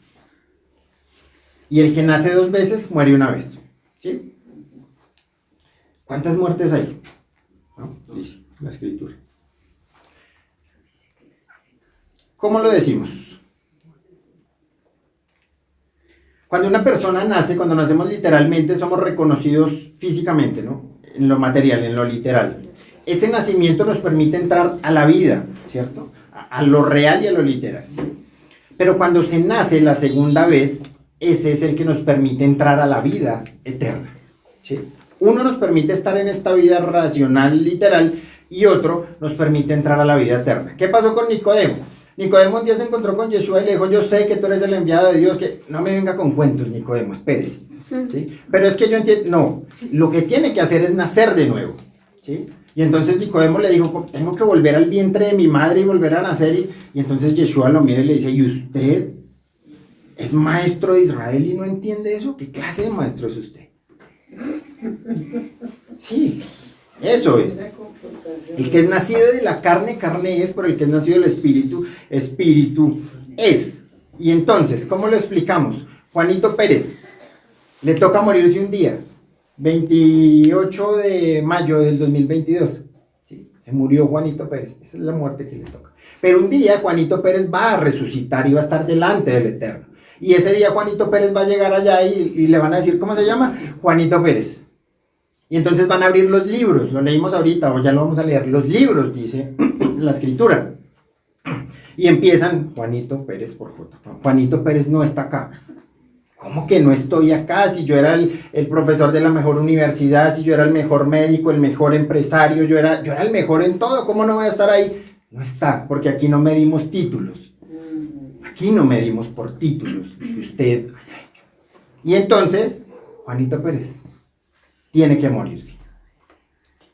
Y el que nace 2 veces, muere una vez. ¿Sí? ¿Cuántas muertes hay? ¿No? Dice la Escritura. ¿Cómo lo decimos? Cuando una persona nace, cuando nacemos literalmente, somos reconocidos físicamente, ¿no? En lo material, en lo literal. Ese nacimiento nos permite entrar a la vida, ¿cierto? A lo real y a lo literal. Pero cuando se nace la segunda vez, ese es el que nos permite entrar a la vida eterna, ¿sí? Uno nos permite estar en esta vida racional, literal, y otro nos permite entrar a la vida eterna. ¿Qué pasó con Nicodemo? Nicodemo un día se encontró con Yeshua y le dijo, yo sé que tú eres el enviado de Dios, que no me venga con cuentos, Nicodemo, espérese, ¿sí? Pero es que yo entiendo, no, lo que tiene que hacer es nacer de nuevo, ¿sí? Y entonces Nicodemo le dijo, tengo que volver al vientre de mi madre y volver a nacer, y entonces Yeshua lo mira y le dice, ¿y usted es maestro de Israel y no entiende eso? ¿Qué clase de maestro es usted? Sí, eso es. El que es nacido de la carne, carne es, pero el que es nacido del espíritu, espíritu es. Y entonces, ¿cómo lo explicamos? Juanito Pérez, le toca morirse un día, 28 de mayo del 2022. ¿Sí? Se murió Juanito Pérez, esa es la muerte que le toca. Pero un día Juanito Pérez va a resucitar y va a estar delante del Eterno. Y ese día Juanito Pérez va a llegar allá y le van a decir, ¿cómo se llama? Juanito Pérez. Y entonces van a abrir los libros, lo leímos ahorita o ya lo vamos a leer, los libros, dice la Escritura. Y empiezan, Juanito Pérez por foto. Juanito Pérez no está acá. ¿Cómo que no estoy acá? Si yo era el profesor de la mejor universidad, si yo era el mejor médico, el mejor empresario, yo era el mejor en todo, ¿cómo no voy a estar ahí? No está, porque aquí no medimos títulos. Aquí no medimos por títulos. Usted. Y entonces, Juanito Pérez tiene que morirse.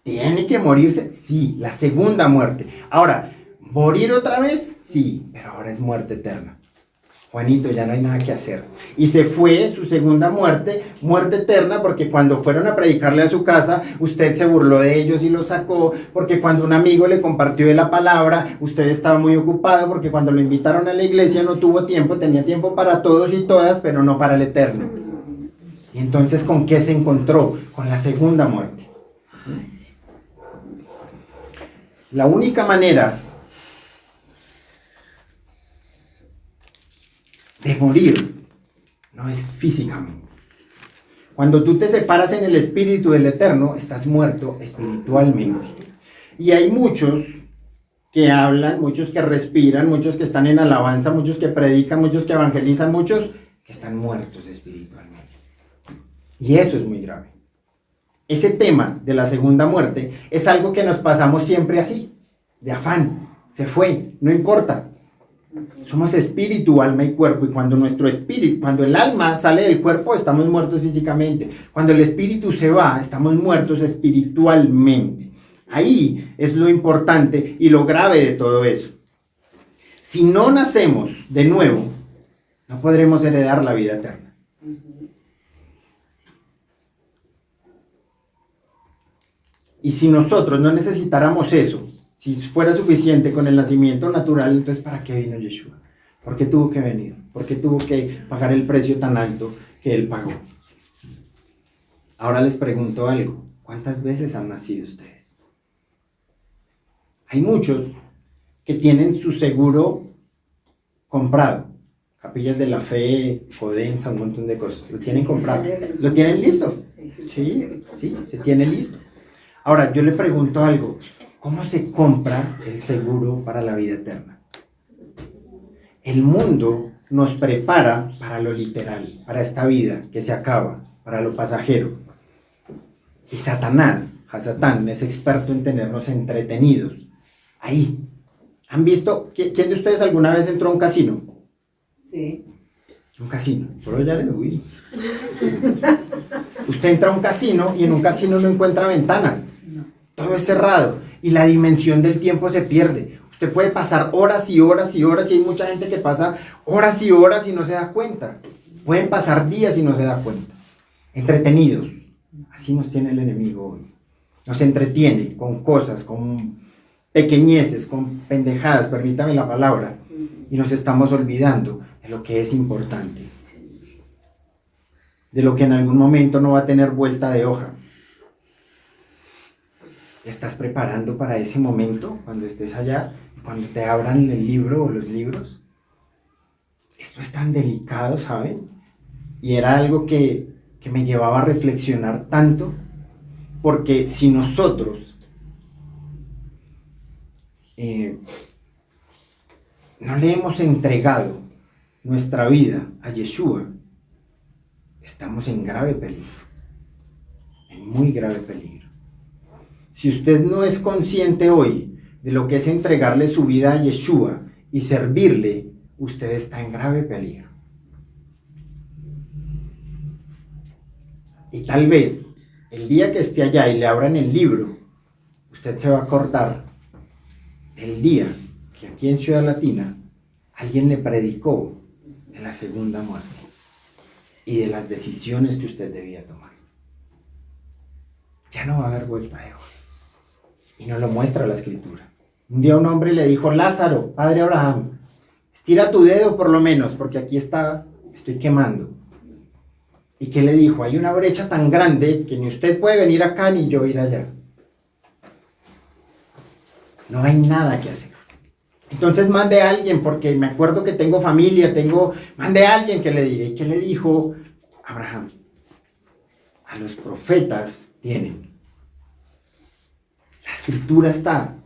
¿Tiene que morirse? Sí, la segunda muerte. Ahora, ¿morir otra vez? Sí, pero ahora es muerte eterna. Juanito, ya no hay nada que hacer. Y se fue su segunda muerte, muerte eterna, porque cuando fueron a predicarle a su casa, usted se burló de ellos y los sacó, porque cuando un amigo le compartió de la palabra, usted estaba muy ocupado, porque cuando lo invitaron a la iglesia no tuvo tiempo, tenía tiempo para todos y todas, pero no para el eterno. Y entonces, ¿con qué se encontró? Con la segunda muerte. La única manera de morir no es físicamente. Cuando tú te separas en el espíritu del Eterno, estás muerto espiritualmente. Y hay muchos que hablan, muchos que respiran, muchos que están en alabanza, muchos que predican, muchos que evangelizan, muchos que están muertos espiritualmente. Y eso es muy grave. Ese tema de la segunda muerte es algo que nos pasamos siempre así, de afán, se fue, no importa. Somos espíritu, alma y cuerpo, y cuando nuestro espíritu, cuando el alma sale del cuerpo, estamos muertos físicamente. Cuando el espíritu se va, estamos muertos espiritualmente. Ahí es lo importante y lo grave de todo eso. Si no nacemos de nuevo, no podremos heredar la vida eterna. Y si nosotros no necesitáramos eso, si fuera suficiente con el nacimiento natural, entonces ¿para qué vino Yeshua? ¿Por qué tuvo que venir? ¿Por qué tuvo que pagar el precio tan alto que Él pagó? Ahora les pregunto algo. ¿Cuántas veces han nacido ustedes? Hay muchos que tienen su seguro comprado. Capillas de la Fe, Codensa, un montón de cosas. Lo tienen comprado. ¿Lo tienen listo? Sí, se tiene listo. Ahora, yo le pregunto algo. ¿Cómo se compra el seguro para la vida eterna? El mundo nos prepara para lo literal, para esta vida que se acaba, para lo pasajero. Y Satanás, Hasatán, es experto en tenernos entretenidos. Ahí. ¿Han visto? ¿Quién de ustedes alguna vez entró a un casino? Sí. Un casino. Solo ya le uy. Usted entra a un casino y en un casino no encuentra ventanas. Todo es cerrado y la dimensión del tiempo se pierde. Usted puede pasar horas y horas y horas y hay mucha gente que pasa horas y horas y no se da cuenta. Pueden pasar días y no se da cuenta. Entretenidos. Así nos tiene el enemigo hoy. Nos entretiene con cosas, con pequeñeces, con pendejadas, permítame la palabra, y nos estamos olvidando de lo que es importante, de lo que en algún momento no va a tener vuelta de hoja. ¿Te estás preparando para ese momento cuando estés allá, cuando te abran el libro o los libros? Esto es tan delicado, ¿saben? Y era algo que me llevaba a reflexionar tanto, porque si nosotros no le hemos entregado nuestra vida a Yeshua, estamos en grave peligro, en muy grave peligro. Si usted no es consciente hoy de lo que es entregarle su vida a Yeshua y servirle, usted está en grave peligro. Y tal vez el día que esté allá y le abran el libro, usted se va a acordar del día que aquí en Ciudad Latina alguien le predicó de la segunda muerte y de las decisiones que usted debía tomar. Ya no va a haber vuelta de hoja. Y nos lo muestra la Escritura. Un día un hombre le dijo: Lázaro, padre Abraham, estira tu dedo por lo menos, porque aquí estoy quemando. ¿Y qué le dijo? Hay una brecha tan grande que ni usted puede venir acá ni yo ir allá. No hay nada que hacer. Entonces mande a alguien, porque me acuerdo que tengo familia, mande a alguien que le diga. ¿Y qué le dijo Abraham? A los profetas tienen. La Escritura está.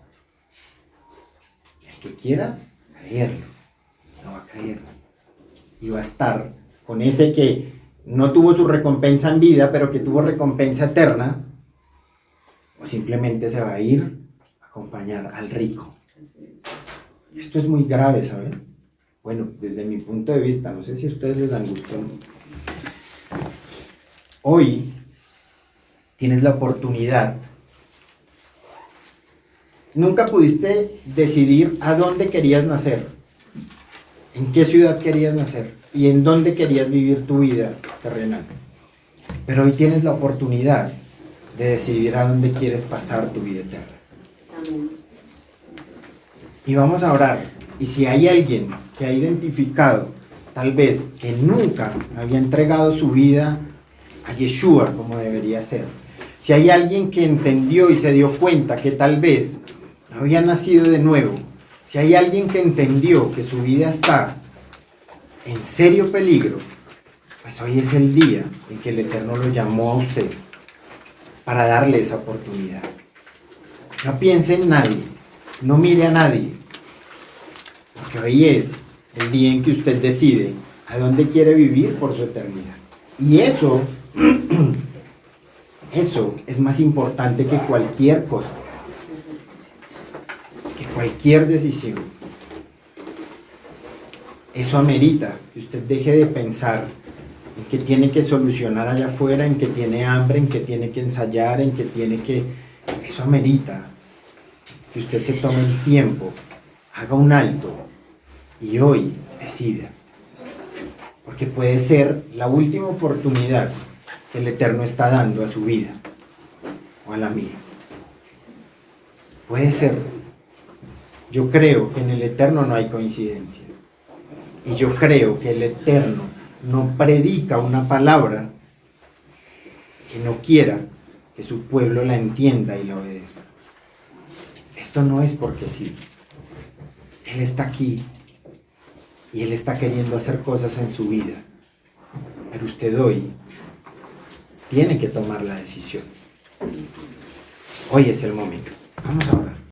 El que quiera creerlo, no va a creerlo. Y va a estar con ese que no tuvo su recompensa en vida, pero que tuvo recompensa eterna, o simplemente se va a ir a acompañar al rico. Esto es muy grave, ¿saben? Bueno, desde mi punto de vista, no sé si a ustedes les angustia. Hoy tienes la oportunidad. Nunca pudiste decidir a dónde querías nacer, en qué ciudad querías nacer y en dónde querías vivir tu vida terrenal. Pero hoy tienes la oportunidad de decidir a dónde quieres pasar tu vida eterna. Y vamos a orar. Y si hay alguien que ha identificado, tal vez, que nunca había entregado su vida a Yeshua como debería ser, si hay alguien que entendió y se dio cuenta que tal vez no había nacido de nuevo, si hay alguien que entendió que su vida está en serio peligro, pues hoy es el día en que el Eterno lo llamó a usted para darle esa oportunidad. No piense en nadie, No mire a nadie, porque hoy es el día en que usted decide a dónde quiere vivir por su eternidad. Y eso es más importante que cualquier cosa, que cualquier decisión. Eso amerita que usted deje de pensar en que tiene que solucionar allá afuera, en que tiene hambre, en que tiene que ensayar, en que tiene que... Eso amerita que usted se tome el tiempo, haga un alto y hoy decida. Porque puede ser la última oportunidad que el Eterno está dando a su vida o a la mía. Puede ser. Yo creo que en el Eterno no hay coincidencias. Y yo creo que el Eterno no predica una palabra que no quiera que su pueblo la entienda y la obedezca. Esto no es porque sí. Él está aquí y Él está queriendo hacer cosas en su vida. Pero usted hoy tiene que tomar la decisión. Hoy es el momento. Vamos a orar.